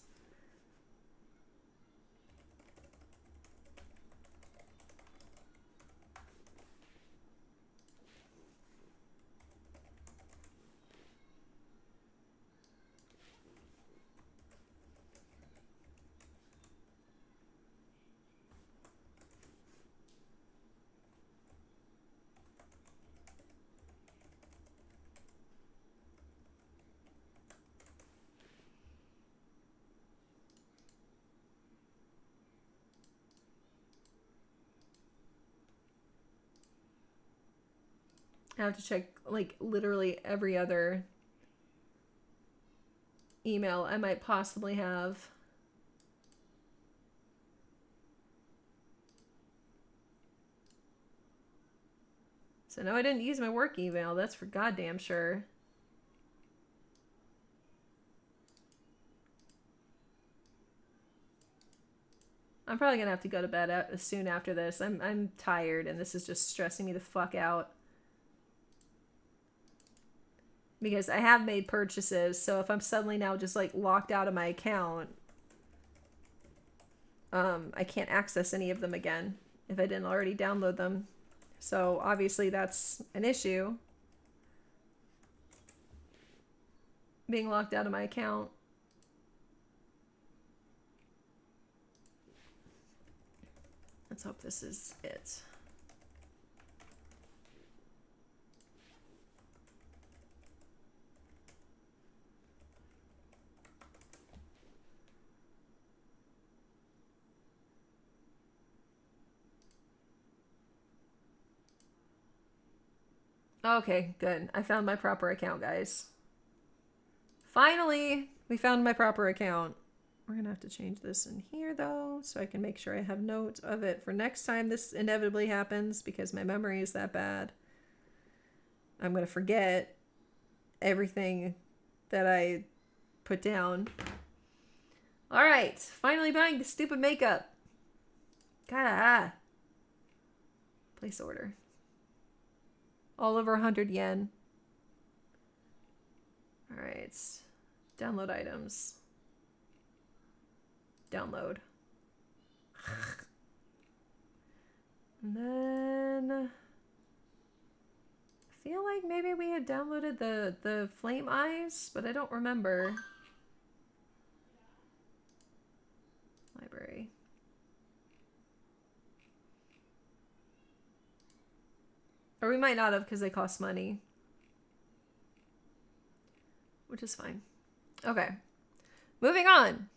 I have to check, like, literally every other email I might possibly have. So no, I didn't use my work email. That's for goddamn sure. I'm probably gonna have to go to bed soon after this. I'm tired, and this is just stressing me the fuck out. Because I have made purchases, so if I'm suddenly now just, like, locked out of my account, I can't access any of them again if I didn't already download them. So obviously that's an issue. Being locked out of my account. Let's hope this is it. Okay, good. I found my proper account, guys. Finally, we found my proper account. We're gonna have to change this in here, though, so I can make sure I have note of it for next time this inevitably happens, because my memory is that bad. I'm gonna forget everything that I put down. All right, finally buying the stupid makeup. God. Place order. All over 100 yen. All right. Download items. Download. And then I feel like maybe we had downloaded the flame eyes, but I don't remember. Library. Or we might not have because they cost money. Which is fine. Okay. Moving on.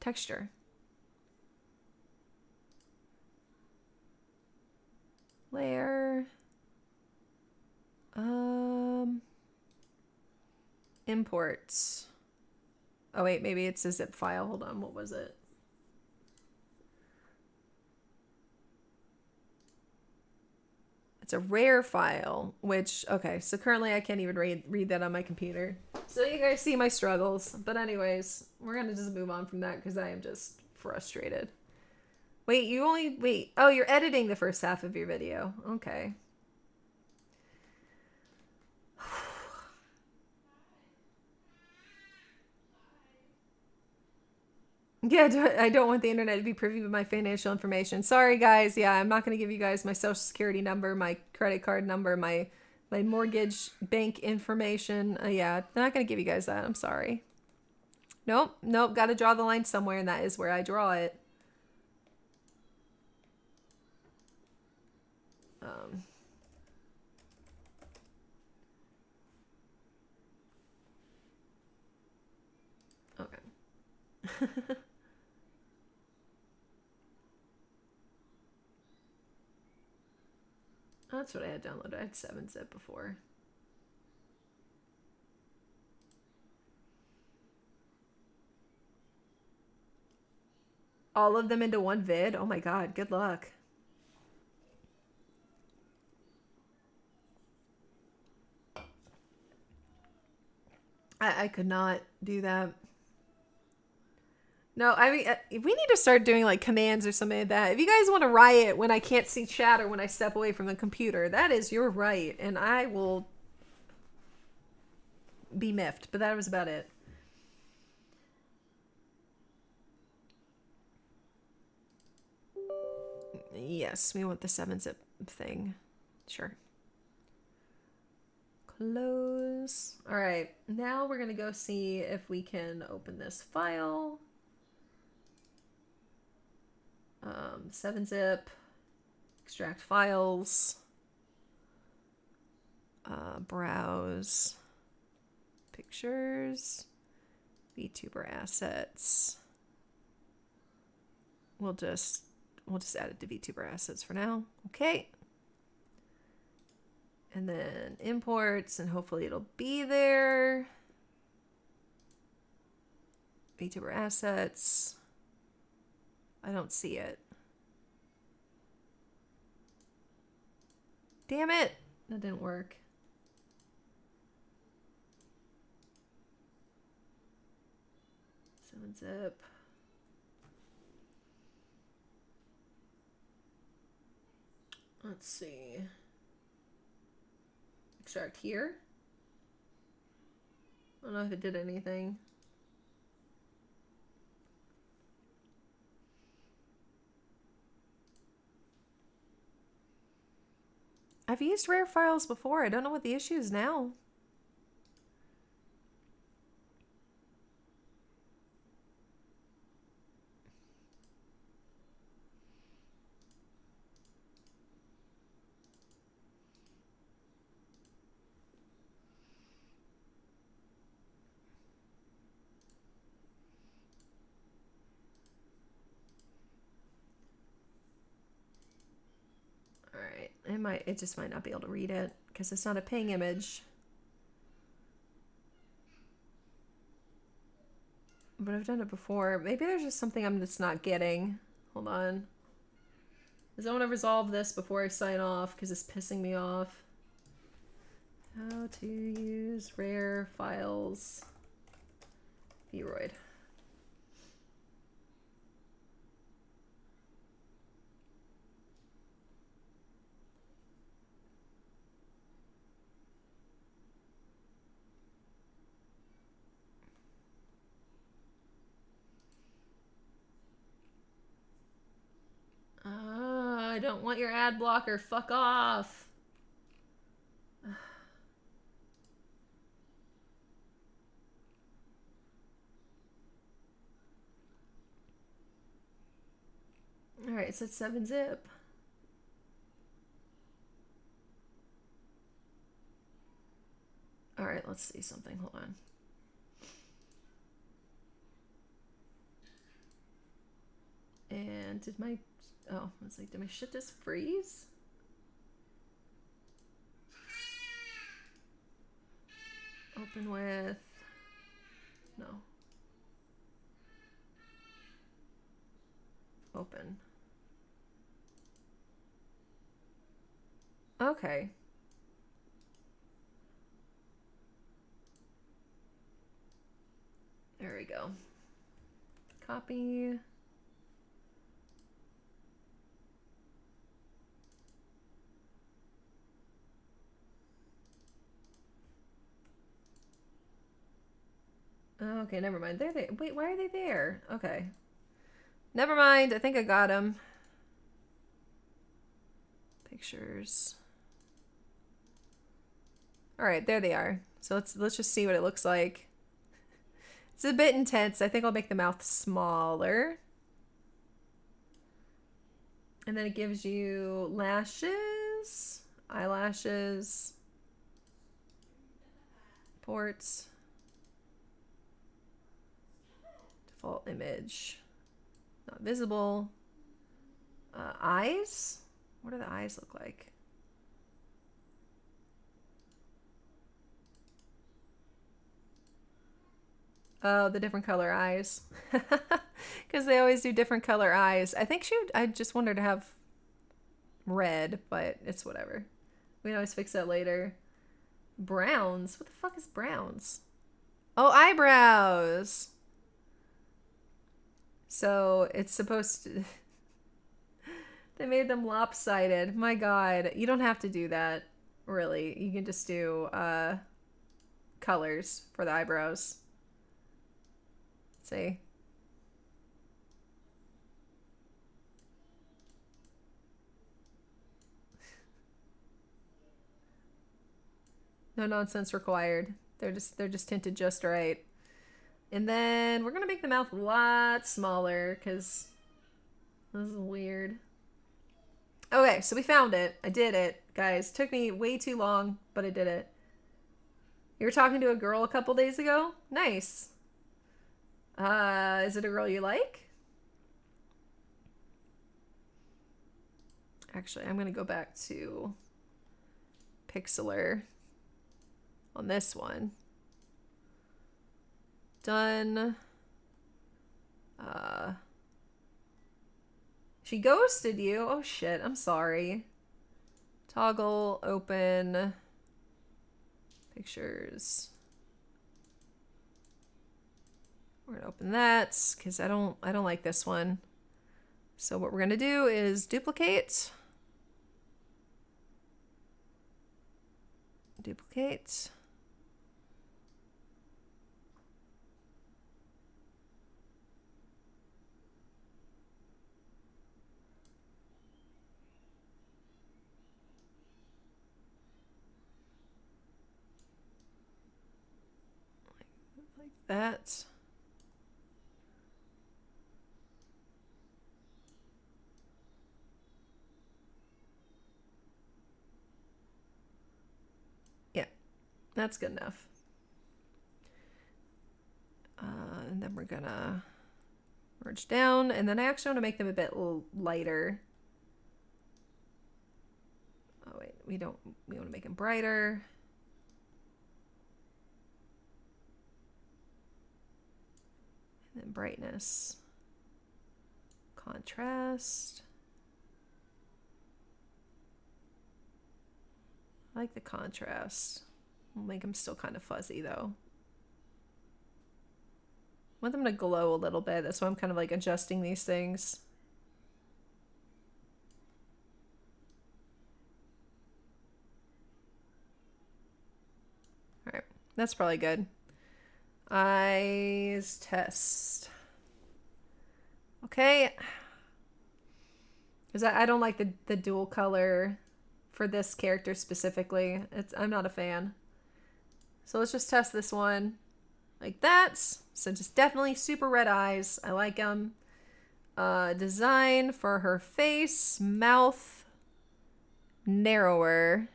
Texture. Layer. Imports. Oh wait, maybe it's a zip file. Hold on, what was it? It's a rare file, which, okay, so currently I can't even read that on my computer. So you guys see my struggles. But anyways, we're gonna just move on from that because I am just frustrated. Wait, wait. Oh, you're editing the first half of your video. Okay. Yeah, I don't want the internet to be privy to my financial information. Sorry, guys. Yeah, I'm not going to give you guys my social security number, my credit card number, my mortgage bank information. Yeah, I'm not going to give you guys that. I'm sorry. Nope. Got to draw the line somewhere, and that is where I draw it. Okay. That's what I had downloaded. I had 7-zip before. All of them into one vid? Oh my god, good luck. I could not do that. No, I mean, we need to start doing like commands or something like that. If you guys want to riot when I can't see chat or when I step away from the computer, that is your right, and I will be miffed. But that was about it. Yes, we want the 7-zip thing. Sure. Close. All right, now we're gonna go see if we can open this file. 7-zip, extract files, browse, pictures, VTuber assets. We'll just add it to VTuber assets for now. Okay. And then imports, and hopefully it'll be there. VTuber assets. I don't see it. Damn it! That didn't work. Zip. Let's see. Extract here. I don't know if it did anything. I've used rare files before. I don't know what the issue is now. It just might not be able to read it because it's not a ping image. But I've done it before. Maybe there's just something I'm just not getting. Hold on. Because I want to resolve this before I sign off because it's pissing me off. How to use rare files. Vroid. I don't want your ad blocker. Fuck off. Alright, it said 7-zip. Alright, let's see something. Hold on. And did my... Oh, I was like, did my shit just freeze? Open with... No. Open. Okay. There we go. Copy. Okay, never mind. There they... Wait, why are they there? Okay. Never mind. I think I got them. Pictures. All right, there they are. So let's just see what it looks like. It's a bit intense. I think I'll make the mouth smaller. And then it gives you lashes, eyelashes, ports, default image, not visible, eyes. What do the eyes look like? Oh, the different color eyes. Because they always do different color eyes. I think I just want her to have red, but it's whatever. We can always fix that later. Browns? What the fuck is browns? Oh, eyebrows! So it's supposed to... They made them lopsided. My god. You don't have to do that, really. You can just do colors for the eyebrows. See? No nonsense required. They're just tinted just right. And then we're gonna make the mouth a lot smaller because this is weird. Okay, so we found it. I did it, guys. Took me way too long, but I did it. You were talking to a girl a couple days ago? Nice. Is it a girl you like? Actually, I'm gonna go back to Pixlr on this one. Done. She ghosted you? Oh shit, I'm sorry. Toggle, open, pictures. We're gonna open that because I don't like this one. So what we're gonna do is duplicate. Duplicate. Like that. Yeah, that's good enough. And then we're gonna merge down, and then I actually want to make them a bit lighter. Oh wait, we want to make them brighter. And then brightness, contrast. I like the contrast. We'll make them still kind of fuzzy though. want them to glow a little bit. That's why I'm kind of like adjusting these things. All right, that's probably good. Eyes test. Okay. Because I don't like the dual color for this character specifically. I'm not a fan. So let's just test this one like that. So just definitely super red eyes. I like them. Design for her face, mouth, narrower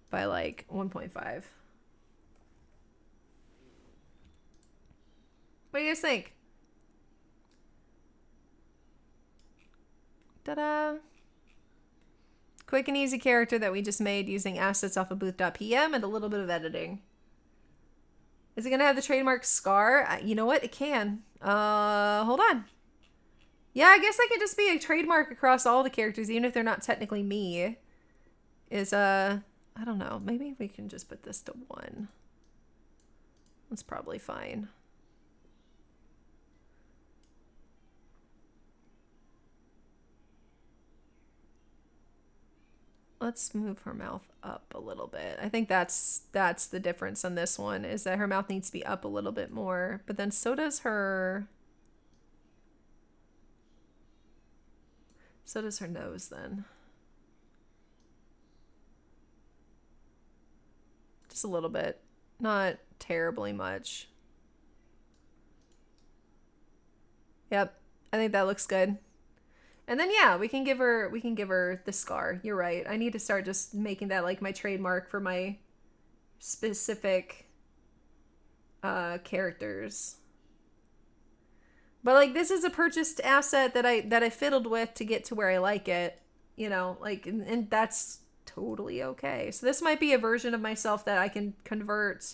by like 1.5. What do you guys think? Ta-da! Quick and easy character that we just made using assets off of Booth.pm and a little bit of editing. Is it gonna have the trademark scar? You know what? It can. Hold on. Yeah, I guess that could just be a trademark across all the characters, even if they're not technically me. I don't know. Maybe we can just put this to 1. That's probably fine. Let's move her mouth up a little bit. I think that's the difference on this one, is that her mouth needs to be up a little bit more. But then so does her nose then. Just a little bit. Not terribly much. Yep. I think that looks good. And then yeah, we can give her the scar. You're right. I need to start just making that like my trademark for my specific characters. But like this is a purchased asset that I fiddled with to get to where I like it, you know, like and that's totally okay. So this might be a version of myself that I can convert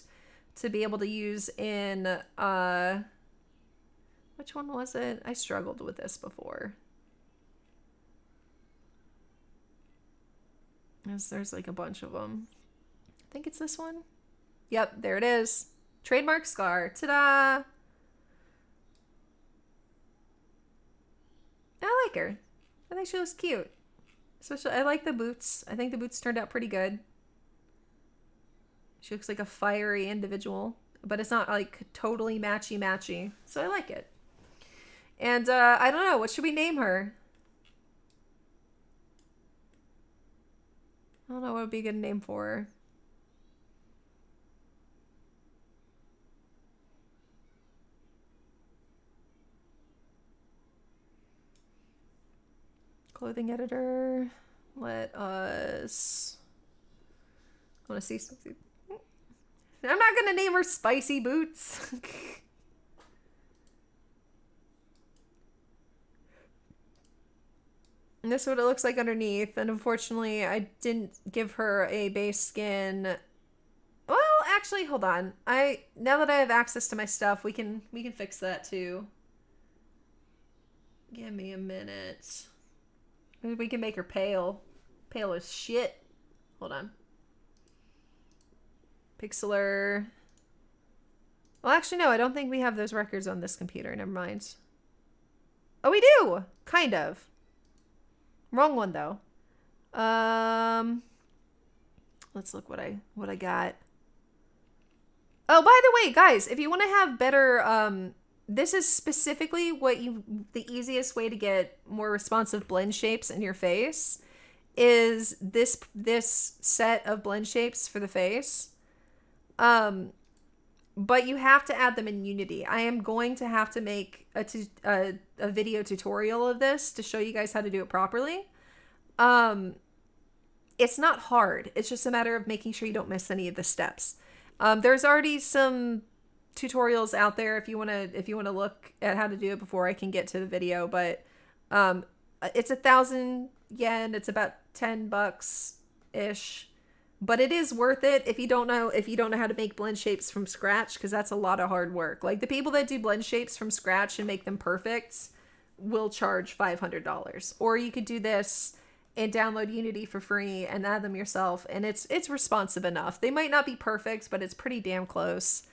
to be able to use in which one was it? I struggled with this before. There's like a bunch of them. I think it's this one. Yep, there it is. Trademark scar. Ta-da! I like her. I think she looks cute. Especially, I like the boots. I think the boots turned out pretty good. She looks like a fiery individual, but it's not like totally matchy-matchy. So I like it. And I don't know. What should we name her? I don't know what would be a good name for her. Clothing editor. Let us... I want to see something. I'm not going to name her Spicy Boots. And this is what it looks like underneath. And unfortunately, I didn't give her a base skin. Well, actually, hold on. Now that I have access to my stuff, we can fix that too. Give me a minute. Maybe we can make her pale. Pale as shit. Hold on. Pixeler. Well, actually, no. I don't think we have those records on this computer. Never mind. Oh, we do! Kind of. Wrong one though. Let's look what I got. Oh, by the way, guys, if you want to have better this is specifically the easiest way to get more responsive blend shapes in your face is this set of blend shapes for the face. But you have to add them in Unity. I am going to have to make a video tutorial of this to show you guys how to do it properly. It's not hard. It's just a matter of making sure you don't miss any of the steps. There's already some tutorials out there if you want to look at how to do it before I can get to the video. But it's 1,000 yen. It's about $10 ish. But it is worth it if you don't know how to make blend shapes from scratch, because that's a lot of hard work. Like the people that do blend shapes from scratch and make them perfect will charge $500. Or you could do this and download Unity for free and add them yourself, and it's responsive enough. They might not be perfect, but it's pretty damn close.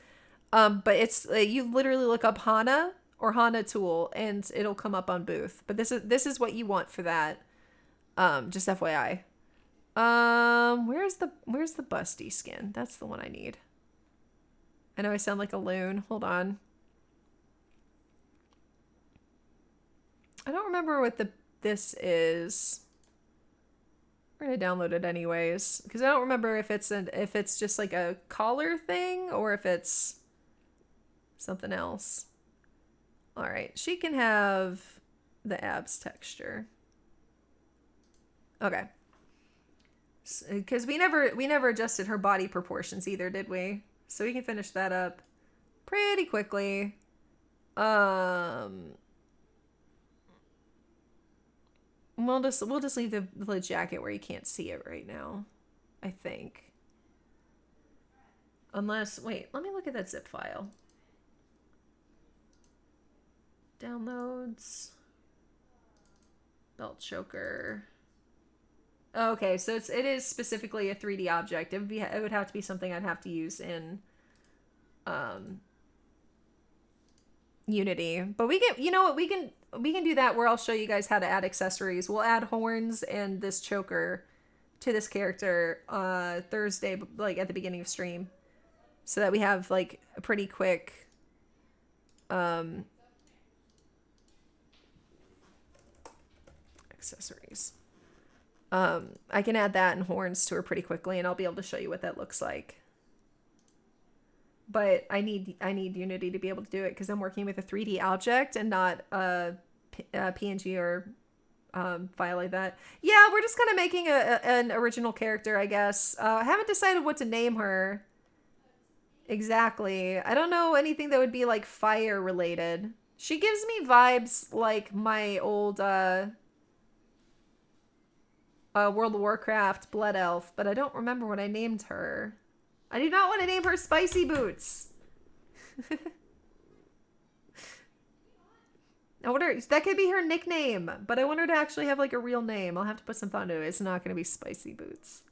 But it's you literally look up Hana or Hana tool and it'll come up on Booth. But this is what you want for that. Just FYI. Where's the busty skin? That's the one I need. I know I sound like a loon. Hold on. I don't remember what this is. We're gonna download it anyways because I don't remember if it's just like a collar thing or if it's something else. All right, she can have the abs texture. Okay. Because we never adjusted her body proportions either, did we? So we can finish that up pretty quickly. We'll just leave the jacket where you can't see it right now, I think. Unless, wait, let me look at that zip file. Downloads. Belt choker. Okay, so it is specifically a 3D object. It would have to be something I'd have to use in Unity. But we can, you know what, we can do that where I'll show you guys how to add accessories. We'll add horns and this choker to this character Thursday, like at the beginning of stream, so that we have like a pretty quick accessories. I can add that and horns to her pretty quickly, and I'll be able to show you what that looks like. But I need Unity to be able to do it because I'm working with a 3D object and not a PNG or file like that. Yeah, we're just kind of making an original character, I guess. I haven't decided what to name her exactly. I don't know anything that would be like fire related. She gives me vibes like my old World of Warcraft Blood Elf, but I don't remember what I named her. I do not want to name her Spicy Boots. I wonder, that could be her nickname, but I want her to actually have like a real name. I'll have to put some fun to it. It's not going to be Spicy Boots.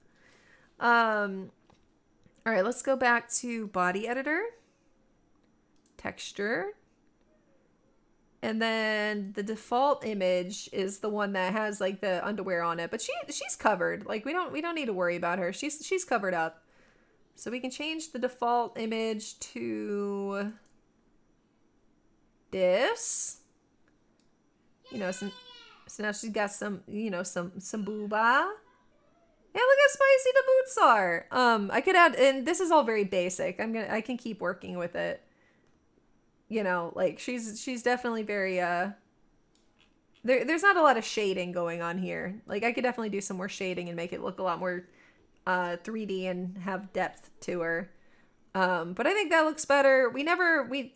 All right, let's go back to body editor, texture. And then the default image is the one that has like the underwear on it, but she's covered. Like we don't need to worry about her. She's covered up. So we can change the default image to this. You know, so now she's got some, you know, some booba. Yeah, look how spicy the boots are. I could add, and this is all very basic. I can keep working with it. You know, like she's definitely very there's not a lot of shading going on here. Like I could definitely do some more shading and make it look a lot more 3D and have depth to her. But I think that looks better.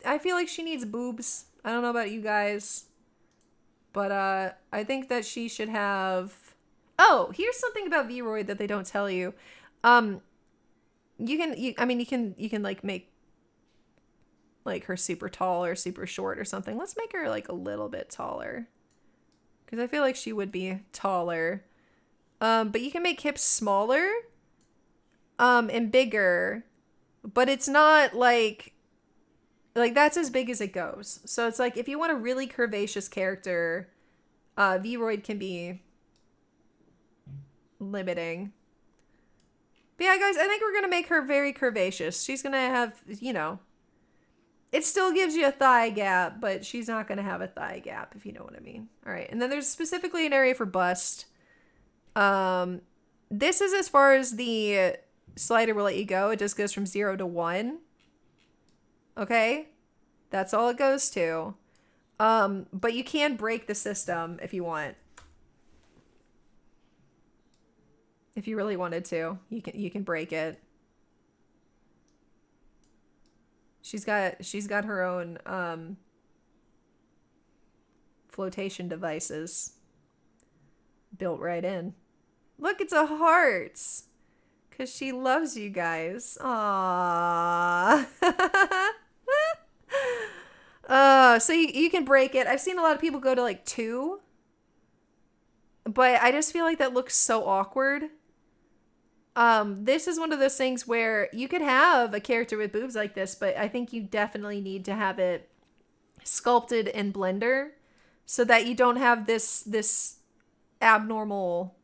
I feel like she needs boobs. I don't know about you guys, but I think that she should have. Oh, here's something about Vroid that they don't tell you. You can like make like her super tall or super short or something. Let's make her like a little bit taller, because I feel like she would be taller. But you can make hips smaller and bigger, but it's not like that's as big as it goes. So it's like if you want a really curvaceous character, Vroid can be limiting. But yeah, guys, I think we're gonna make her very curvaceous. She's gonna have, you know, it still gives you a thigh gap, but she's not gonna have a thigh gap, if you know what I mean. All right, and then there's specifically an area for bust. This is as far as the slider will let you go. It just goes from 0 to 1. Okay, that's all it goes to. But you can break the system if you want. If you really wanted to, you can break it. She's got her own flotation devices built right in. Look, it's a heart. Because she loves you guys. Aww. So you can break it. I've seen a lot of people go to like 2. But I just feel like that looks so awkward. this is one of those things where you could have a character with boobs like this, but I think you definitely need to have it sculpted in Blender so that you don't have this abnormal,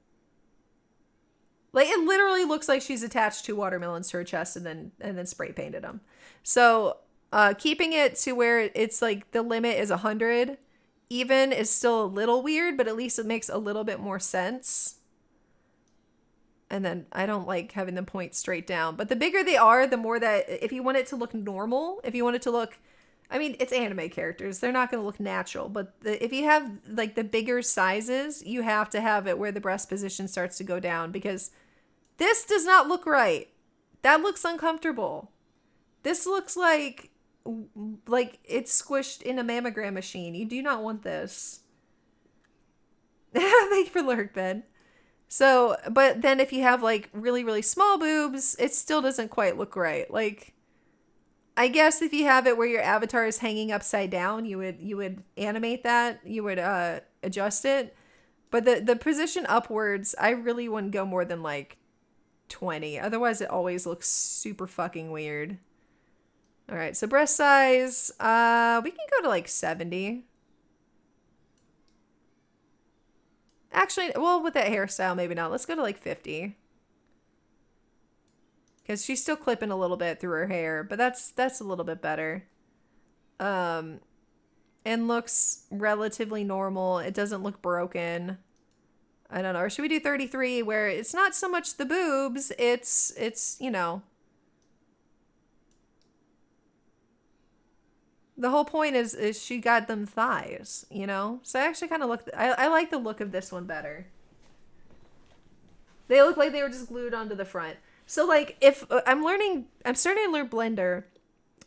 like, it literally looks like she's attached two watermelons to her chest and then spray painted them. So keeping it to where it's like the limit is 100 even is still a little weird, but at least it makes a little bit more sense. And then I don't like having them point straight down, but the bigger they are, the more that if you want it to look normal, if you want it to look, I mean, it's anime characters, they're not going to look natural, but if you have like the bigger sizes, you have to have it where the breast position starts to go down, because this does not look right. That looks uncomfortable. This looks like it's squished in a mammogram machine. You do not want this. Thank you for lurk, Ben. So, but then if you have like really, really small boobs, it still doesn't quite look right. Like, I guess if you have it where your avatar is hanging upside down, you would animate that. You would adjust it. But the position upwards, I really wouldn't go more than like 20. Otherwise, it always looks super fucking weird. All right, so breast size, we can go to like 70. Actually, well, with that hairstyle, maybe not. Let's go to like 50. Because she's still clipping a little bit through her hair, but that's a little bit better. And looks relatively normal. It doesn't look broken. I don't know. Or should we do 33 where it's not so much the boobs, it's you know. The whole point is she got them thighs, you know? So I actually kind of I like the look of this one better. They look like they were just glued onto the front. So like if I'm starting to learn Blender,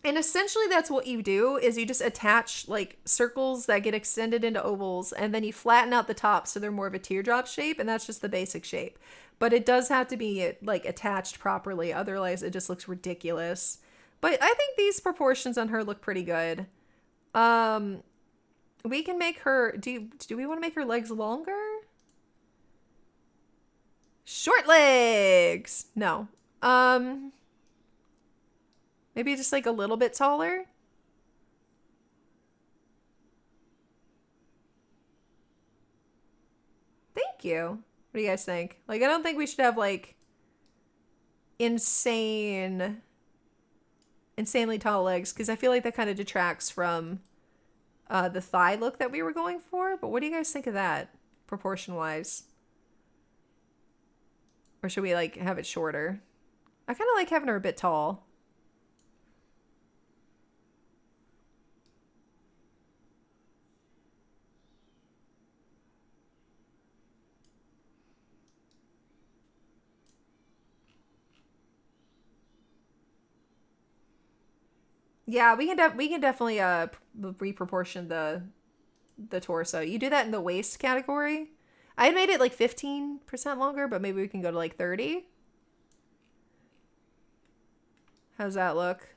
and essentially that's what you do is you just attach like circles that get extended into ovals, and then you flatten out the top so they're more of a teardrop shape, and that's just the basic shape. But it does have to be like attached properly, otherwise it just looks ridiculous. But I think these proportions on her look pretty good. We can make her, do we want to make her legs longer? Short legs! No. Maybe just like a little bit taller? Thank you. What do you guys think? Like, I don't think we should have like insanely tall legs, because I feel like that kind of detracts from the thigh look that we were going for. But what do you guys think of that, proportion wise? Or should we like have it shorter? I kind of like having her a bit tall. Yeah, we can definitely reproportion the torso. You do that in the waist category. I had made it like 15% longer, but maybe we can go to like 30. How's that look?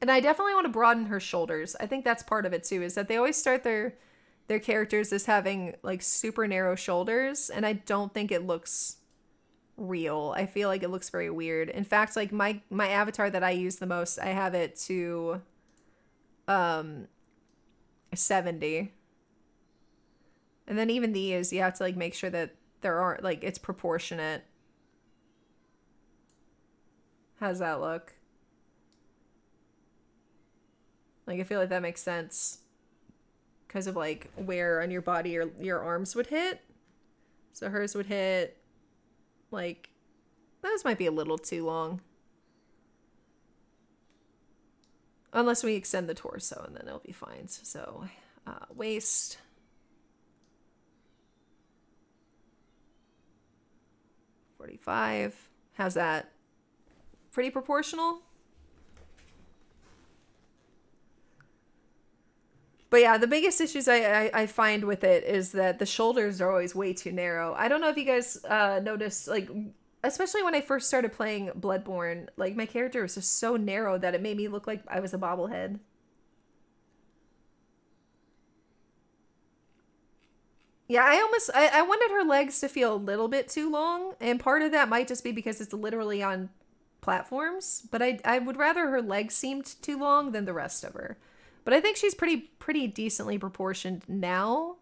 And I definitely want to broaden her shoulders. I think that's part of it too, is that they always start their characters as having like super narrow shoulders, and I don't think it looks real. I feel like it looks very weird. In fact, like my avatar that I use the most, I have it to 70. And then even these, you have to like make sure that there aren't like it's proportionate. How's that look? Like, I feel like that makes sense because of like where on your body your arms would hit. So hers would hit like, those might be a little too long. Unless we extend the torso, and then it'll be fine. So, waist. $45. How's that? Pretty proportional? But yeah, the biggest issues I find with it is that the shoulders are always way too narrow. I don't know if you guys noticed, like, especially when I first started playing Bloodborne, like, my character was just so narrow that it made me look like I was a bobblehead. Yeah, I wanted her legs to feel a little bit too long, and part of that might just be because it's literally on platforms, but I would rather her legs seemed too long than the rest of her. But I think she's pretty decently proportioned now.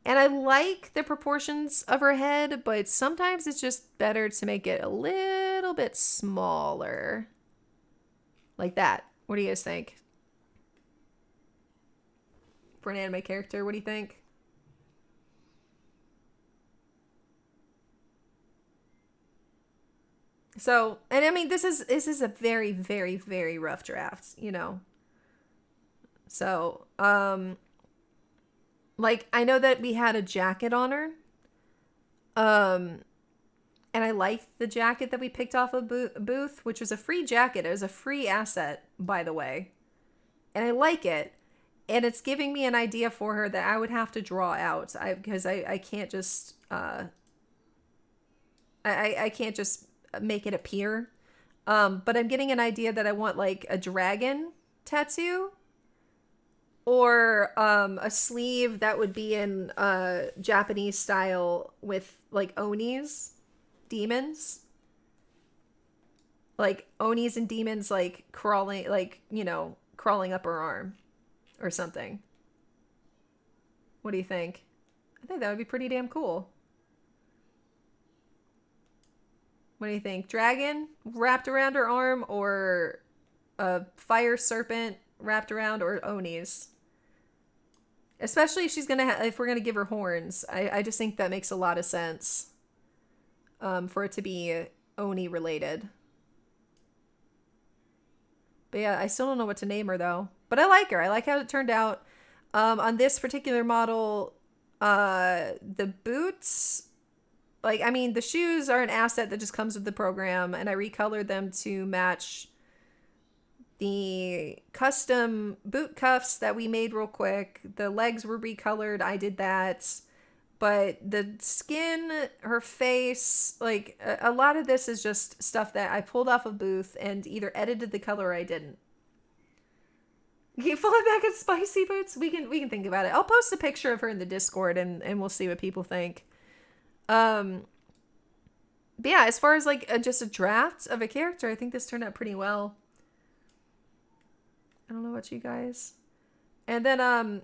And I like the proportions of her head, but sometimes it's just better to make it a little bit smaller. Like that. What do you guys think? For an anime character, what do you think? So, and I mean, this is a very, very, very rough draft, you know. So, like I know that we had a jacket on her, um, and I liked the jacket that we picked off of Booth, which was a free jacket. It was a free asset, by the way, and I like it. And it's giving me an idea for her that I would have to draw out. Because I can't just I can't just make it appear. But I'm getting an idea that I want like a dragon tattoo or a sleeve that would be in Japanese style with like onis, demons. Like onis and demons like crawling like, you know, crawling up her arm or something. What do you think? I think that would be pretty damn cool. What do you think? Dragon wrapped around her arm or a fire serpent wrapped around or Onis? Especially if she's gonna if we're gonna give her horns. I just think that makes a lot of sense. For it to be Oni related. But yeah, I still don't know what to name her though. But I like her. I like how it turned out. On this particular model, the boots, like, I mean, the shoes are an asset that just comes with the program, and I recolored them to match the custom boot cuffs that we made real quick. The legs were recolored. I did that. But the skin, her face, like, a lot of this is just stuff that I pulled off of Booth and either edited the color or I didn't. You falling back at spicy boots? We can think about it. I'll post a picture of her in the Discord and we'll see what people think. But yeah, as far as like just a draft of a character, I think this turned out pretty well. I don't know about you guys. And then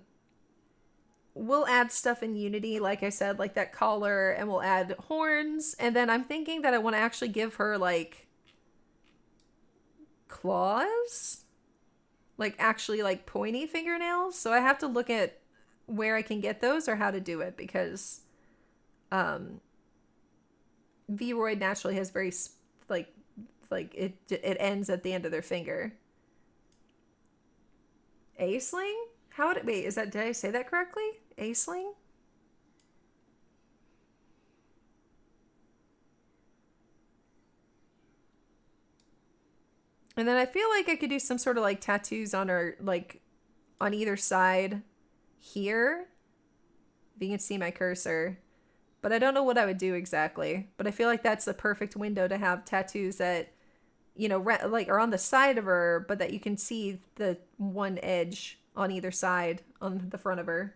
we'll add stuff in Unity, like I said, like that collar, and we'll add horns. And then I'm thinking that I want to actually give her like claws, like actually like pointy fingernails. So I have to look at where I can get those or how to do it, because Vroid naturally has very like it ends at the end of their finger. A-sling? How would it wait, did I say that correctly? A-sling? And then I feel like I could do some sort of like tattoos on her, like on either side here. If you can see my cursor. But I don't know what I would do exactly. But I feel like that's the perfect window to have tattoos that, you know, like are on the side of her, but that you can see the one edge on either side on the front of her.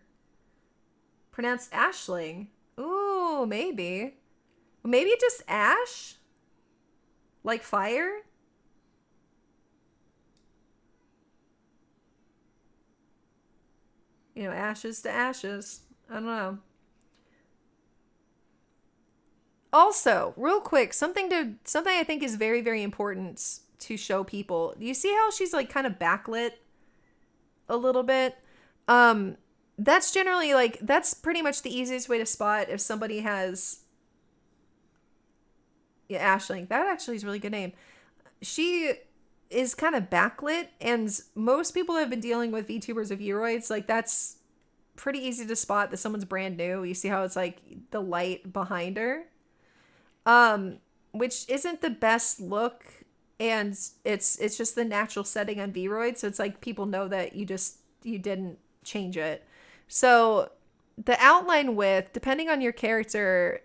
Pronounced ashling. Ooh, maybe. Maybe just ash? Like fire? You know, ashes to ashes. I don't know. Also, real quick, something I think is very, very important to show people. You see how she's like kind of backlit a little bit? That's generally like, that's pretty much the easiest way to spot if somebody has, yeah, Ashling. That actually is a really good name. She is kind of backlit, and most people have been dealing with VTubers of Vroids. Like, that's pretty easy to spot that someone's brand new. You see how it's like the light behind her, which isn't the best look, and it's just the natural setting on Vroid. So it's like people know that you didn't change it. So the outline width, depending on your character,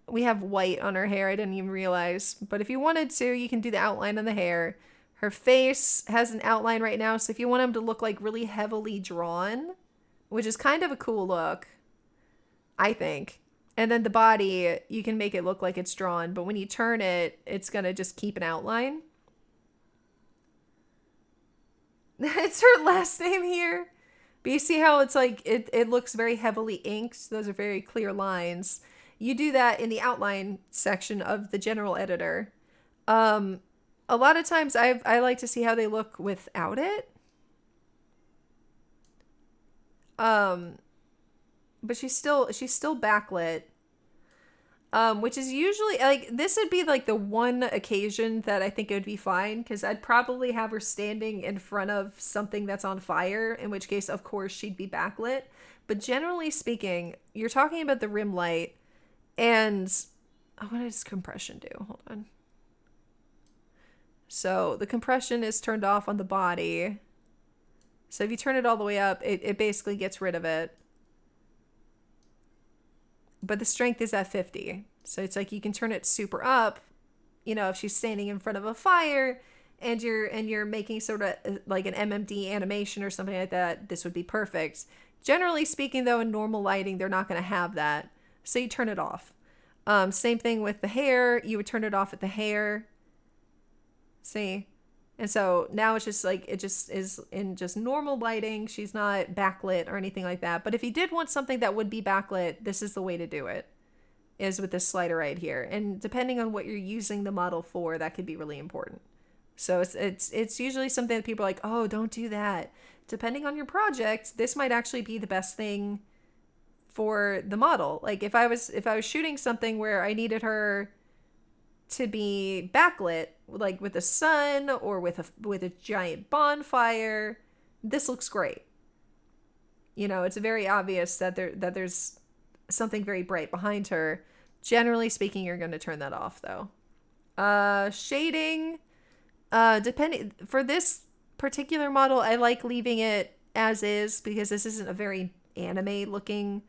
we have white on her hair. I didn't even realize, but if you wanted to, you can do the outline on the hair. Her face has an outline right now, so if you want him to look like really heavily drawn, which is kind of a cool look, I think. And then the body, you can make it look like it's drawn, but when you turn it, it's going to just keep an outline. It's her last name here. But you see how it's like, it looks very heavily inked. Those are very clear lines. You do that in the outline section of the general editor. A lot of times I like to see how they look without it. But she's still backlit. Which is usually, like, this would be like the one occasion that I think it would be fine, because I'd probably have her standing in front of something that's on fire, in which case, of course, she'd be backlit. But generally speaking, you're talking about the rim light, and what does compression do? Hold on. So the compression is turned off on the body. So if you turn it all the way up, it basically gets rid of it. But the strength is at 50. So it's like you can turn it super up, you know, if she's standing in front of a fire and you're making sort of like an MMD animation or something like that, this would be perfect. Generally speaking, though, in normal lighting, they're not going to have that. So you turn it off. Same thing with the hair. You would turn it off at the hair. See? And so now it's just like, it just is in just normal lighting. She's not backlit or anything like that. But if you did want something that would be backlit, this is the way to do it, is with this slider right here. And depending on what you're using the model for, that could be really important. So it's usually something that people are like, oh, don't do that. Depending on your project, this might actually be the best thing for the model. Like if I was shooting something where I needed her to be backlit, like with the sun or with a giant bonfire, this looks great. You know, it's very obvious that there's something very bright behind her. Generally speaking, you're going to turn that off though. Shading, depending, for this particular model, I like leaving it as is because this isn't a very anime looking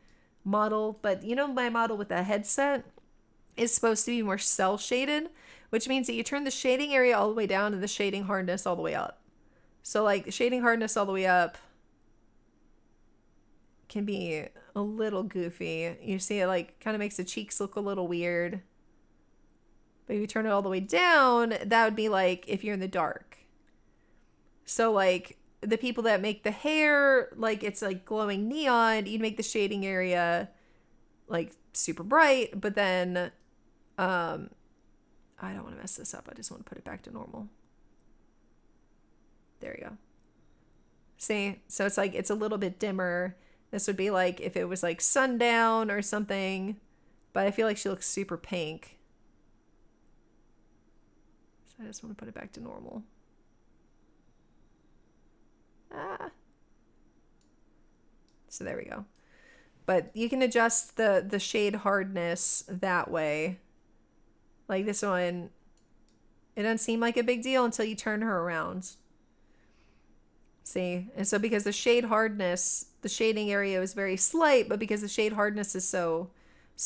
model. But you know, my model with the headset is supposed to be more cell shaded, which means that you turn the shading area all the way down and the shading hardness all the way up. So like the shading hardness all the way up can be a little goofy. You see it like kind of makes the cheeks look a little weird. But if you turn it all the way down, that would be like if you're in the dark. So like the people that make the hair, like it's like glowing neon, you'd make the shading area like super bright, but then I don't want to mess this up. I just want to put it back to normal. There we go. See? So it's like, it's a little bit dimmer. This would be like if it was like sundown or something, but I feel like she looks super pink. So I just want to put it back to normal. So there we go. But you can adjust the shade hardness that way. Like this one, it doesn't seem like a big deal until you turn her around. See? And so because the shade hardness, the shading area is very slight, but because the shade hardness is so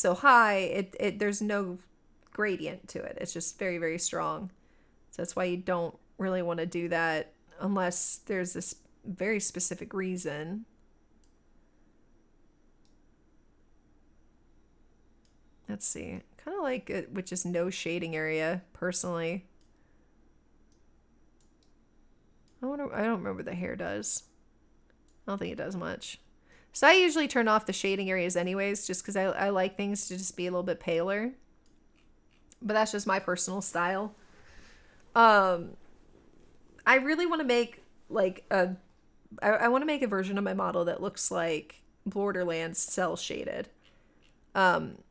high, there's no gradient to it. It's just very, very strong. So that's why you don't really want to do that unless there's this very specific reason. Let's see. Kind of like it with just no shading area, personally. I don't remember what the hair does. I don't think it does much. So I usually turn off the shading areas anyways, just because I like things to just be a little bit paler. But that's just my personal style. I really want to make like I want to make a version of my model that looks like Borderlands cell shaded.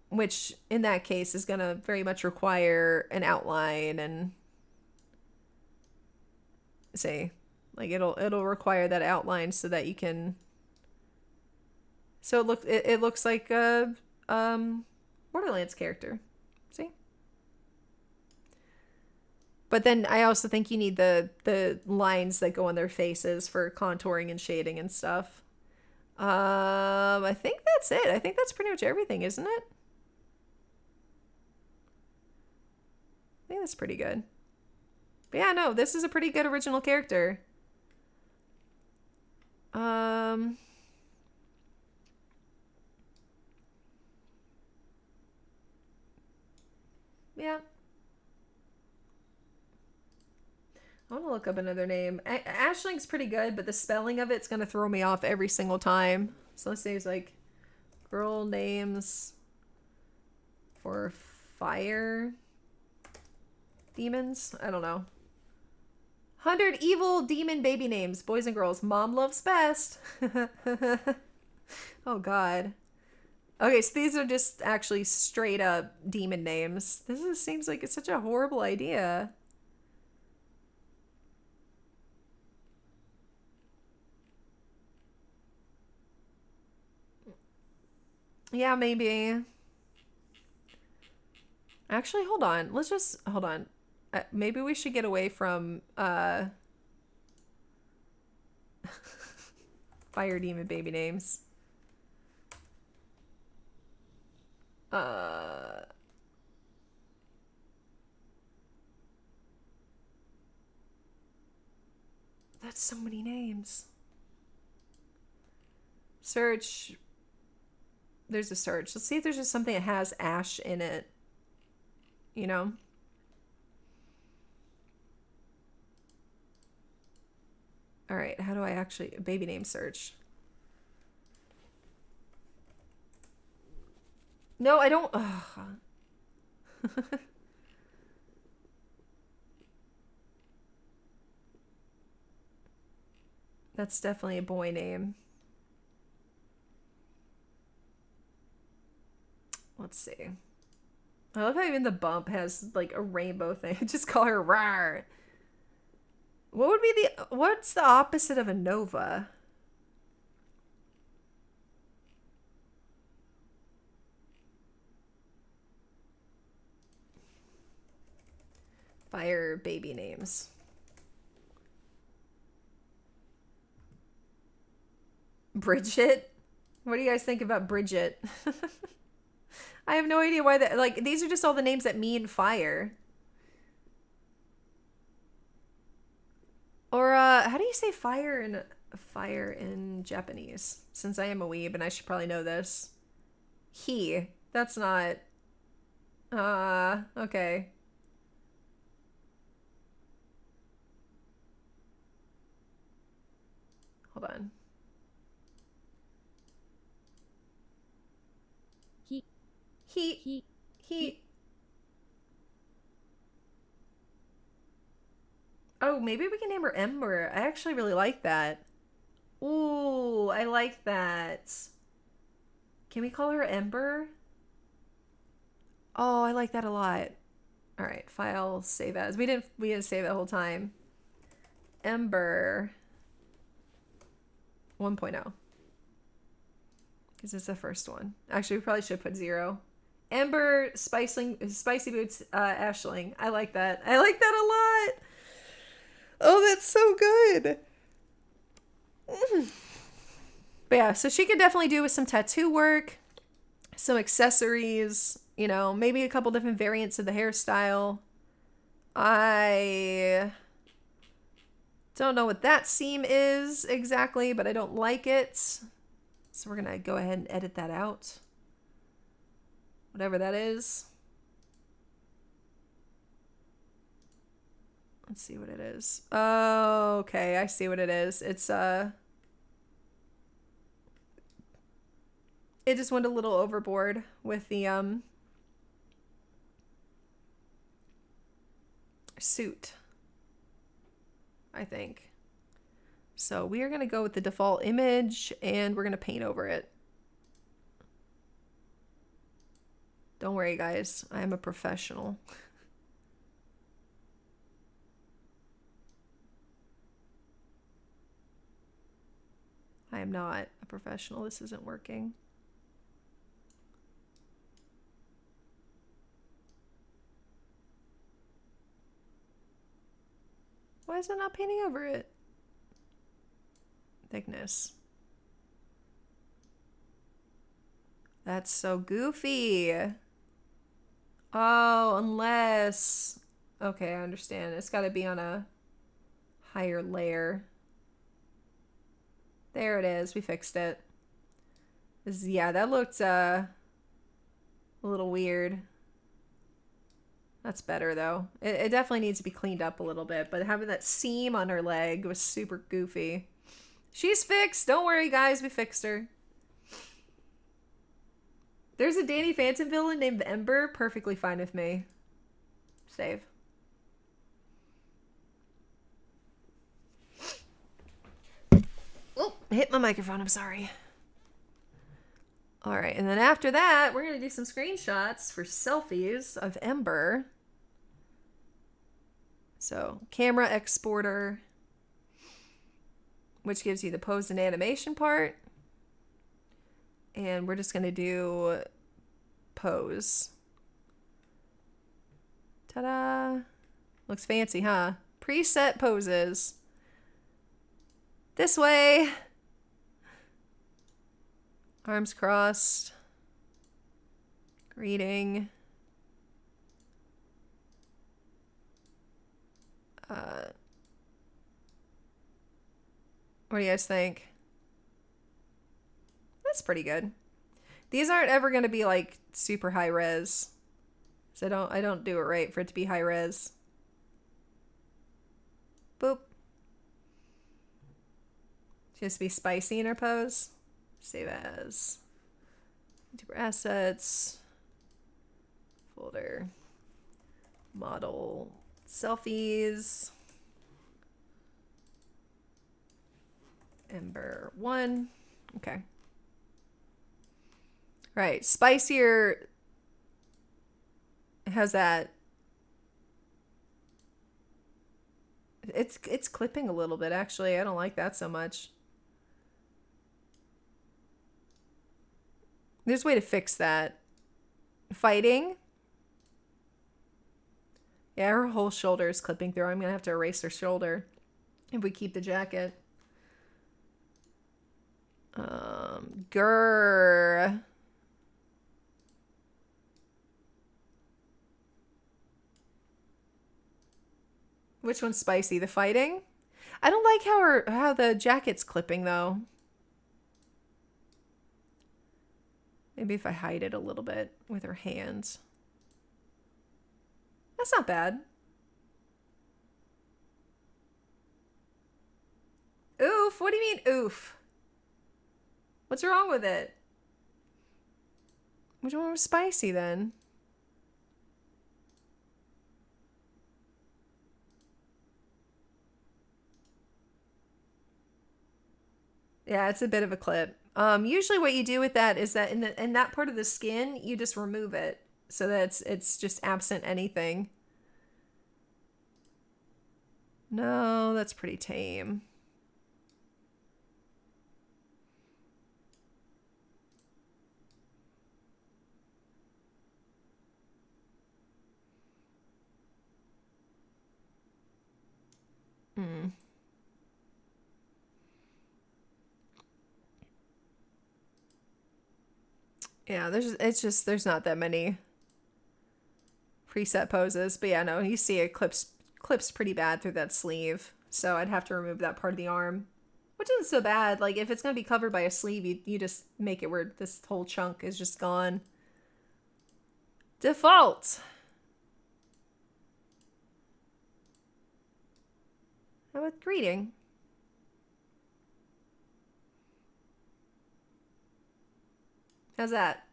Which in that case is going to very much require an outline and say like it'll require that outline so that you can, so it looks like a Borderlands character. See? But then I also think you need the lines that go on their faces for contouring and shading and stuff. I think that's it. I think that's pretty much everything, isn't it? I think that's pretty good. But yeah, no, this is a pretty good original character. Yeah. I want to look up another name. Ashling's pretty good, but the spelling of it's going to throw me off every single time. So let's say it's like girl names for fire demons. I don't know. 100 evil demon baby names, boys and girls. Mom loves best. Oh, God. Okay, so these are just actually straight up demon names. Seems like it's such a horrible idea. Yeah, maybe. Actually, hold on. Let's just hold on. Maybe we should get away from fire demon baby names. That's so many names. Search. There's a search. Let's see if there's just something that has Ash in it. You know? All right, how do I actually baby name search? No, I don't. That's definitely a boy name. Let's see. I love how even the bump has like a rainbow thing. Just call her Rar. What would be what's the opposite of a Nova? Fire baby names. Bridget? What do you guys think about Bridget? I have no idea why that, like, these are just all the names that mean fire. Or, how do you say fire in Japanese? Since I am a weeb and I should probably know this. He. That's not... okay. Hold on. He. Oh, maybe we can name her Ember. I actually really like that. Ooh, I like that. Can we call her Ember? Oh, I like that a lot. All right, file, save as. We didn't save the whole time. Ember 1.0. Because it's the first one. Actually, we probably should put 0. Ember Spicy Boots Ashling. I like that. I like that a lot. Oh, that's so good. But yeah, so she could definitely do with some tattoo work, some accessories, you know, maybe a couple different variants of the hairstyle. I don't know what that seam is exactly, but I don't like it. So we're going to go ahead and edit that out. Whatever that is. Let's see what it is. Oh, okay. I see what it is. It's, it just went a little overboard with the, suit, I think. So we are going to go with the default image and we're going to paint over it. Don't worry, guys. I am a professional. I am not a professional. This isn't working. Why is it not painting over it? Thickness. That's so goofy. Oh, unless... Okay, I understand. It's got to be on a higher layer. There it is. We fixed it. Yeah, that looked a little weird. That's better though. It definitely needs to be cleaned up a little bit, but having that seam on her leg was super goofy. She's fixed. Don't worry, guys. We fixed her. There's a Danny Phantom villain named Ember. Perfectly fine with me. Save. Oh, hit my microphone. I'm sorry. All right, and then after that, we're going to do some screenshots for selfies of Ember. So, camera exporter, which gives you the pose and animation part. And we're just going to do pose. Ta-da! Looks fancy, huh? Preset poses. This way. Arms crossed. Greeting. What do you guys think? That's pretty good. These aren't ever going to be like super high res. So I don't do it right for it to be high res. Boop. Just be spicy in her pose. Save as. VTuber assets. Folder. Model. Selfies. Ember 1. Okay. Right. Spicier. How's that? It's clipping a little bit, actually. I don't like that so much. There's a way to fix that. Fighting. Yeah, her whole shoulder is clipping through. I'm going to have to erase her shoulder if we keep the jacket. Grr. Which one's spicy? The fighting? I don't like how the jacket's clipping, though. Maybe if I hide it a little bit with her hands. That's not bad. Oof. What do you mean, oof? What's wrong with it? Which one was spicy, then? Yeah, it's a bit of a clip. Usually what you do with that is that in that part of the skin, you just remove it so that it's just absent anything. No, that's pretty tame. Yeah, there's not that many preset poses, but yeah, no, you see it clips pretty bad through that sleeve, so I'd have to remove that part of the arm, which isn't so bad. Like if it's gonna be covered by a sleeve, you just make it where this whole chunk is just gone. Default. How about greeting? How's that?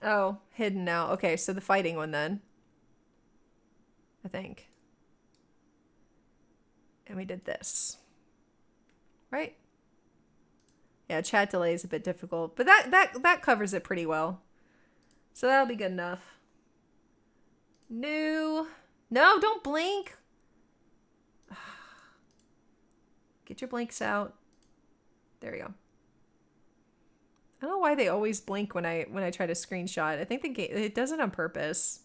Oh, hidden now. Okay, so the fighting one then. I think. And we did this. Right? Yeah, chat delay is a bit difficult, but that covers it pretty well. So that'll be good enough. New. No, don't blink. Get your blinks out. There we go. I don't know why they always blink when I try to screenshot. I think the game it does it on purpose.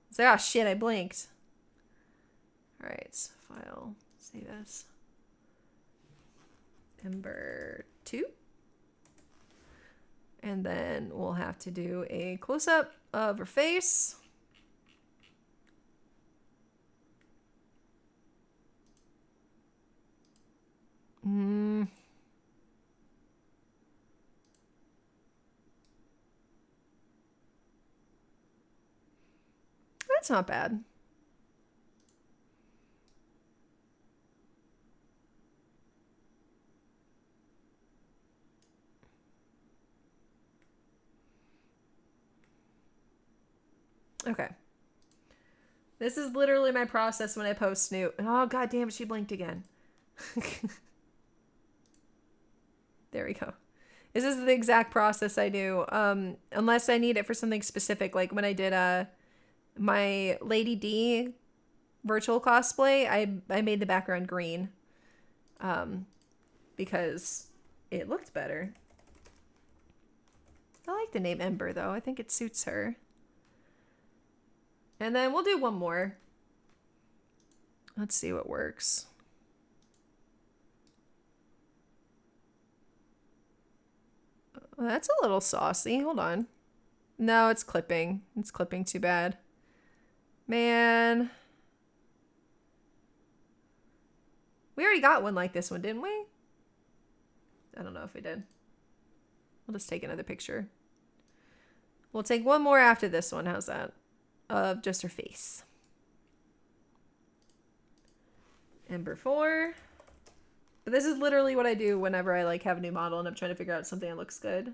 It's like, oh shit, I blinked. All right, file, save as Ember 2. And then we'll have to do a close-up of her face. That's not bad. Okay. This is literally my process when I post Snoot. Oh, god damn, she blinked again. There we go. This is the exact process I do. Unless I need it for something specific. Like when I did my Lady D virtual cosplay, I made the background green. Because it looked better. I like the name Ember, though. I think it suits her. And then we'll do one more. Let's see what works. That's a little saucy. Hold on. No, it's clipping. It's clipping too bad. Man. We already got one like this one, didn't we? I don't know if we did. We'll just take another picture. We'll take one more after this one. How's that? Of just her face. Ember 4. But this is literally what I do whenever I like have a new model and I'm trying to figure out something that looks good.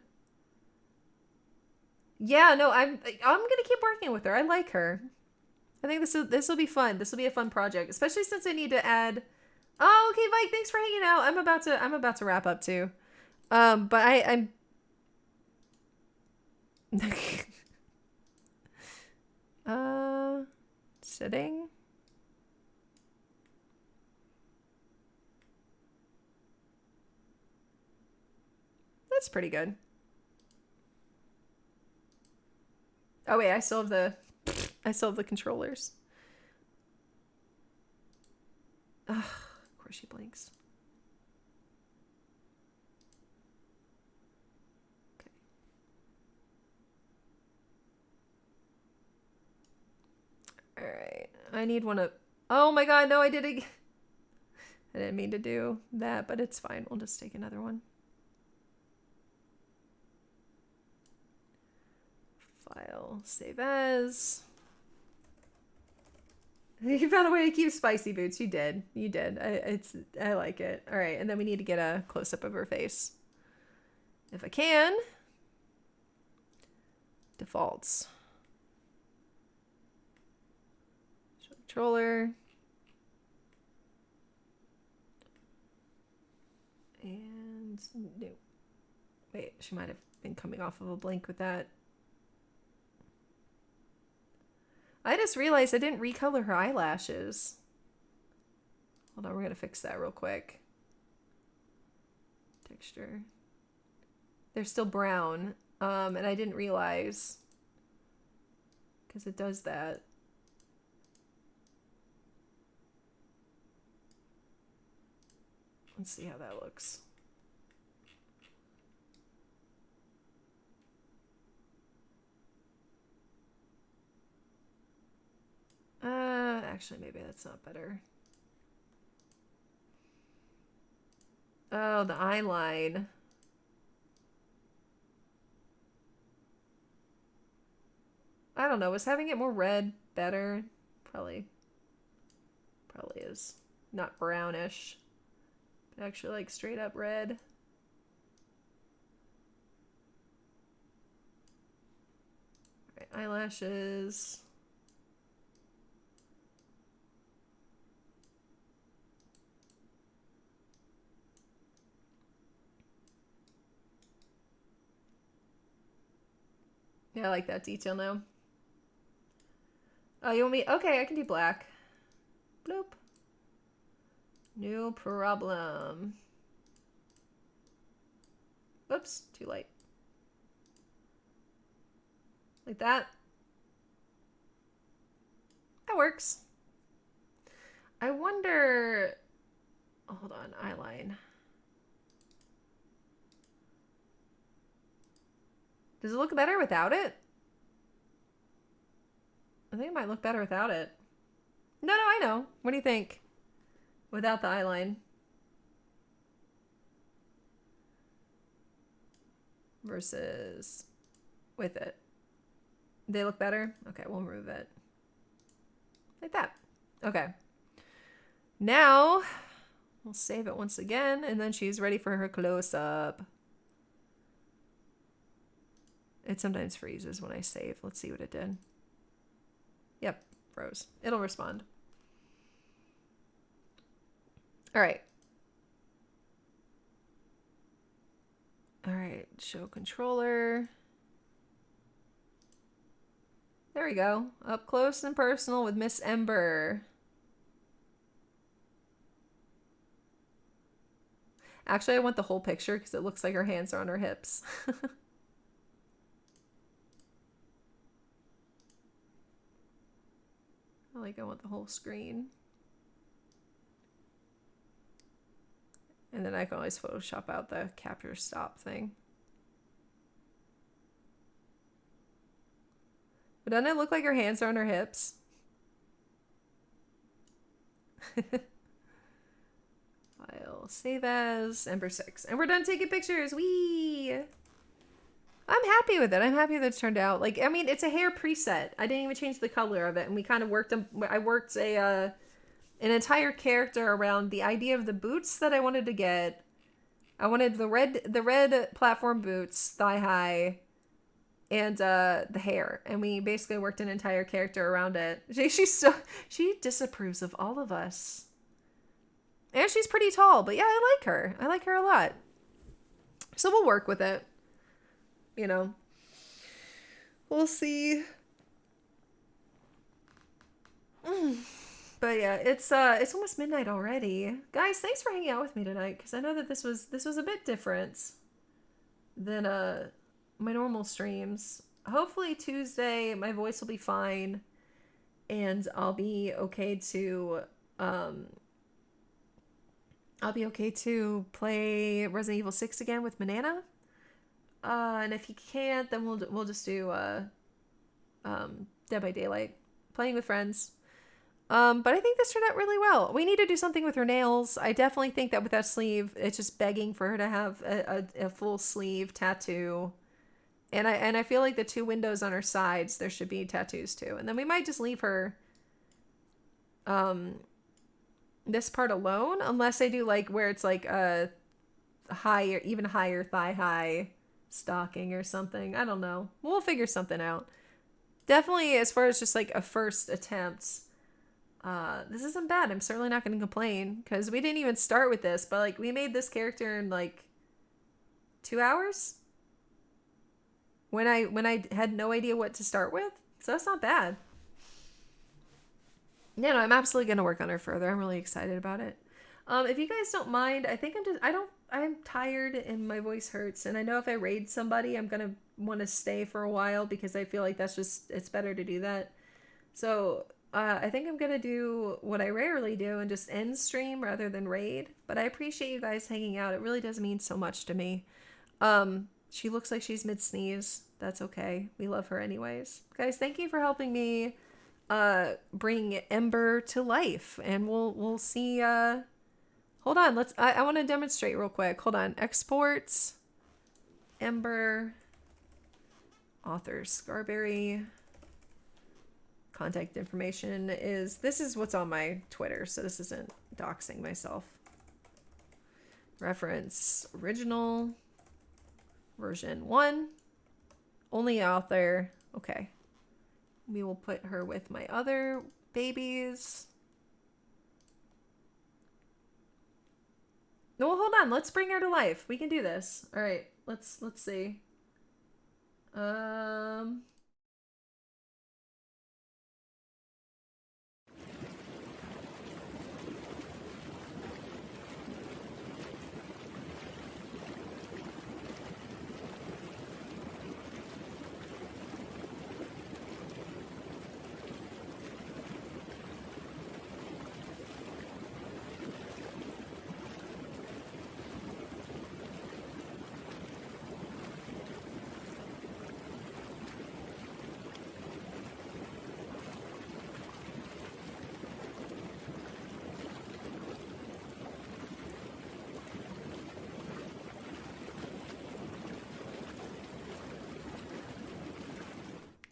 Yeah, no, I'm gonna keep working with her. I like her. I think this will be fun. This will be a fun project, especially since I need to add. Oh, okay, Mike. Thanks for hanging out. I'm about to wrap up too. But I'm. Sitting. That's pretty good. Oh wait, I still have the controllers. Ugh, of course she blinks. Okay. Alright. I need one of... Oh my god, no, I did it. I didn't mean to do that, but it's fine. We'll just take another one. File, save as. You found a way to keep spicy boots. You did. You did. I like it. All right, and then we need to get a close-up of her face. If I can. Defaults. Show controller. And no. Wait, she might have been coming off of a blink with that. I just realized I didn't recolor her eyelashes. Hold on, we're gonna fix that real quick. Texture. They're still brown, and I didn't realize because it does that. Let's see how that looks. Actually, maybe that's not better. Oh, the eye line. I don't know. Was having it more red better? Probably is. Not brownish. But actually, like, straight up red. Alright, eyelashes. Yeah, I like that detail now. Oh, you want me? Okay, I can do black. Bloop. No problem. Oops, too light. Like that. That works. I wonder... Oh, hold on, eyeline. Does it look better without it? I think it might look better without it. No, I know. What do you think? Without the eyeline. Versus with it. They look better? Okay, we'll remove it. Like that. Okay. Now, we'll save it once again, and then she's ready for her close-up. It sometimes freezes when I save. Let's see what it did. Yep, froze. It'll respond. All right. All right, show controller. There we go. Up close and personal with Miss Ember. Actually, I want the whole picture because it looks like her hands are on her hips. I want the whole screen. And then I can always Photoshop out the capture stop thing. But doesn't it look like her hands are on her hips? File, save as, Ember 6. And we're done taking pictures. Whee! I'm happy with it. I'm happy that it's turned out. Like, I mean, it's a hair preset. I didn't even change the color of it. And we kind of worked, I worked an entire character around the idea of the boots that I wanted to get. I wanted the red platform boots, thigh high, and the hair. And we basically worked an entire character around it. She disapproves of all of us. And she's pretty tall, but yeah, I like her. I like her a lot. So we'll work with it. You know, we'll see. But yeah, it's almost midnight already. Guys, thanks for hanging out with me tonight, because I know that this was a bit different than my normal streams. Hopefully Tuesday my voice will be fine and I'll be okay to play Resident Evil 6 again with Manana. And if you can't, then we'll just do Dead by Daylight, playing with friends. But I think this turned out really well. We need to do something with her nails. I definitely think that with that sleeve, it's just begging for her to have a full sleeve tattoo. And I feel like the 2 windows on her sides, there should be tattoos too. And then we might just leave her this part alone, unless I do like where it's like a higher, even higher thigh high stocking or something. I don't know. We'll figure something out. Definitely, as far as just like a first attempt, this isn't bad. I'm certainly not going to complain, because we didn't even start with this, but like we made this character in like 2 hours when I had no idea what to start with. So that's not bad. Yeah, no, I'm absolutely going to work on her further. I'm really excited about it. If you guys don't mind, I think I'm tired and my voice hurts. And I know if I raid somebody, I'm going to want to stay for a while, because I feel like it's better to do that. So I think I'm going to do what I rarely do and just end stream rather than raid. But I appreciate you guys hanging out. It really does mean so much to me. She looks like she's mid-sneeze. That's okay. We love her anyways. Guys, thank you for helping me bring Ember to life. And we'll see. Hold on. I want to demonstrate real quick. Hold on. Exports. Ember. Author Scarberry. Contact information this is what's on my Twitter, so this isn't doxing myself. Reference original version 1. Only author. Okay. We will put her with my other babies. No, well, hold on. Let's bring her to life. We can do this. All right. Let's see.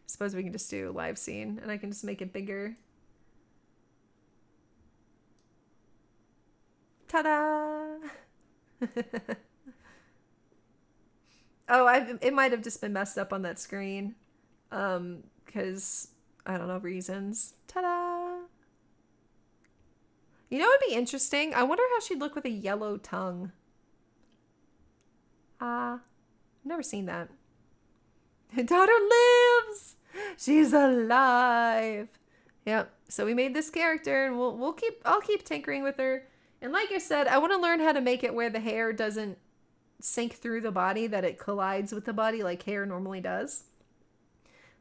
Suppose we can just do live scene and I can just make it bigger. Ta-da! Oh, it might have just been messed up on that screen. Because, I don't know, reasons. Ta-da! You know what would be interesting? I wonder how she'd look with a yellow tongue. I've never seen that. Daughter lives! She's alive! Yep. So we made this character, and I'll keep tinkering with her. And like I said, I want to learn how to make it where the hair doesn't sink through the body, that it collides with the body like hair normally does.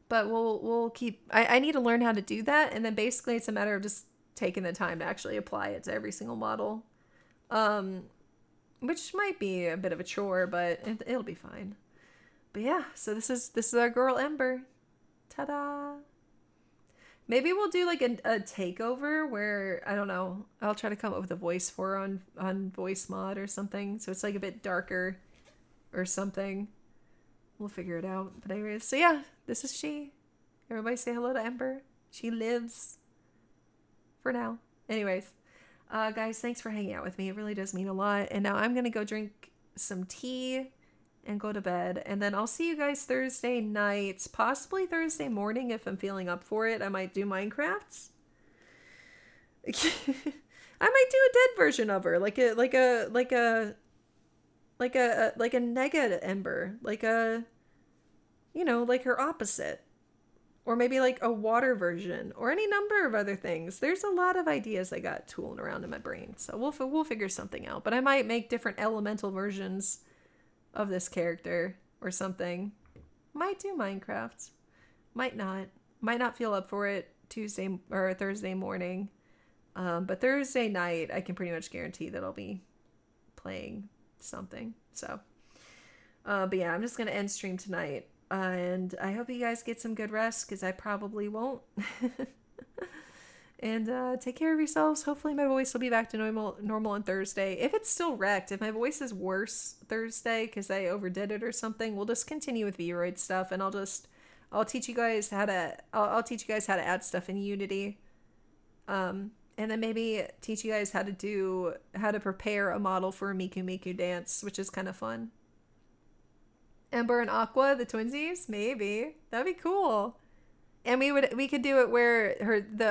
But we'll keep. I need to learn how to do that, and then basically it's a matter of just taking the time to actually apply it to every single model, which might be a bit of a chore, but it'll be fine. But yeah, so this is our girl Ember. Ta-da! Maybe we'll do like a takeover where, I don't know, I'll try to come up with a voice for her on voice mod or something, so it's like a bit darker or something. We'll figure it out. But anyways, so yeah, this is she. Everybody say hello to Ember. She lives. For now. Anyways, guys, thanks for hanging out with me. It really does mean a lot. And now I'm going to go drink some tea and go to bed. And then I'll see you guys Thursday night, possibly Thursday morning if I'm feeling up for it. I might do Minecraft. I might do a dead version of her, like a nega Ember, like her opposite. Or maybe like a water version, or any number of other things. There's a lot of ideas I got tooling around in my brain, so we'll figure something out. But I might make different elemental versions of this character or something. Might do Minecraft, might not feel up for it Tuesday or Thursday morning. But Thursday night, I can pretty much guarantee that I'll be playing something. So, but yeah, I'm just gonna end stream tonight. And I hope you guys get some good rest, because I probably won't. And take care of yourselves. Hopefully my voice will be back to normal on Thursday. If it's still wrecked, if my voice is worse Thursday because I overdid it or something, we'll just continue with Vroid stuff, and I'll teach you guys how to add stuff in Unity. And then maybe teach you guys how to prepare a model for a Miku Miku dance, which is kind of fun. Ember and Aqua, the twinsies? Maybe. That'd be cool. And we could do it where the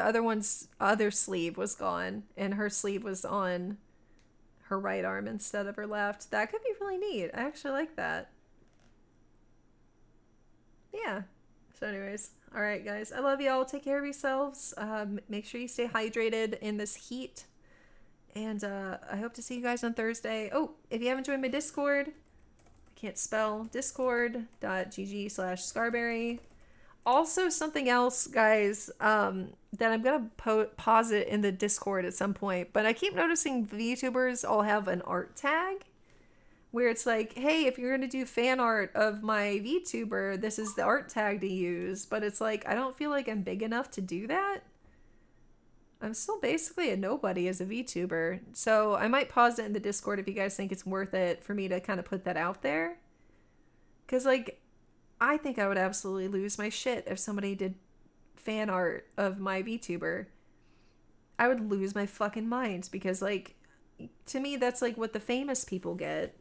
other sleeve was gone and her sleeve was on her right arm instead of her left. That could be really neat. I actually like that. Yeah. So anyways, all right, guys. I love y'all. Take care of yourselves. Make sure you stay hydrated in this heat. And I hope to see you guys on Thursday. Oh, if you haven't joined my Discord, can't spell, discord.gg/Scarberry. Also, something else, guys, that I'm going to pause it in the Discord at some point, but I keep noticing VTubers all have an art tag where it's like, hey, if you're going to do fan art of my VTuber, this is the art tag to use. But it's like, I don't feel like I'm big enough to do that. I'm still basically a nobody as a VTuber. So I might pause it in the Discord if you guys think it's worth it for me to kind of put that out there. Because, like, I think I would absolutely lose my shit if somebody did fan art of my VTuber. I would lose my fucking mind because, like, to me, that's, like, what the famous people get.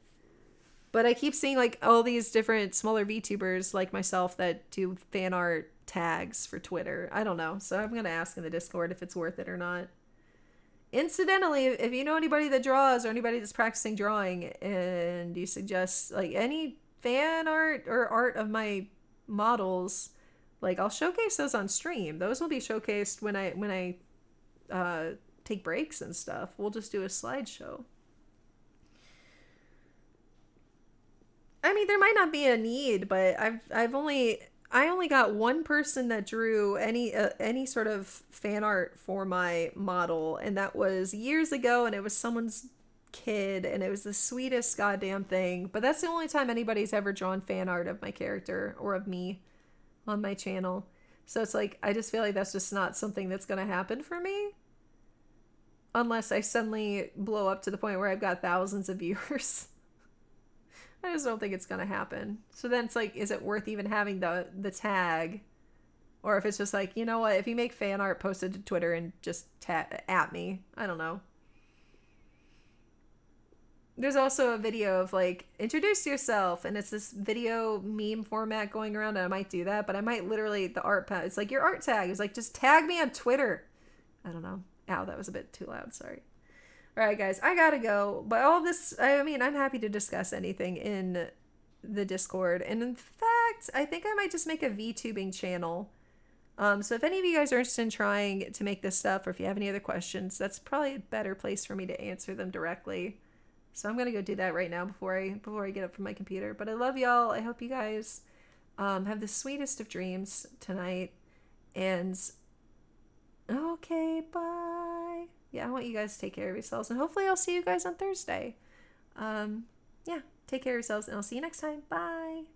But I keep seeing, like, all these different smaller VTubers like myself that do fan art tags for Twitter. I don't know. So I'm going to ask in the Discord if it's worth it or not. Incidentally, if you know anybody that draws or anybody that's practicing drawing and you suggest, like, any fan art or art of my models, like, I'll showcase those on stream. Those will be showcased when I take breaks and stuff. We'll just do a slideshow. I mean, there might not be a need, but I only got one person that drew any sort of fan art for my model, and that was years ago, and it was someone's kid, and it was the sweetest goddamn thing. But that's the only time anybody's ever drawn fan art of my character or of me on my channel. So it's like, I just feel like that's just not something that's gonna happen for me unless I suddenly blow up to the point where I've got thousands of viewers. I just don't think it's gonna happen. So then it's like, is it worth even having the tag? Or if it's just like, you know what, if you make fan art, post it to Twitter and just at me. I don't know. There's also a video of like introduce yourself, and it's this video meme format going around. And I might do that, but I might literally the art pad. It's like your art tag. It's like just tag me on Twitter. I don't know. Ow, that was a bit too loud. Sorry. All right, guys, I gotta go. But all this, I mean, I'm happy to discuss anything in the Discord, and in fact, I think I might just make a VTubing channel. So if any of you guys are interested in trying to make this stuff, or if you have any other questions, that's probably a better place for me to answer them directly. So I'm gonna go do that right now before I get up from my computer. But I love y'all. I hope you guys have the sweetest of dreams tonight. And okay, bye. Yeah, I want you guys to take care of yourselves, and hopefully I'll see you guys on Thursday. Yeah, take care of yourselves, and I'll see you next time. Bye.